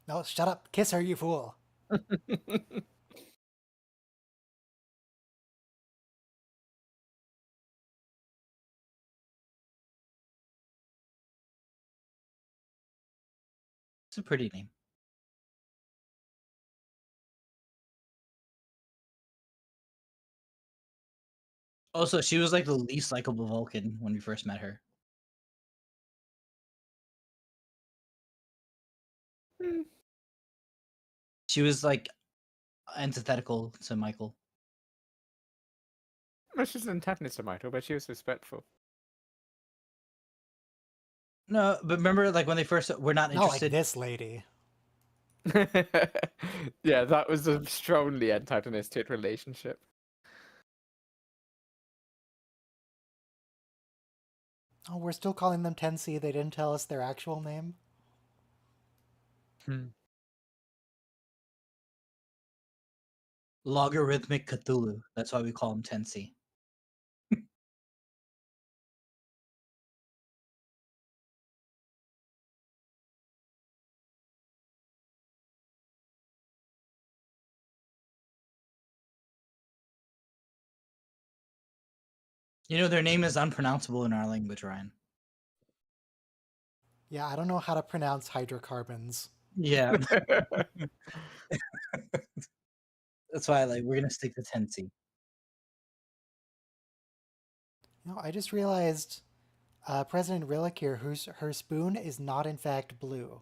No, shut up. Kiss her, you fool. It's a pretty name. Also, she was like the least likable Vulcan when we first met her. Hmm. She was like antithetical to Michael. Well, she's an antagonist to Michael, but she was respectful. No, but remember, like when they first we're not Not like interested. this lady. Yeah, that was a strongly antagonistic relationship. Oh, we're still calling them 10C. They didn't tell us their actual name. Logarithmic Cthulhu. That's why we call him 10C. You know, their name is unpronounceable in our language, Ryan. Yeah, I don't know how to pronounce hydrocarbons. Yeah. That's why we're gonna stick to 10C. You know, I just realized President Rillick here, her spoon is not in fact blue.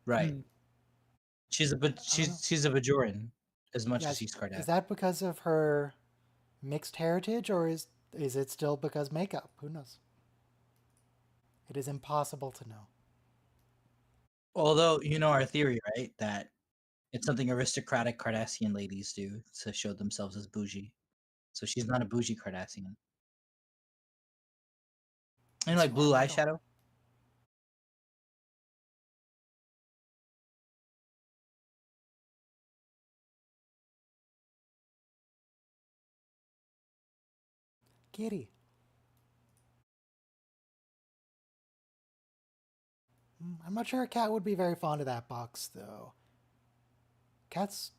Right. She's a I don't know. she's a Bajoran as much as Yes, she's is Kardashian. that because of her mixed heritage, or is it still because makeup? Who knows? It is impossible to know. Although you know our theory, right? That it's something aristocratic Cardassian ladies do to show themselves as bougie. So she's not a bougie Cardassian. And like blue Swarm, I don't- eyeshadow. Kitty. I'm not sure a cat would be very fond of that box, though. Cats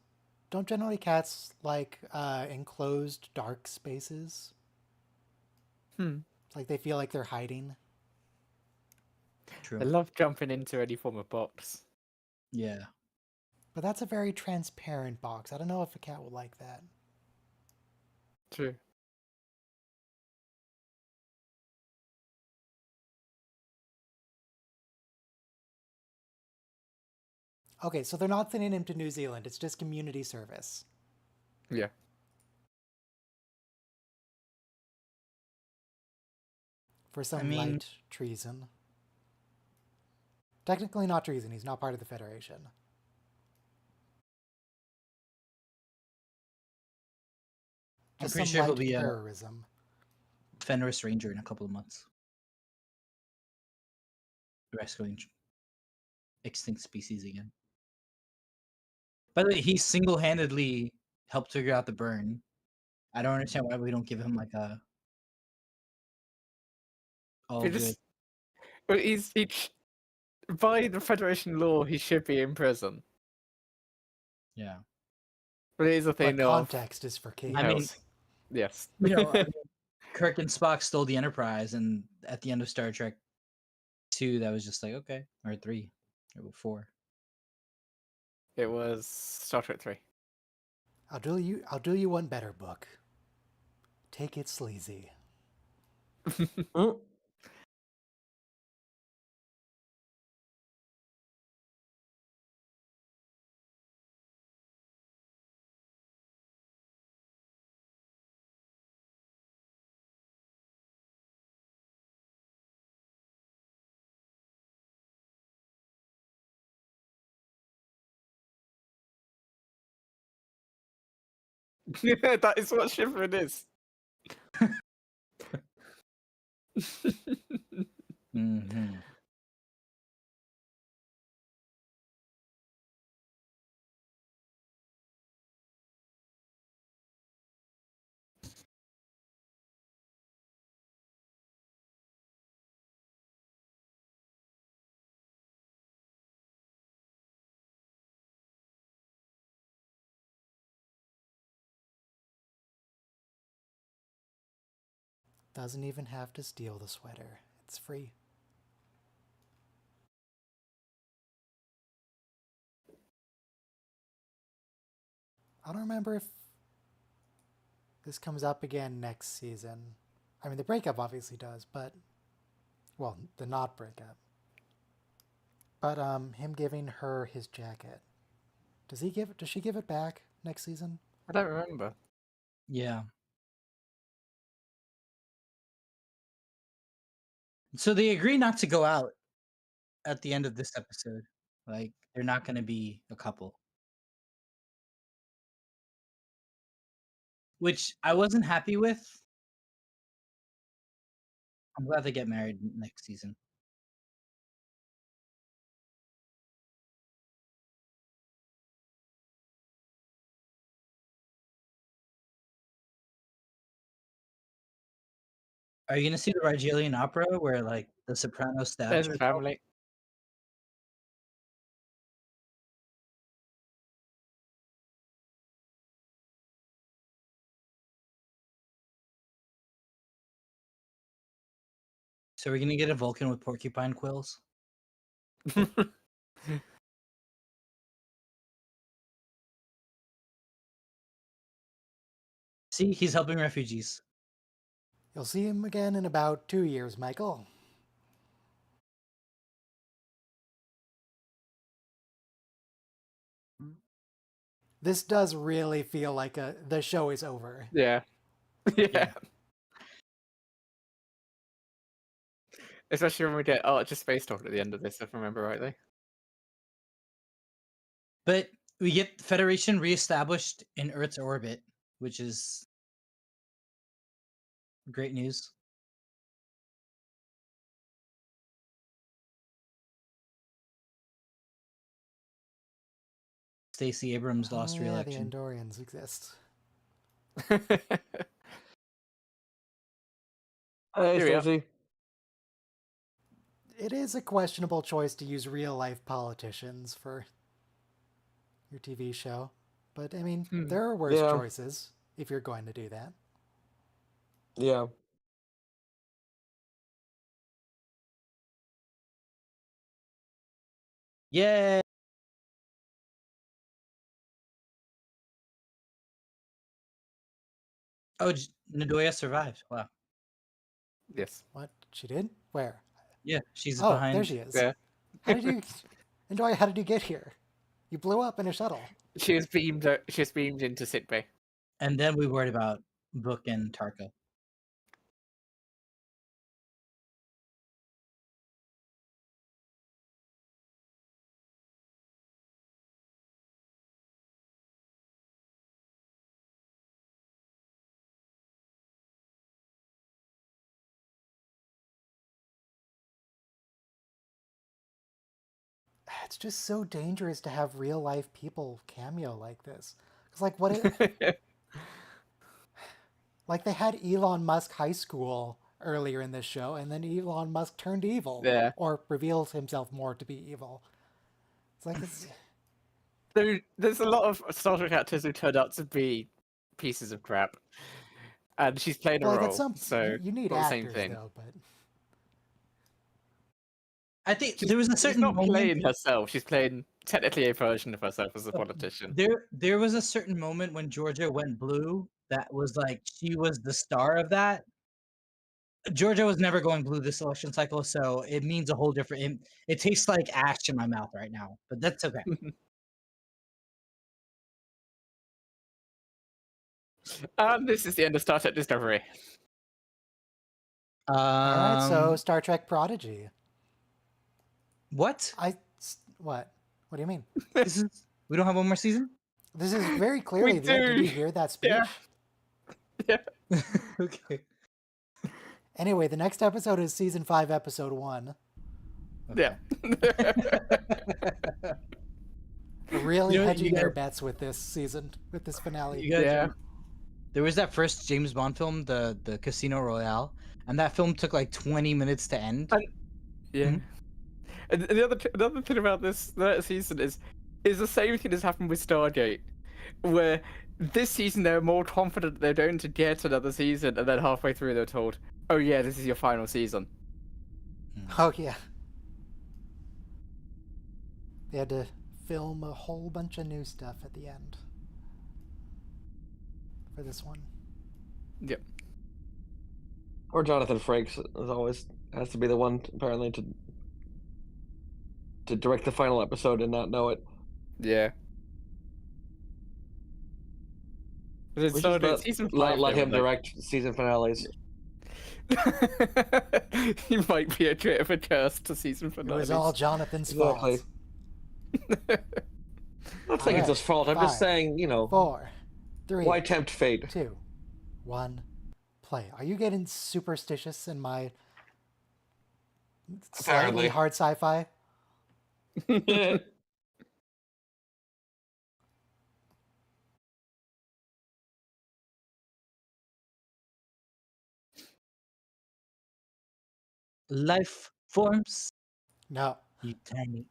don't generally cats like enclosed dark spaces. It's like they feel like they're hiding. True. I love jumping into any form of box. Yeah. But that's a very transparent box. I don't know if a cat would like that. True. Okay, so they're not sending him to New Zealand. It's just community service. Yeah. For some I mean- light treason. Technically not treason. He's not part of the Federation. I'm Just pretty some sure he'll light be a terrorism. Fenris Ranger in a couple of months. Rescuing extinct species again. By the way, he single-handedly helped figure out the burn. I don't understand why we don't give him like a. Oh, He good. just, but by the Federation law, he should be in prison. Yeah. But it is a thing But of. context is for kings. I mean, Yes. you know, Kirk and Spock stole the Enterprise, and at the end of Star Trek 2, that was just like okay, or 3, or 4. It was Star Trek 3. I'll do you one better, book. Take it sleazy. Mm. That is what shivering is. Mm-hmm. Doesn't even have to steal the sweater. It's free. I don't remember if this comes up again next season. I mean, the breakup obviously does, but... Well, the not breakup. But him giving her his jacket. Does she give it back next season? I don't remember. Yeah. So they agree not to go out at the end of this episode. Like, they're not going to be a couple. Which I wasn't happy with. I'm glad they get married next season. Are you gonna see the Rigelian opera where like the soprano stabs There's herself? family. So we're gonna get a Vulcan with porcupine quills. See, he's helping refugees. You'll see him again in about 2 years, Michael. This does really feel like the show is over. Yeah. Yeah. Especially when we get just space talk at the end of this, if I remember rightly. But we get Federation reestablished in Earth's orbit, which is great news. Stacey Abrams lost re-election. The Andorians exist. Hey, Here we are. Stacey. It is a questionable choice to use real-life politicians for your TV show. But, I mean, there are worse Yeah. choices if you're going to do that. Yeah. Yeah. Oh, Nadoya survived. Wow. Yes. What? She did? Where? Yeah, she's Oh, behind. there she is. Yeah. How did you... Android, how did you get here? You blew up in a shuttle. She was beamed into sickbay. And then we worried about Book and Tarka. It's just so dangerous to have real-life people cameo like this. It's like, what if... Like, they had Elon Musk High School earlier in this show, and then Elon Musk turned evil. Yeah. Or reveals himself more to be evil. It's like, it's... There's a lot of Star Trek actors who turned out to be pieces of crap. And she's played a Like, role, at some... so you need not the actors, same thing. though, but... I think there was a certain She's not moment. playing herself. She's playing technically a version of herself as a politician. There was a certain moment when Georgia went blue that was like she was the star of that. Georgia was never going blue this election cycle, so it means a whole different. It tastes like ash in my mouth right now, but that's okay. And this is the end of Star Trek Discovery. Alright, so Star Trek Prodigy. What? What? What do you mean? This is we don't have one more season? This is very clearly there. Did you hear that speech? Yeah. Okay. Anyway, the next episode is season 5, episode 1. Yeah. We're really You know, hedging you their gotta- bets with this season, with this finale. You gotta- Yeah. There was that first James Bond film, the Casino Royale, and that film took like 20 minutes to end. Yeah. Mhm. And the other thing about this season is the same thing that's happened with Stargate, where this season they were more confident they're going to get another season, and then halfway through they're told, Oh yeah, this is your final season. Oh yeah. They had to film a whole bunch of new stuff at the end for this one. Yep. Or Jonathan Frakes is always has to be the one apparently to direct the final episode and not know it. Yeah. But We it's should started let, season let, 5. let They were him like, direct season finales. he might be a bit of a curse to season It finales. was all Jonathan's Exactly. fault. I'm not saying it's his fault. I'm just 5, saying, 4, 3, why tempt fate? 2, 1, play. Are you getting superstitious in my slightly Apparently. hard sci-fi? Life forms, No. you tiny.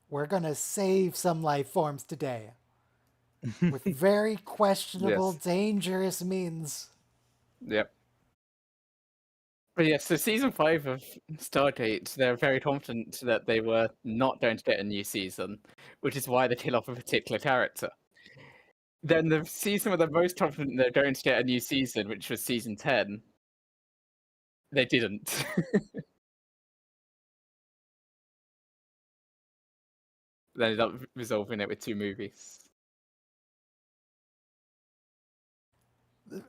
We're gonna save some life forms today with very questionable, Yes. dangerous means. Yep. But yeah, so season 5 of Stargate, they're very confident that they were not going to get a new season, which is why they kill off a particular character. Then the season where they're most confident they're going to get a new season, which was season 10, they didn't. They ended up resolving it with 2 movies.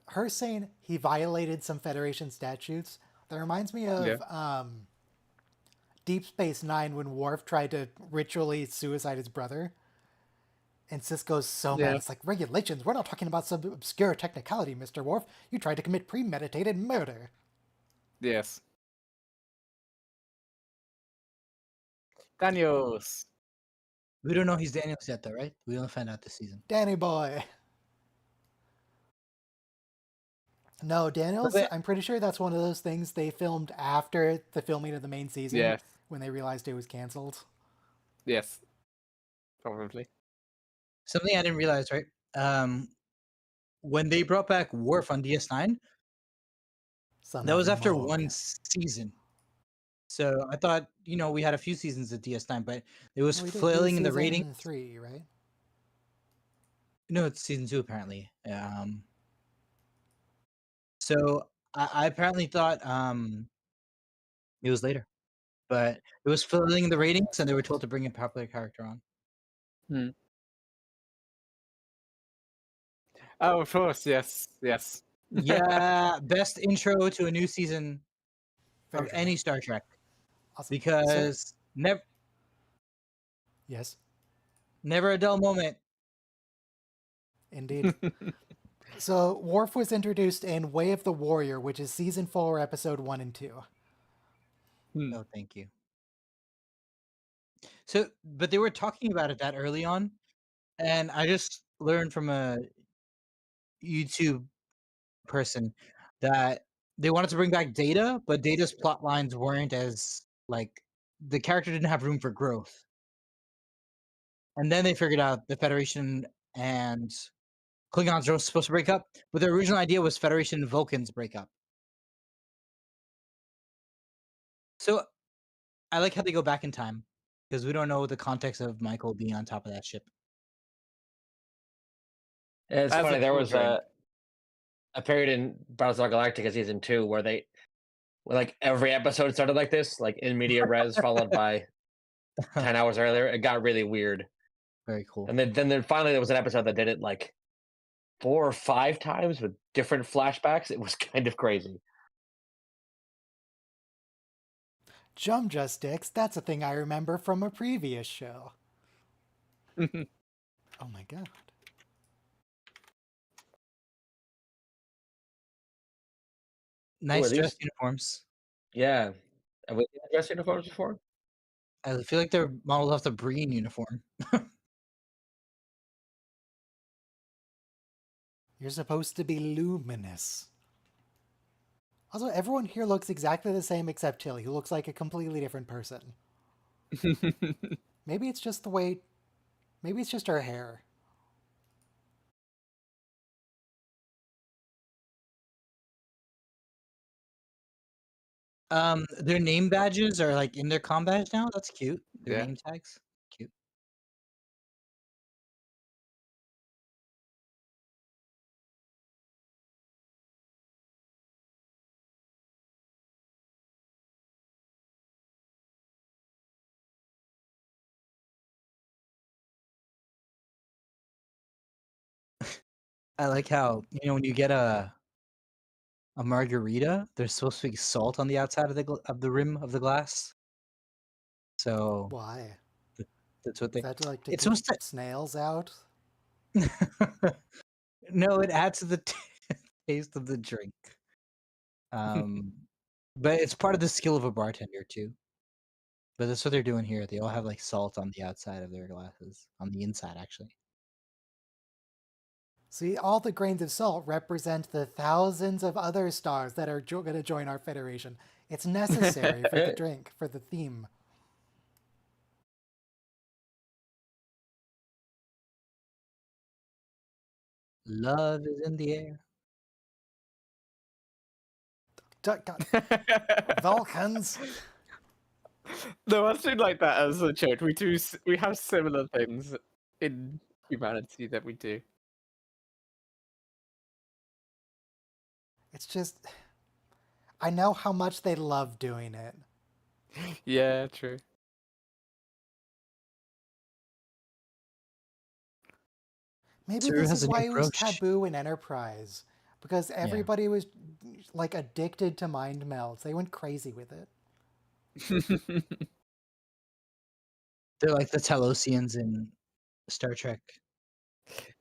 Her saying he violated some Federation statutes, that reminds me of Deep Space Nine when Worf tried to ritually suicide his brother. And Cisco's so mad. Yeah. It's like, regulations, we're not talking about some obscure technicality, Mr. Worf. You tried to commit premeditated murder. Yes. Daniels. We don't know he's Daniels yet, though, right? We don't find out this season. Danny boy. No, Daniels, Okay. I'm pretty sure that's one of those things they filmed after the filming of the main season Yes. when they realized it was canceled. Yes. Probably. Something I didn't realize, right? When they brought back Worf on DS9, Son that of was after Morg. one season. So I thought, we had a few seasons of DS9, but it was We did flailing in the season ratings. 3, right? No, it's season 2 apparently. So I apparently thought it was later, but it was flailing in the ratings, and they were told to bring a popular character on. Hmm. Oh, of course, yes, yes. Yeah, best intro to a new season Very of true. any Star Trek, Awesome. because Yes, never a dull moment. indeed. So Worf was introduced in Way of the Warrior, which is season 4, episode 1 and 2. Hmm. Oh, thank you. So, but they were talking about it that early on, and I just learned from a YouTube person that they wanted to bring back Data, but Data's plot lines weren't as like the character didn't have room for growth. And then they figured out the Federation and Klingons were supposed to break up, but the original idea was Federation and Vulcans break up. So I like how they go back in time because we don't know the context of Michael being on top of that ship. It's That's funny. a There cool was drink. a period in Battlestar Galactica season 2 where like every episode started like this, like in media res, followed by 10 hours earlier. It got really weird, Very cool. and then finally there was an episode that did it like 4 or 5 times with different flashbacks. It was kind of crazy. Jump Just Sticks, that's a thing I remember from a previous show. Oh my god. Nice these? dress uniforms. Yeah, have we had dress uniforms before? I feel like they're modeled off the Breen uniform. You're supposed to be luminous. Also, everyone here looks exactly the same except Tilly, who looks like a completely different person. Maybe it's just the way... Maybe it's just her hair. Their name badges are like in their comm badge now. That's cute. Their Yeah. name tags, cute. I like how when you get a margarita, there's supposed to be salt on the outside of the rim of the glass. So Why? that's what Is they. that to, like to It's keep supposed to. snails out? No, it adds to the taste of the drink. But it's part of the skill of a bartender too. But that's what they're doing here. They all have like salt on the outside of their glasses, on the inside actually. See, all the grains of salt represent the thousands of other stars that are going to join our federation. It's necessary for the drink, for the theme. Love is in the air. God. Vulcans. No, I do like that as a joke. We have similar things in humanity that we do. It's just, I know how much they love doing it. Yeah, true. Maybe Saru this has is a new why it was approach. taboo in Enterprise. Because everybody was like addicted to mind melds. They went crazy with it. They're like the Talosians in Star Trek.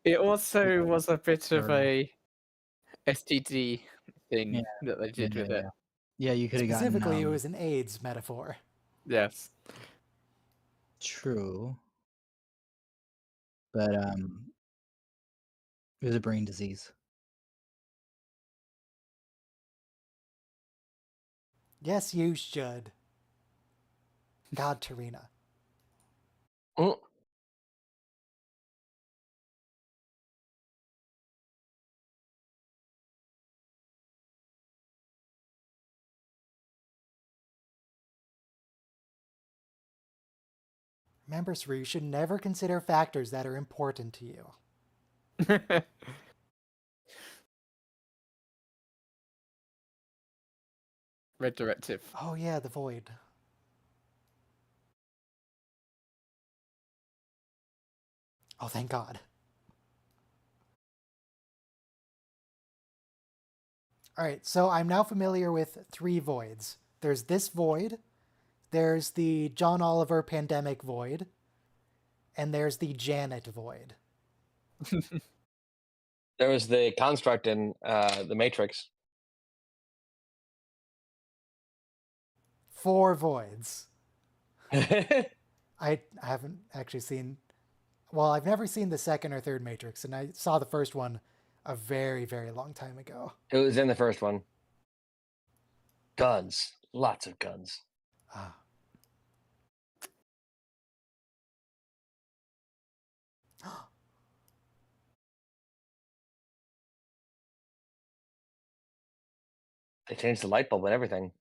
It also was a bit of Or- a STD thing Yeah, that they did with it. Yeah, you could have gotten Specifically, it was an AIDS metaphor. Yes. true. But it was a brain disease. Yes, you should. God, Tarina. Mm. Remember, Saru, you should never consider factors that are important to you. Red Directive. Oh yeah, the void. Oh, thank God. Alright, so I'm now familiar with 3 voids. There's this void, there's the John Oliver pandemic void, and there's the Janet void. There was the construct in the Matrix. 4 voids. I haven't actually seen... Well, I've never seen the second or third Matrix, and I saw the first one a very, very long time ago. It was in the first one. Guns. Lots of guns. Ah. They changed the light bulb and everything.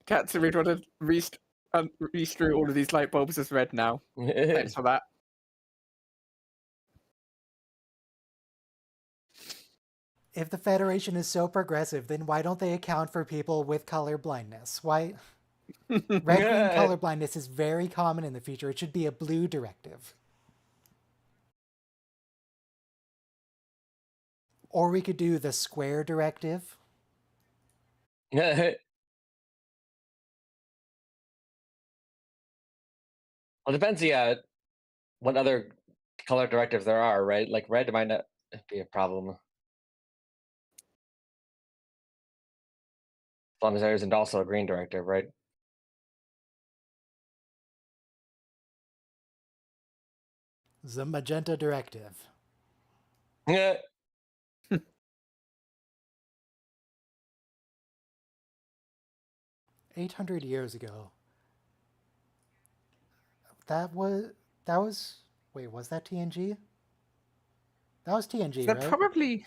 Katsumi want to restrew all of these light bulbs as red now. Thanks for that. If the Federation is so progressive, then why don't they account for people with color blindness? Why? Red-green color blindness is very common in the future. It should be a blue directive. Or we could do the square directive. Well, it depends, what other color directives there are, right? Like red might not be a problem. As long as there isn't also a green directive, right? The magenta directive. Yeah. 800 years ago. That was... Wait, was that TNG? That was TNG, That right? probably.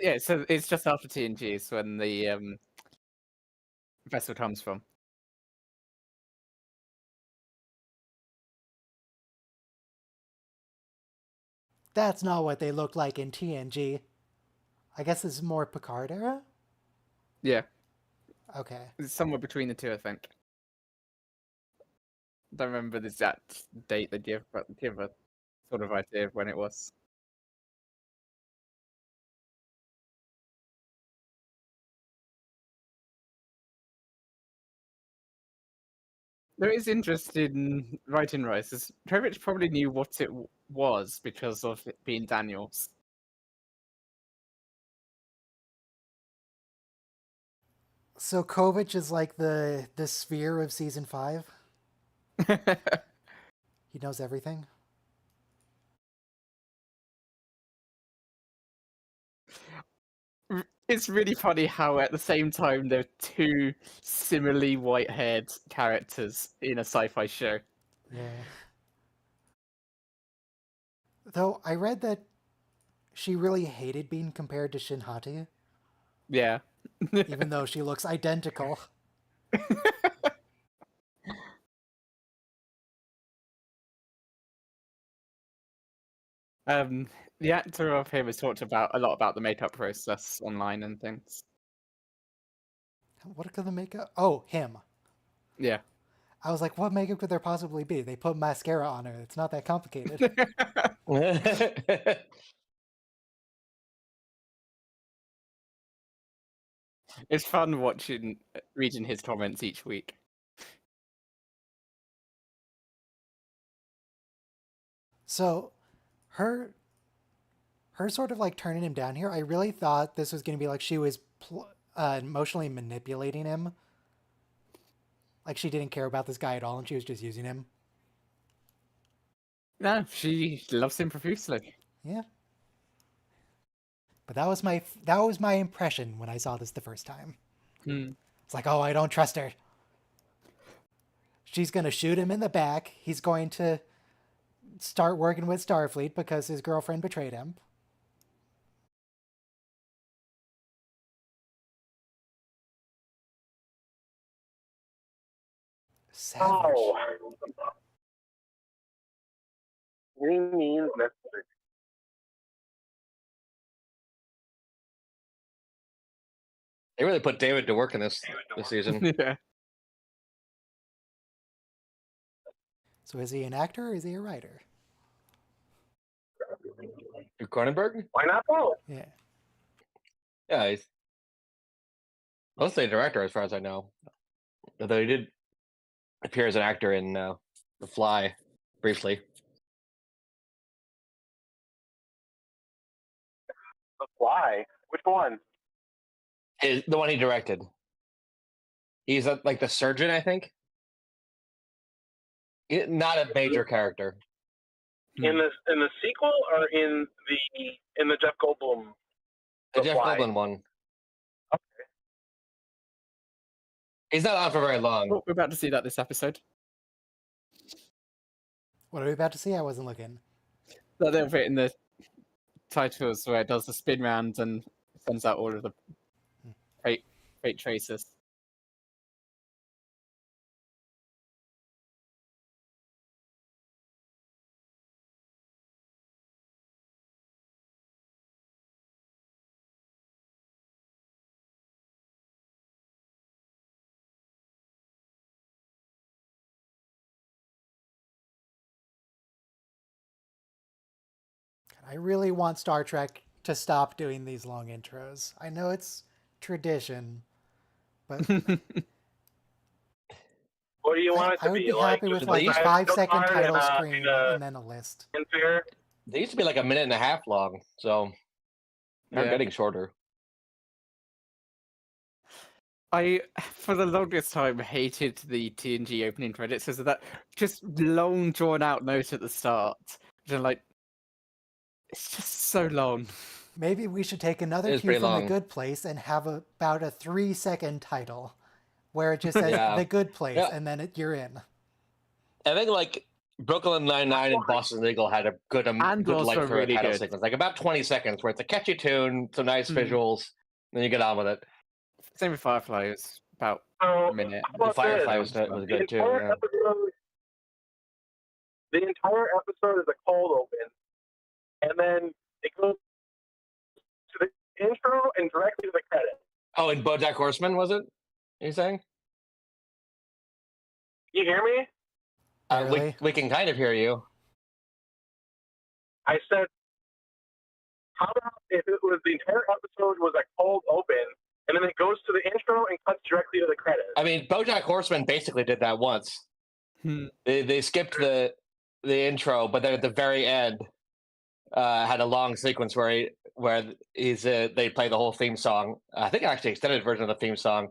Yeah, so it's just after TNG's when the vessel comes from. That's not what they look like in TNG. I guess this is more Picard era? Yeah, Okay. it's somewhere between the two, I think. Don't remember the exact date they give, but give a sort of idea of when it was. There is interest in writing rights. Trevich probably knew what it was because of it being Daniels. So Kovic is like the sphere of season 5. He knows everything. It's really funny how at the same time there are two similarly white-haired characters in a sci-fi show. Yeah. Though I read that she really hated being compared to Shinhati, Yeah. even though she looks identical. The actor of him has talked about a lot about the makeup process online and things. What could the makeup? Oh, him. Yeah. I was like, what makeup could there possibly be? They put mascara on her. It's not that complicated. It's fun reading his comments each week. So, her sort of like turning him down here, I really thought this was going to be like she was emotionally manipulating him. Like she didn't care about this guy at all and she was just using him. No, she loves him profusely. Yeah. But that was my impression when I saw this the first time. It's like, oh, I don't trust her. She's going to shoot him in the back. He's going to start working with Starfleet because his girlfriend betrayed him. Savage. Oh. We mean necessary. They really put David to work in this season. Yeah. So is he an actor or is he a writer? Cronenberg? Why not both? Yeah. Yeah, he's mostly a director as far as I know. Although he did appear as an actor in The Fly briefly. The Fly? Which one? The one he directed. He's like the surgeon, I think. Not a major character. In the sequel or in the Jeff Goldblum? The The Jeff Fly? Goldblum one. Okay. He's not on for very long. We're about to see that this episode. What are we about to see? I wasn't looking. That little bit in the titles where it does the spin round and sends out all of the fate traces. I really want Star Trek to stop doing these long intros. I know it's tradition, but What do you want it I to would be be like? happy with Just like a leave 5-second Picard title and, screen and then a list. Fanfare? They used to be like a minute and a half long, so they're Yeah. getting shorter. I, for the longest time, hated the TNG opening credits because of that just long, drawn-out note at the start. And like, it's just so long. Maybe we should take another It is cue pretty from long. The Good Place and have about a 3-second title where it just says Yeah. The Good Place Yeah. and then you're in. I think like Brooklyn Nine-Nine and Boston Legal had a good And good also light for a really title good. sequence, like about 20 seconds, where it's a catchy tune, some nice Hmm. visuals, then you get on with it. Same with Firefly. It's about So, a minute. how about Firefly this? was The good too. entire Yeah. episode, the entire episode is a cold open, and then it goes to the intro and directly to the credits. Oh, and BoJack Horseman, was it? You saying? You hear me? Barely. We can kind of hear you. I said, how about if it was the entire episode was a cold open, and then it goes to the intro and cuts directly to the credits? I mean, BoJack Horseman basically did that once. Hmm. They skipped the intro, but then at the very end, had a long sequence where they play the whole theme song. I think actually extended version of the theme song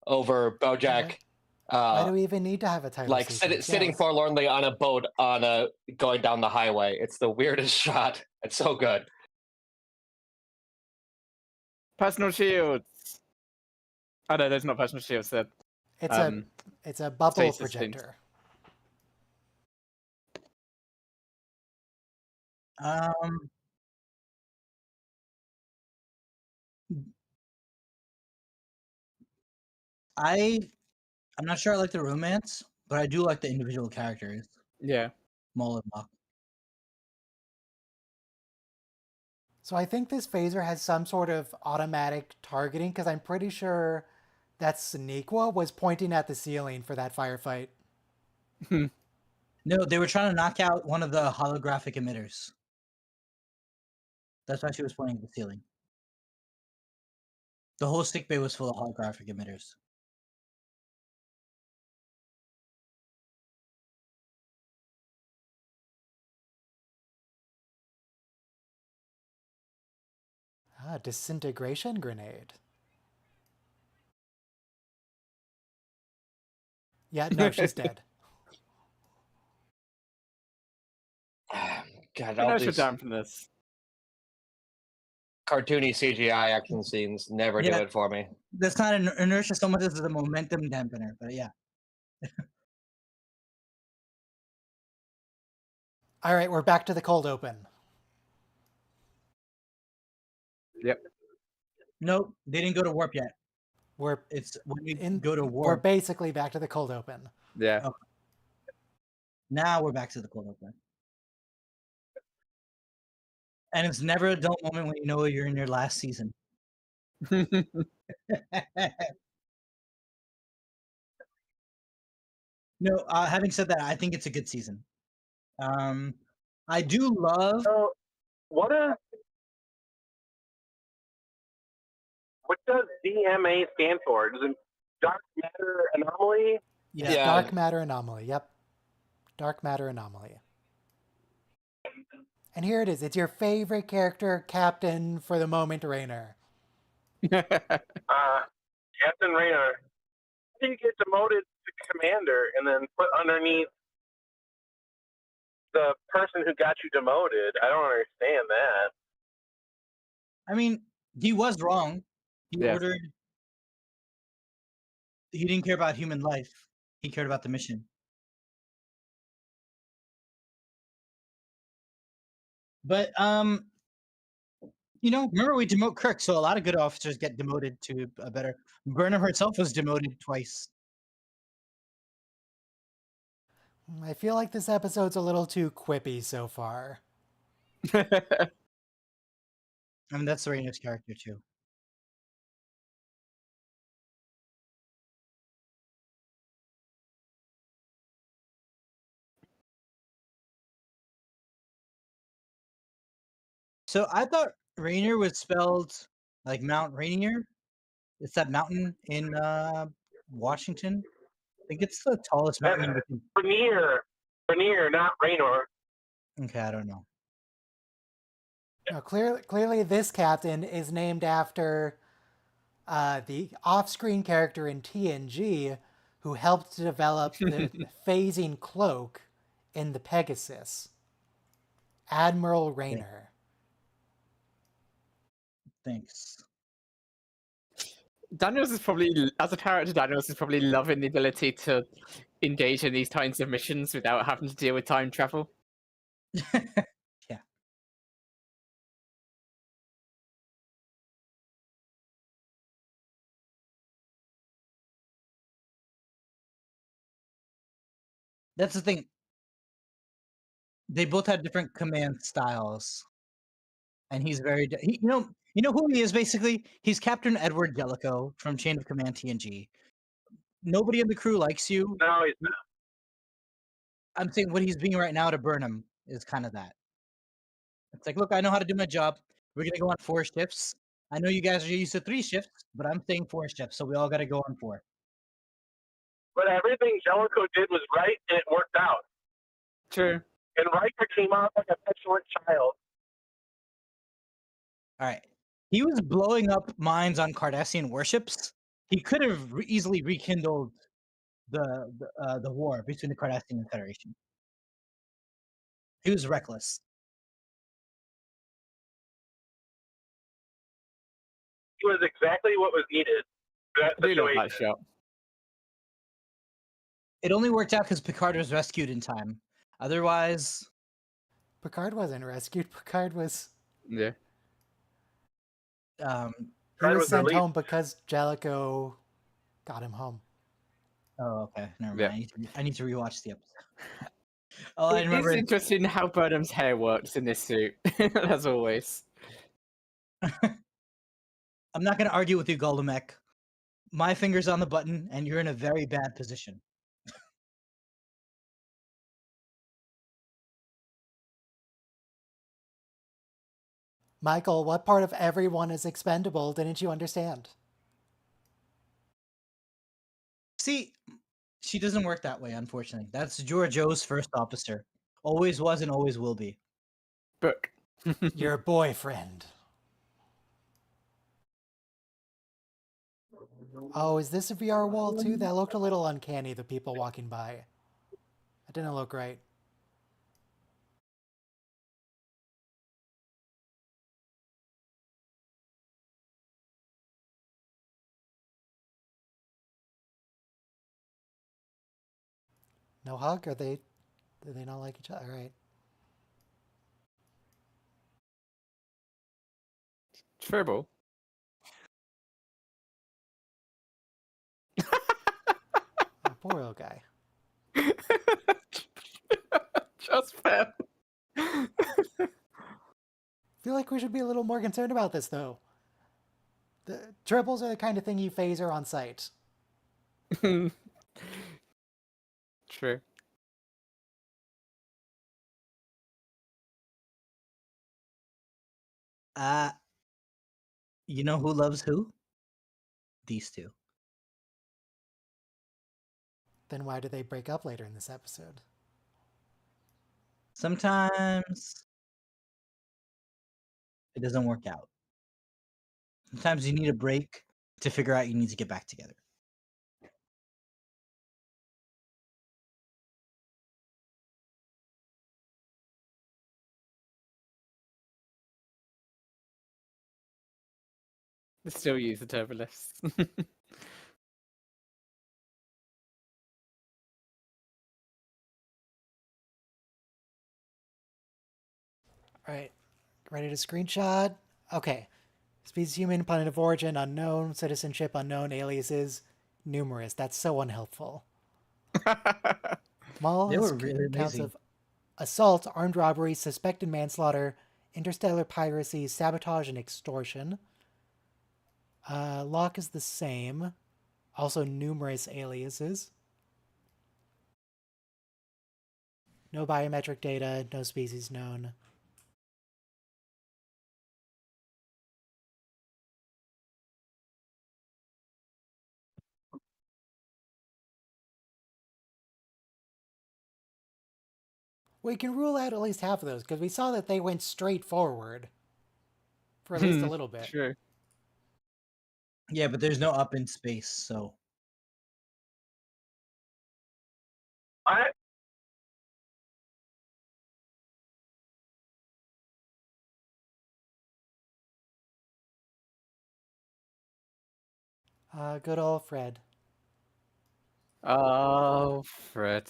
over BoJack. Why do we even need to have a title Like sequence? sitting Yeah. forlornly on a boat going down the highway. It's the weirdest shot. It's so good. Personal shields. Oh no, there's not personal shields. There. It's a bubble stasis things. projector. I'm not sure I like the romance, but I do like the individual characters. Yeah. Maul and Mach. So I think this phaser has some sort of automatic targeting because I'm pretty sure that Sonequa was pointing at the ceiling for that firefight. No, they were trying to knock out one of the holographic emitters. That's why she was pointing at the ceiling. The whole sickbay was full of holographic emitters. Ah, disintegration grenade. Yeah, no, she's dead. God, I all know she's these down from this. cartoony CGI action scenes never do Yeah. it for me. That's not an inertia so much as a momentum dampener, but yeah. All right, we're back to the cold open. Yep. Nope, they didn't go to warp yet. We're It's when we in. go to We're warp. basically back to the cold open. Yeah. Now we're back to the cold open. And it's never a dull moment when you know you're in your last season. No, having said that, I think it's a good season. I do love. So, what does DMA stand for? Does it dark matter anomaly? Yeah, dark matter anomaly. Yep, dark matter anomaly. And here it is. It's your favorite character, Captain for the moment, Raynor. Captain Raynor. How do you get demoted to commander and then put underneath the person who got you demoted? I don't understand that. I mean, he was wrong. He Yeah. ordered. He didn't care about human life. He cared about the mission. But remember we demote Kirk, so a lot of good officers get demoted to a better. Burnham herself was demoted twice. I feel like this episode's a little too quippy so far. I mean, that's Reynor's character too. So I thought Rainier was spelled like Mount Rainier. It's that mountain in Washington. I think it's the tallest mountain. Rainier, not Raynor. Okay, I don't know. Now, clearly, this captain is named after the off-screen character in TNG who helped to develop the phasing cloak in the Pegasus, Admiral Raynor. Thanks. Daniels is probably, as a character, Daniels is probably loving the ability to engage in these kinds of missions without having to deal with time travel. Yeah. That's the thing. They both had different command styles, and he's very. You know who he is basically. He's Captain Edward Jellicoe from Chain of Command TNG. Nobody in the crew likes you. No, he's I'm saying what he's being right now to Burnham is kind of that. It's like, look, I know how to do my job. We're gonna go on 4 shifts. I know you guys are used to 3 shifts, but I'm saying 4 shifts, so we all got to go on 4. but everything Jellicoe did was right, and it worked out. True. And Riker came out like a petulant child. All right. He was blowing up mines on Cardassian warships. He could have easily rekindled the war between the Cardassian and Federation. He was reckless. He was exactly what was needed for that I do love situation. that shot. It only worked out because Picard was rescued in time. Otherwise, Picard wasn't rescued. Picard was Yeah. he Picard was was sent released. home because Jellicoe got him home. oh, okay, never Yeah. mind. I need to rewatch the episode. Oh, I It is remember. interesting how Burnham's hair works in this suit, as always. I'm not going to argue with you, Goldemek. My finger's on the button, and you're in a very bad position. Michael, what part of everyone is expendable didn't you understand? See, she doesn't work that way, unfortunately. That's Joe's first officer. Always was and always will be. Book. Your boyfriend. Oh, is this a VR wall too? That looked a little uncanny, the people walking by. That didn't look right. No hug? Do they not like each other? All right. Tribble. Oh, poor little guy. Just fair. I feel like we should be a little more concerned about this, though. The triples are the kind of thing you phaser on sight. True. You know who loves who? These two. Then why do they break up later in this episode? Sometimes it doesn't work out. Sometimes you need a break to figure out you need to get back together. They still use the turbolifts. All right, ready to screenshot? Okay. Species human, planet of origin unknown, citizenship unknown, aliases numerous. That's so unhelpful. Maul They has were really counts amazing. of assault, armed robbery, suspected manslaughter, interstellar piracy, sabotage, and extortion. Locke is the same. Also numerous aliases. No biometric data, no species known. We can rule out at least half of those because we saw that they went straight forward for at least a little bit. True. Yeah, but there's no up in space, so I Good old Fred. Oh, Fred.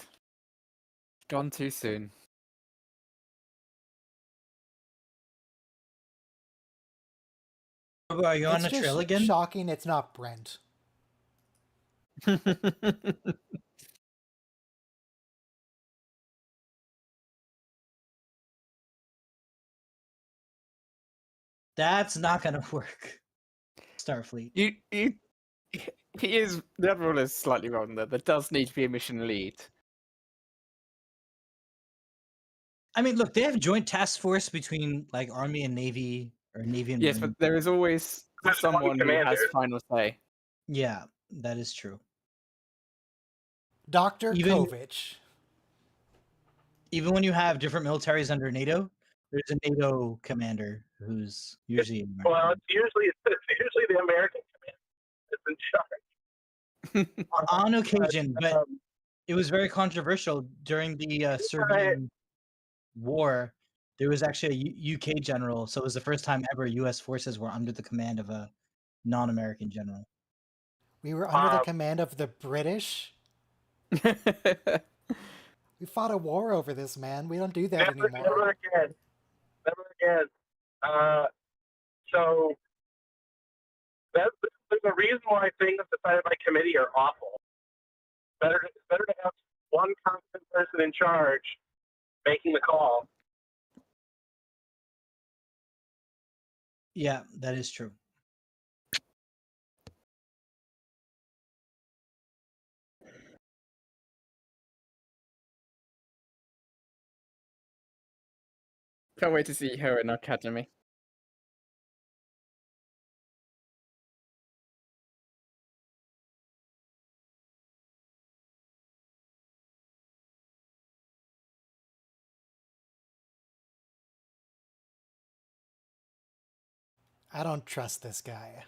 Gone too soon. Robo, are you on It's the trail just again? shocking it's not Brent. That's not gonna work. Starfleet. you, he is. The other rule is slightly wrong there. There does need to be a mission lead. I mean, look, they have joint task force between like Army and Navy or Navy and Yes, Marine. but there is always There's one someone who has commander. final say. Yeah, that is true. Dr. Even- Kovich. Even when you have different militaries under NATO, there's a NATO commander who's usually American. Well, it's usually the American command that's in charge. On occasion, but it was very controversial during the Serbian War. There was actually a UK general, so it was the first time ever U.S. forces were under the command of a non-American general. We were under the command of the British. We fought a war over this, man. We don't do that Never anymore. again. Never again. So that's the reason why things decided by committee are awful. Better to have one constant person in charge making the call. Yeah, that is true. Can't wait to see her in Academy. I don't trust this guy.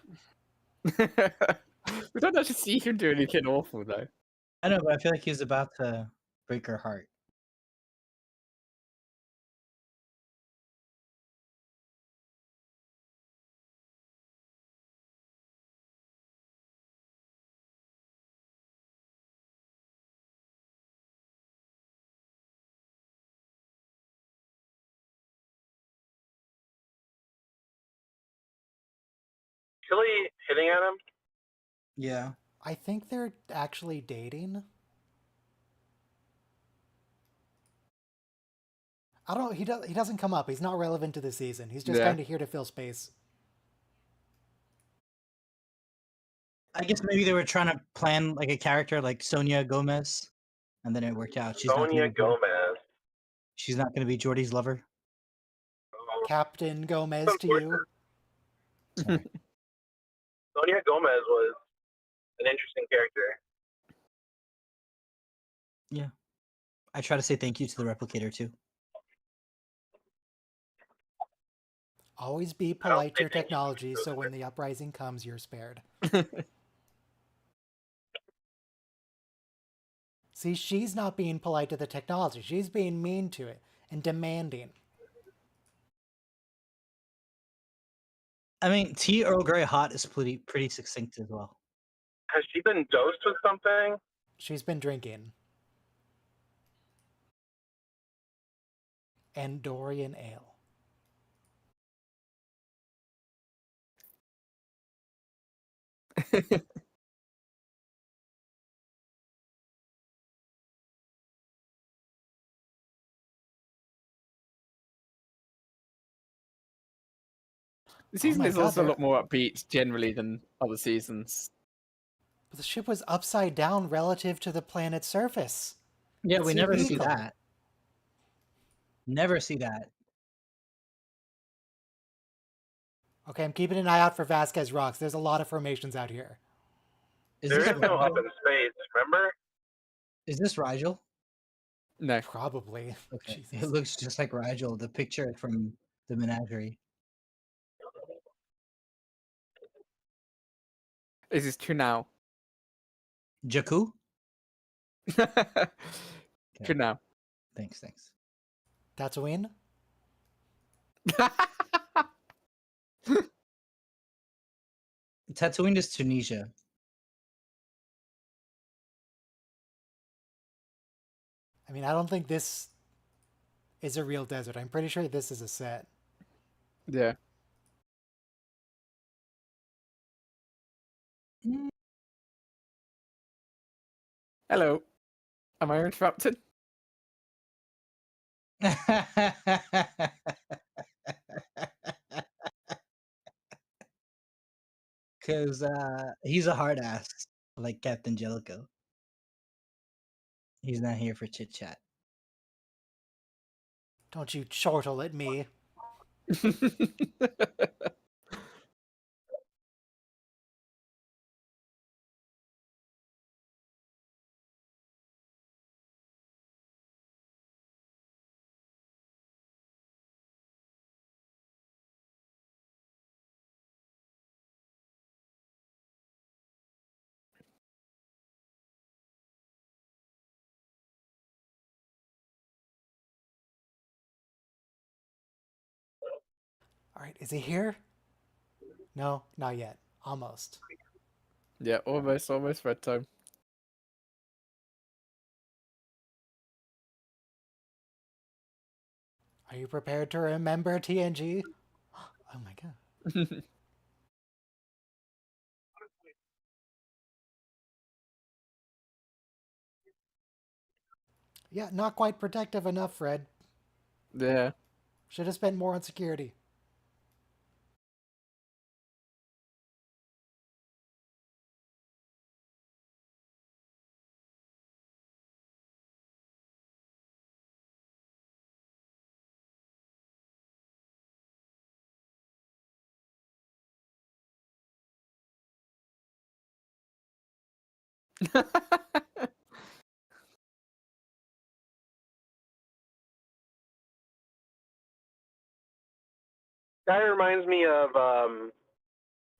We don't actually see him do anything awful though. I know, but I feel like he's about to break her heart. Tilly hitting at him. Yeah. I think they're actually dating. I don't. He doesn't come up. He's not relevant to the season. He's just Yeah. kind of here to fill space. I guess maybe they were trying to plan like a character like Sonia Gomez, and then it worked out. Sonia Gomez. She's not going to be Jordy's lover. Captain Gomez to you. Sorry. Sonia Gomez was an interesting character. I try to say thank you to the replicator too. Always be I don't polite to your think he technology, was so when the uprising comes, you're spared. See, she's not being polite to the technology. She's being mean to it and demanding. I mean, tea Earl Grey hot is pretty succinct as well. Has she been dosed with something? She's been drinking. Andorian ale. The season my is God, also a they're- lot more upbeat generally than other seasons. But the ship was upside down relative to the planet's surface. Yeah, It's we never see illegal. that. Never see that. Okay, I'm keeping an eye out for Vasquez rocks. There's a lot of formations out here. Is There this is no up Rigel? in space, remember? Is this Rigel? No. Probably. Okay. Jesus. It looks just like Rigel, the picture from the menagerie. This is two now. Jakku? Two now. Thanks. Tatooine? Tatooine is Tunisia. mean, I don't think this is a real desert. I'm pretty sure this is a set. Yeah. Hello. Am I interrupted? Because he's a hard ass, like Captain Jellicoe. He's not here for chit chat. Don't you chortle at me. All right, is he here? No, not yet. Almost. Yeah, almost red time. Are you prepared to remember TNG? Oh my god. Yeah, not quite protective enough, Fred. Yeah. Should have spent more on security. Guy reminds me of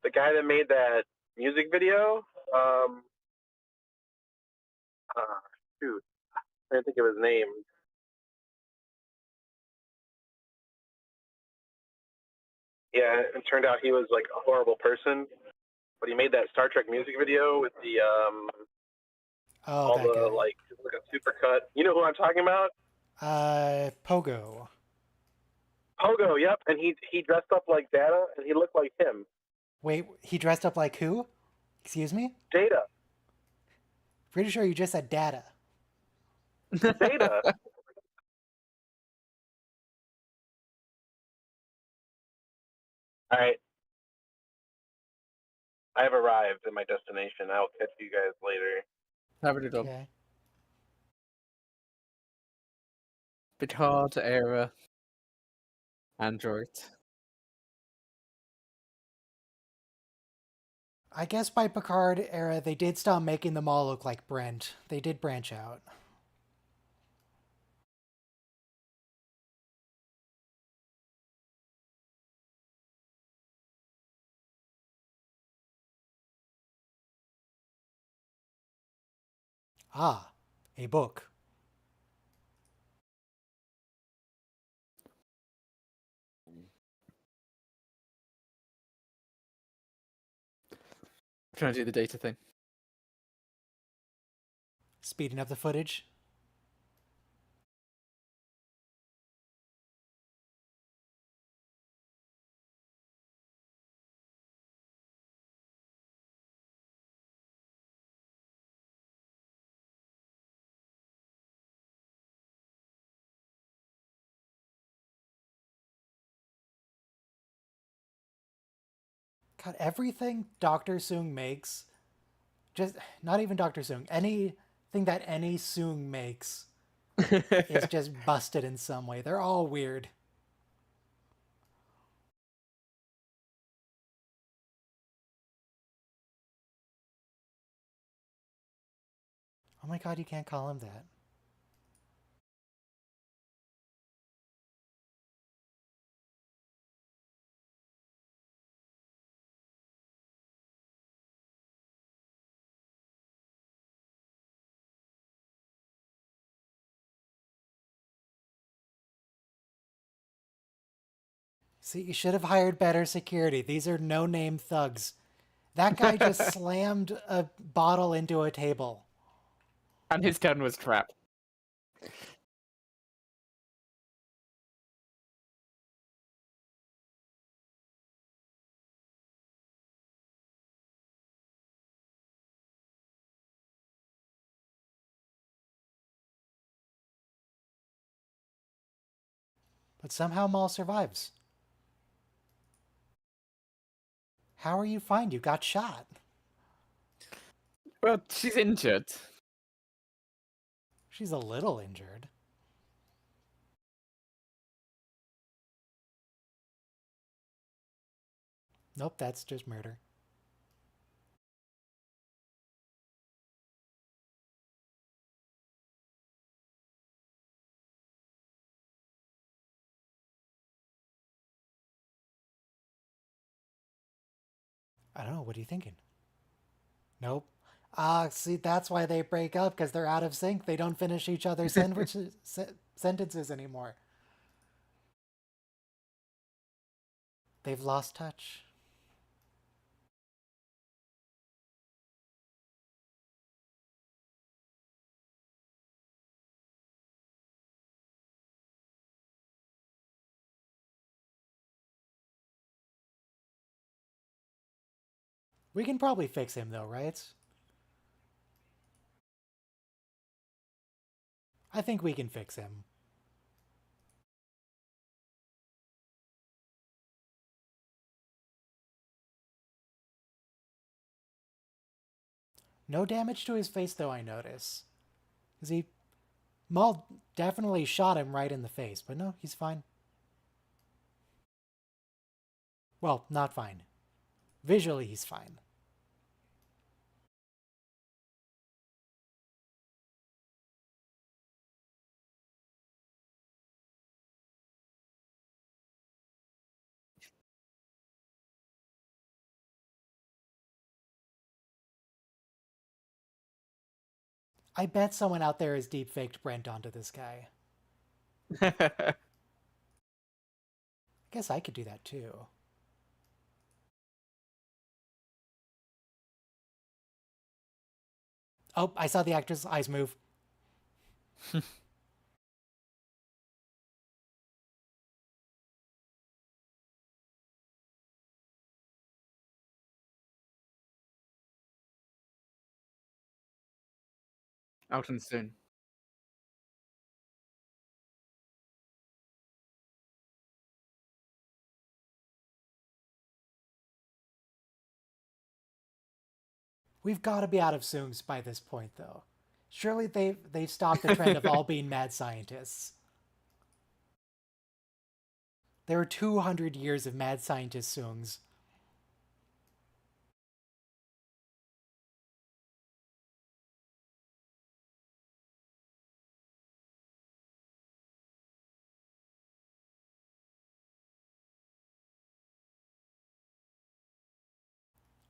the guy that made that music video. Shoot, I can't think of his name. Yeah, it turned out he was like a horrible person, but he made that Star Trek music video with the Oh, all that the guy. like super cut. You know who I'm talking about? Pogo. Pogo. Yep. And he dressed up like Data, and he looked like him. Wait, he dressed up like who? Excuse me? Data. Pretty sure you just said Data. Data. All right. I have arrived at my destination. I'll catch you guys later. Have it all. Okay. Picard era. Android. I guess by Picard era, they did stop making them all look like Brent. They did branch out. Ah, a book. Trying to do the data thing. Speeding up the footage. God, everything Dr. Soong makes, just not even Dr. Soong, anything that any Soong makes is just busted in some way. They're all weird. Oh my god, you can't call him that. See, you should have hired better security. These are no-name thugs. That guy just slammed a bottle into a table. And his gun was crap. But somehow Maul survives. How are you fine? You got shot. Well, she's injured. She's a little injured. Nope, that's just murder. I don't know. What are you thinking? Nope. See, that's why they break up, because they're out of sync. They don't finish each other's sentences anymore. They've lost touch. We can probably fix him, though, right? I think we can fix him. No damage to his face, though, I notice. Because Maul definitely shot him right in the face, but no, he's fine. Well, not fine. Visually, he's fine. I bet someone out there has deepfaked Brent onto this guy. I guess I could do that too. Oh, I saw the actor's eyes move. Out and soon. We've got to be out of Soongs by this point, though. Surely they've stopped the trend of all being mad scientists. There were 200 years of mad scientist Soongs.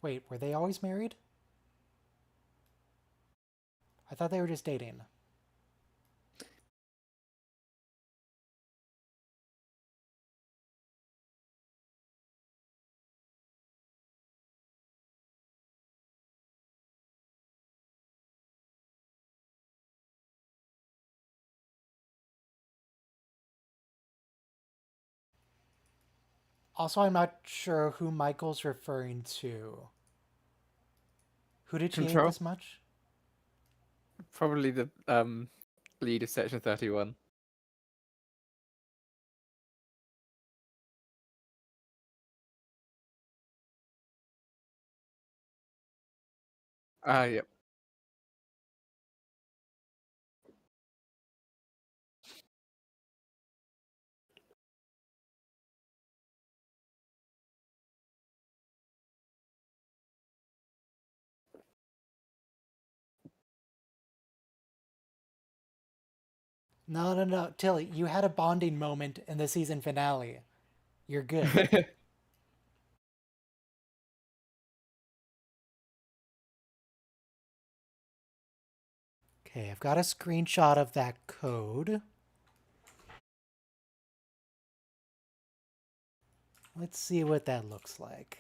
Wait, were they always married? I thought they were just dating. Also, I'm not sure who Michael's referring to. Who did she hate Control? this much? Probably the lead of Section 31. Ah, yep. No, no, no. Tilly, you had a bonding moment in the season finale. You're good. Okay, I've got a screenshot of that code. Let's see what that looks like.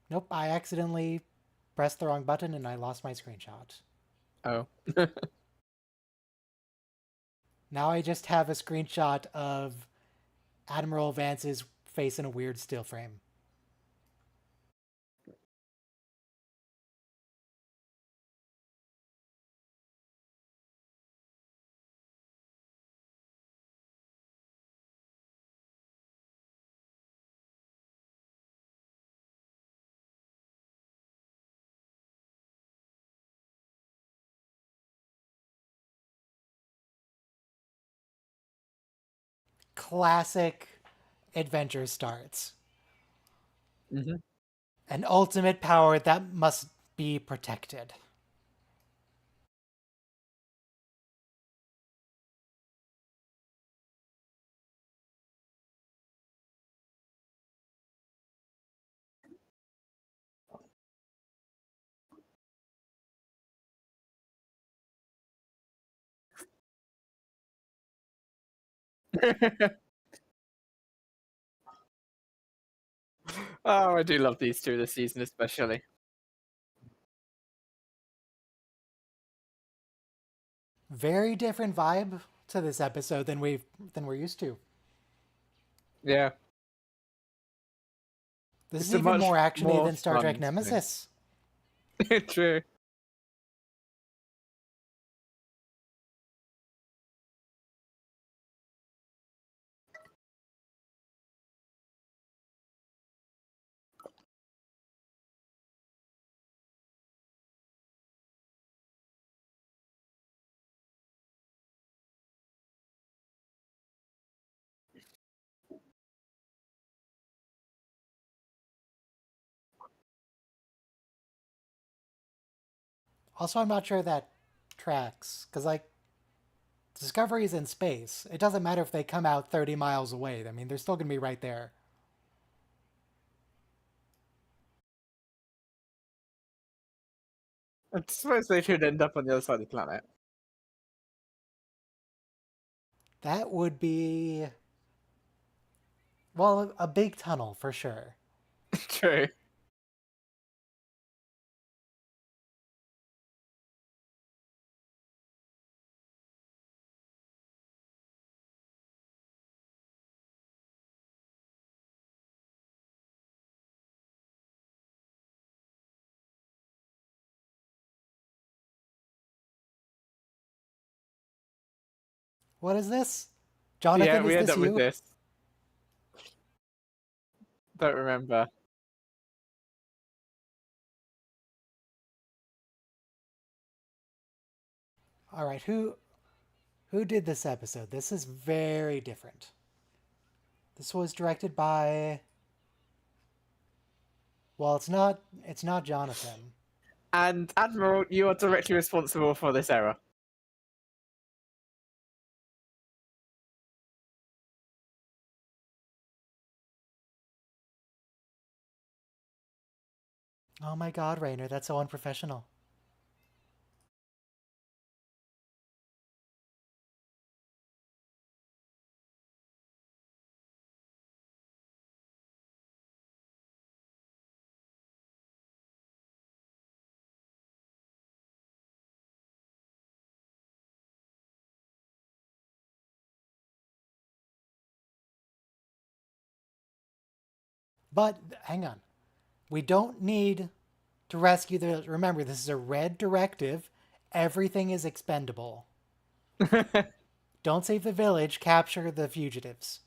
Nope, I accidentally pressed the wrong button and I lost my screenshot. Oh. Now I just have a screenshot of Admiral Vance's face in a weird still frame. Classic adventure starts. Mm-hmm. An ultimate power that must be protected. Oh, I do love these two this season, especially. Very different vibe to this episode than we're used to. Yeah. This It's is a even much more actiony more than Star Trek fun thing. Nemesis. True. Also, I'm not sure that tracks, because, like, Discovery is in space. It doesn't matter if they come out 30 miles away. I mean, they're still going to be right there. I suppose they should end up on the other side of the planet. That would be, well, a big tunnel for sure. True. What is this? Jonathan, Yeah, is we end this up with you? this. Don't remember. All right, who did this episode? This is very different. This was directed by, well, it's not Jonathan. And Admiral, you are directly responsible for this error. Oh my god, Rainer, that's so unprofessional. But hang on. We don't need to rescue the. Remember, this is a red directive. Everything is expendable. Don't save the village, capture the fugitives.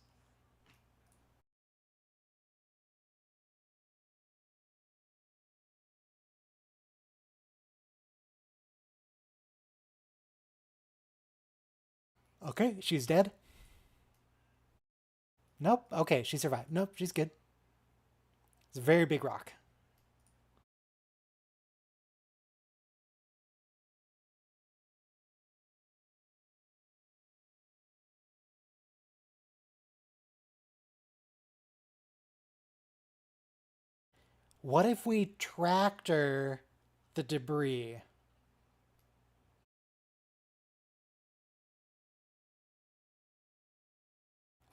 Okay, she's dead. Nope. Okay, she survived. Nope, she's good. It's a very big rock. What if we tractor the debris?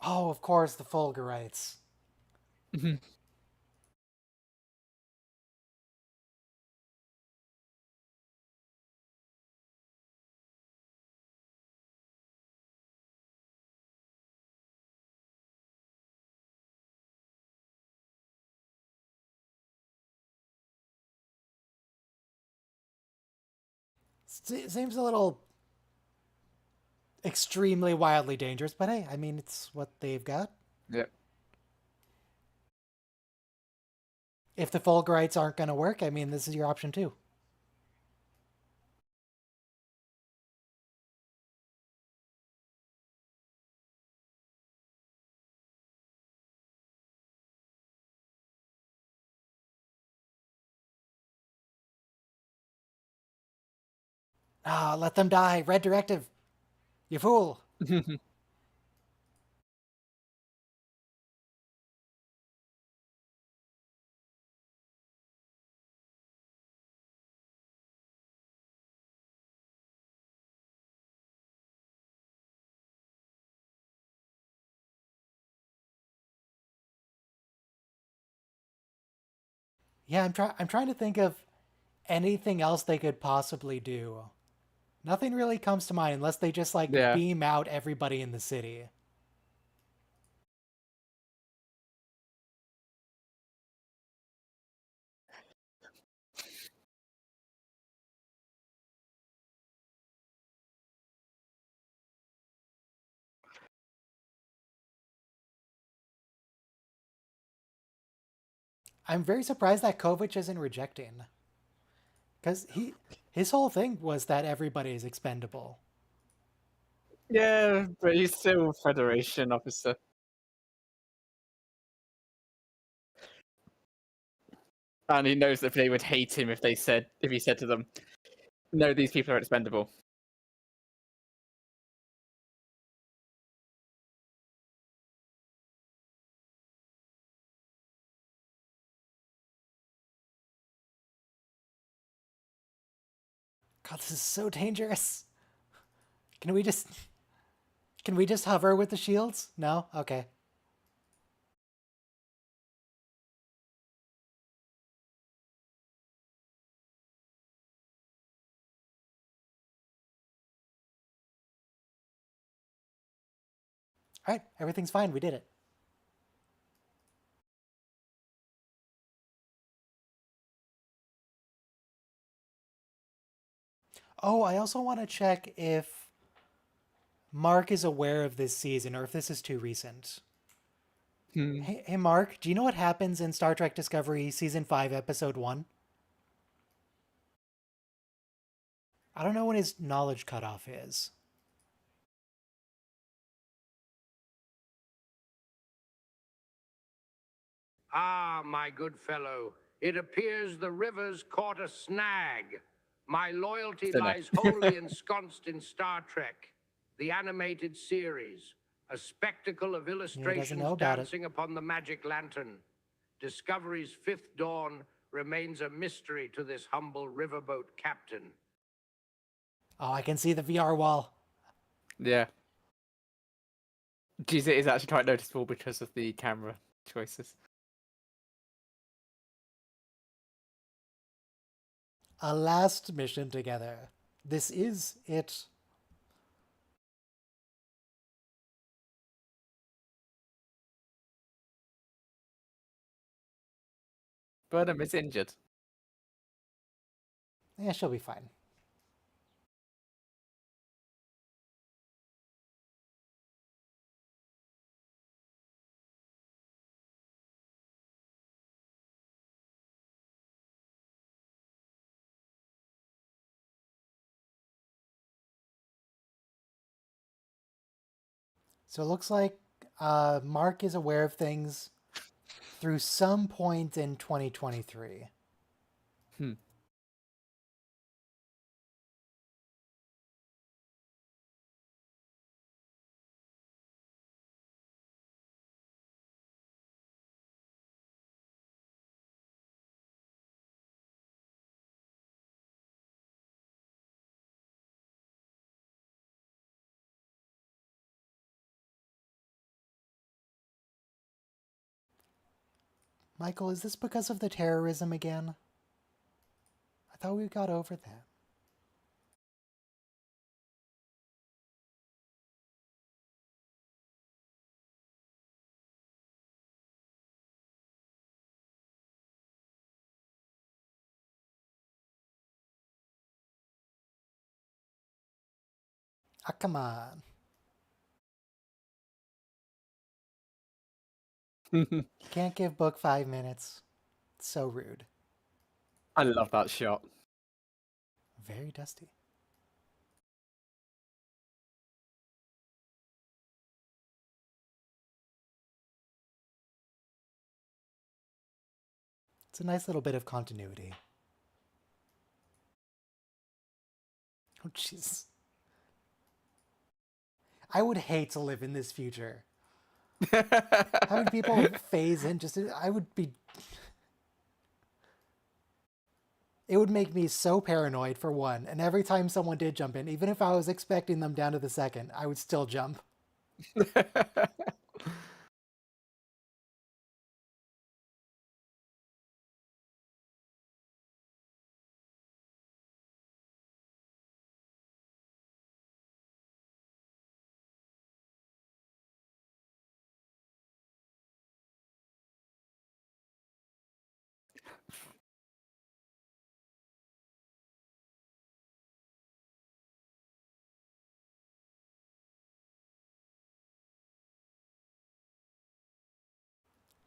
Oh, of course, the Fulgurites. Seems a little extremely wildly dangerous, but hey, I mean, it's what they've got. Yep. If the Fulgurites aren't going to work, I mean, this is your option too. Ah, let them die. Red Directive. You fool. Yeah, I'm trying to think of anything else they could possibly do. Nothing really comes to mind unless they just like Yeah. beam out everybody in the city. I'm very surprised that Kovic isn't rejecting. Because his whole thing was that everybody is expendable. Yeah, but he's still Federation officer. And he knows that they would hate him if he said to them, "No, these people are expendable." God, this is so dangerous. Can we just hover with the shields? No? Okay. All right, everything's fine. We did it. Oh, I also want to check if Mark is aware of this season or if this is too recent. Hmm. Hey, Mark, do you know what happens in Star Trek Discovery Season 5, Episode 1? I don't know when his knowledge cutoff is. Ah, my good fellow, it appears the river's caught a snag. My loyalty Dunno. lies wholly ensconced in Star Trek, the animated series, a spectacle of know illustrations about it. dancing upon the magic lantern. Discovery's fifth dawn remains a mystery to this humble riverboat captain. Oh, I can see the VR wall. Yeah. Geez, it is actually quite noticeable because of the camera choices. A last mission together. This is it. Burnham is injured. Yeah, she'll be fine. So it looks like Mark is aware of things through some point in 2023. Hmm. Michael, is this because of the terrorism again? I thought we got over that. Ah, come on. You can't give Book 5 minutes. It's so rude. I love that shot. Very dusty. It's a nice little bit of continuity. Oh, jeez. I would hate to live in this future. Having people phase in just... I would be... It would make me so paranoid, for one, and every time someone did jump in, even if I was expecting them down to the second, I would still jump.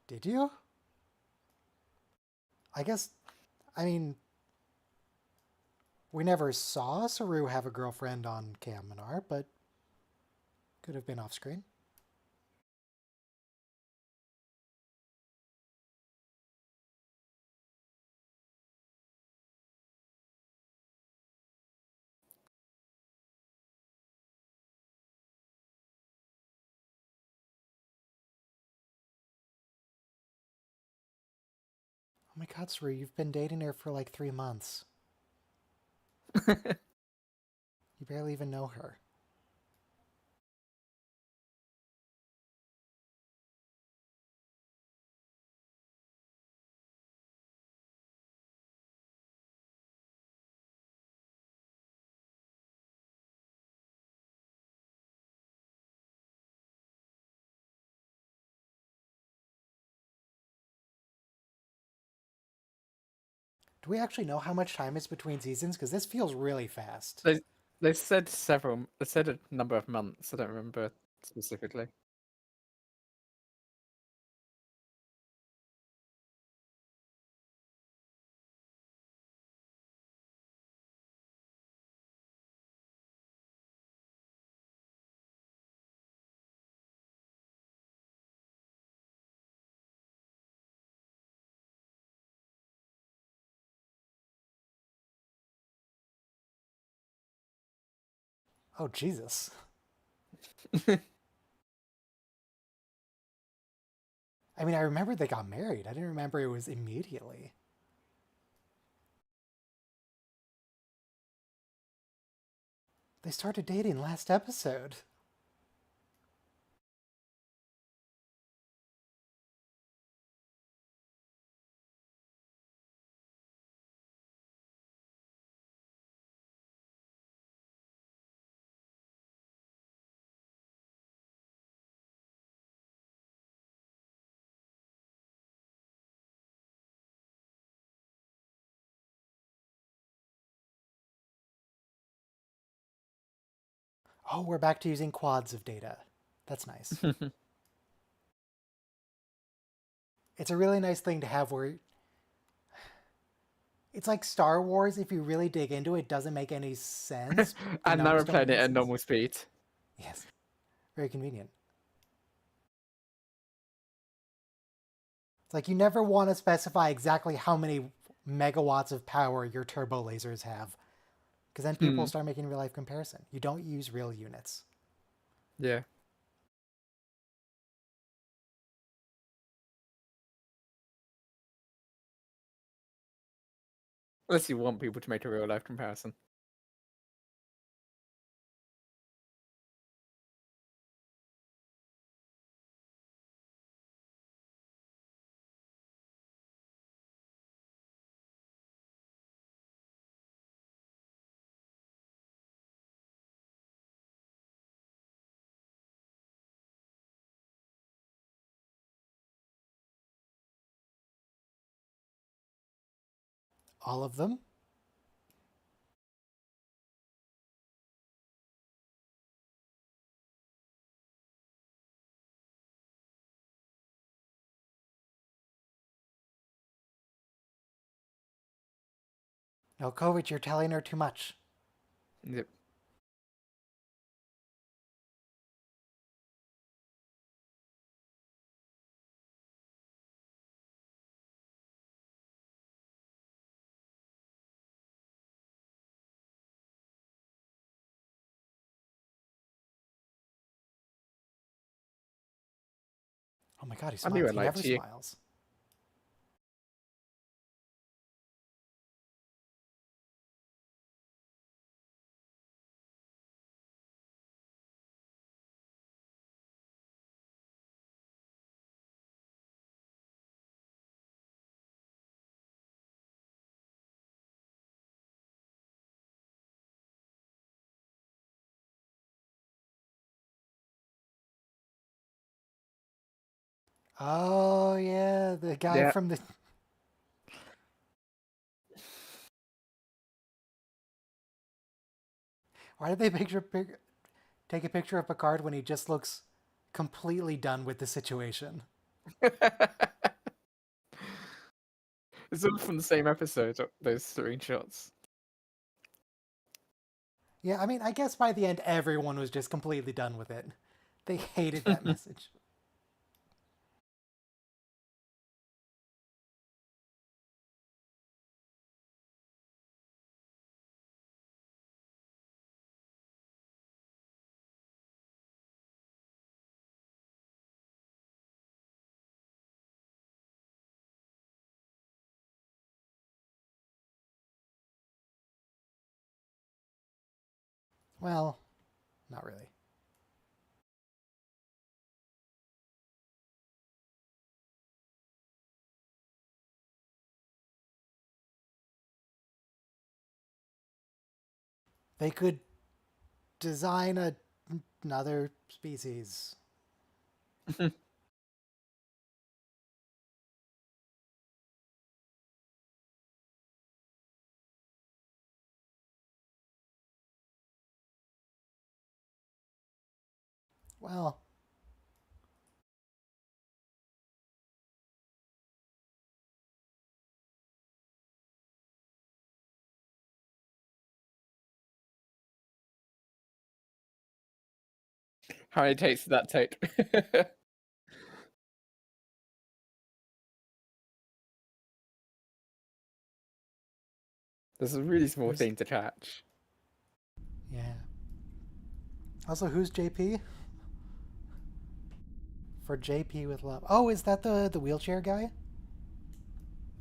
Did you? I guess... I mean... We never saw Saru have a girlfriend on Kaminar, but... Could have been off screen. Oh my god, Saru, you've been dating her for like 3 months. You barely even know her. Do we actually know how much time is between seasons? Because this feels really fast. They said several. They said a number of months. I don't remember specifically. Oh, Jesus. I mean, I remember they got married. I didn't remember it was immediately. They started dating last episode. Oh, we're back to using quads of data. That's nice. It's a really nice thing to have where... It's like Star Wars, if you really dig into it, doesn't make any sense. The And now numbers we're don't playing make it at sense. normal speed. Yes. Very convenient. It's like you never want to specify exactly how many megawatts of power your turbo lasers have. Because then people start making real life comparison. You don't use real units. Yeah. Unless you want people to make a real life comparison. All of them? No, Kovic, you're telling her too much. Yep. Oh my god, he I knew smiles. I He liked never you. smiles. Oh yeah, the guy Yeah. from the. Why did they take a picture of Picard when he just looks completely done with the situation? It's all from the same episode, those screenshots. Yeah, I mean, I guess by the end, everyone was just completely done with it. They hated that message. Well, not really. They could design another species. Well, How many takes did that take? There's a really small Who's- thing to catch. yeah. Also, who's JP? For JP with love. Oh, is that the wheelchair guy?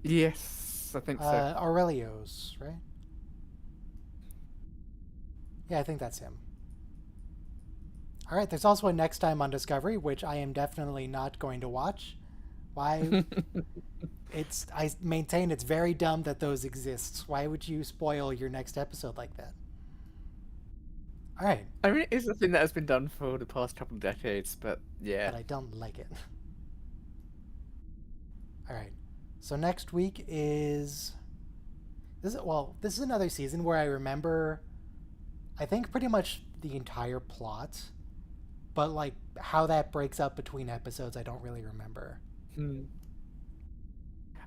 Yes, I think so. Aurelio's, right? Yeah, I think that's him. All right, there's also a Next Time on Discovery, which I am definitely not going to watch. Why? I maintain it's very dumb that those exist. Why would you spoil your next episode like that? All right, I mean, it's a thing that has been done for the past couple of decades, but yeah. but I don't like it. All right, so next week is this is another season where I remember, I think pretty much the entire plot, but like how that breaks up between episodes, I don't really remember.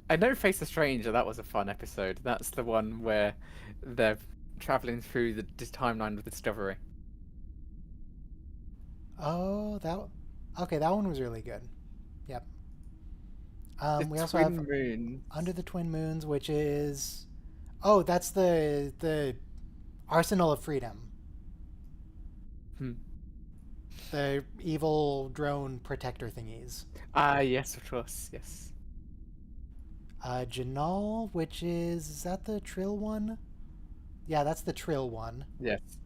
I know Face the Stranger, that was a fun episode. That's the one where they're traveling through this timeline with Discovery. Oh, okay, that one was really good. Yep. The We also Twin have Moons. Under the Twin Moons, which is, oh, that's the Arsenal of Freedom. Hmm. The evil drone protector thingies. Ah, yes, of course, yes. Janal, which is that the Trill one? Yeah, that's the Trill one, Yes.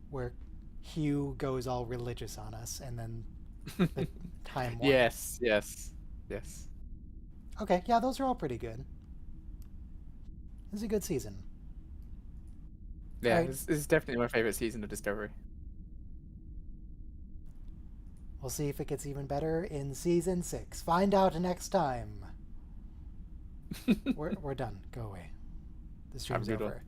where Hugh goes all religious on us, and then the time one. Yes, yes, yes. Okay, yeah, those are all pretty good. This is a good season. Yeah, Alright. this is definitely my favorite season of Discovery. We'll see if it gets even better in season 6. Find out next time. We're done. Go away. The stream's Have a good over. one.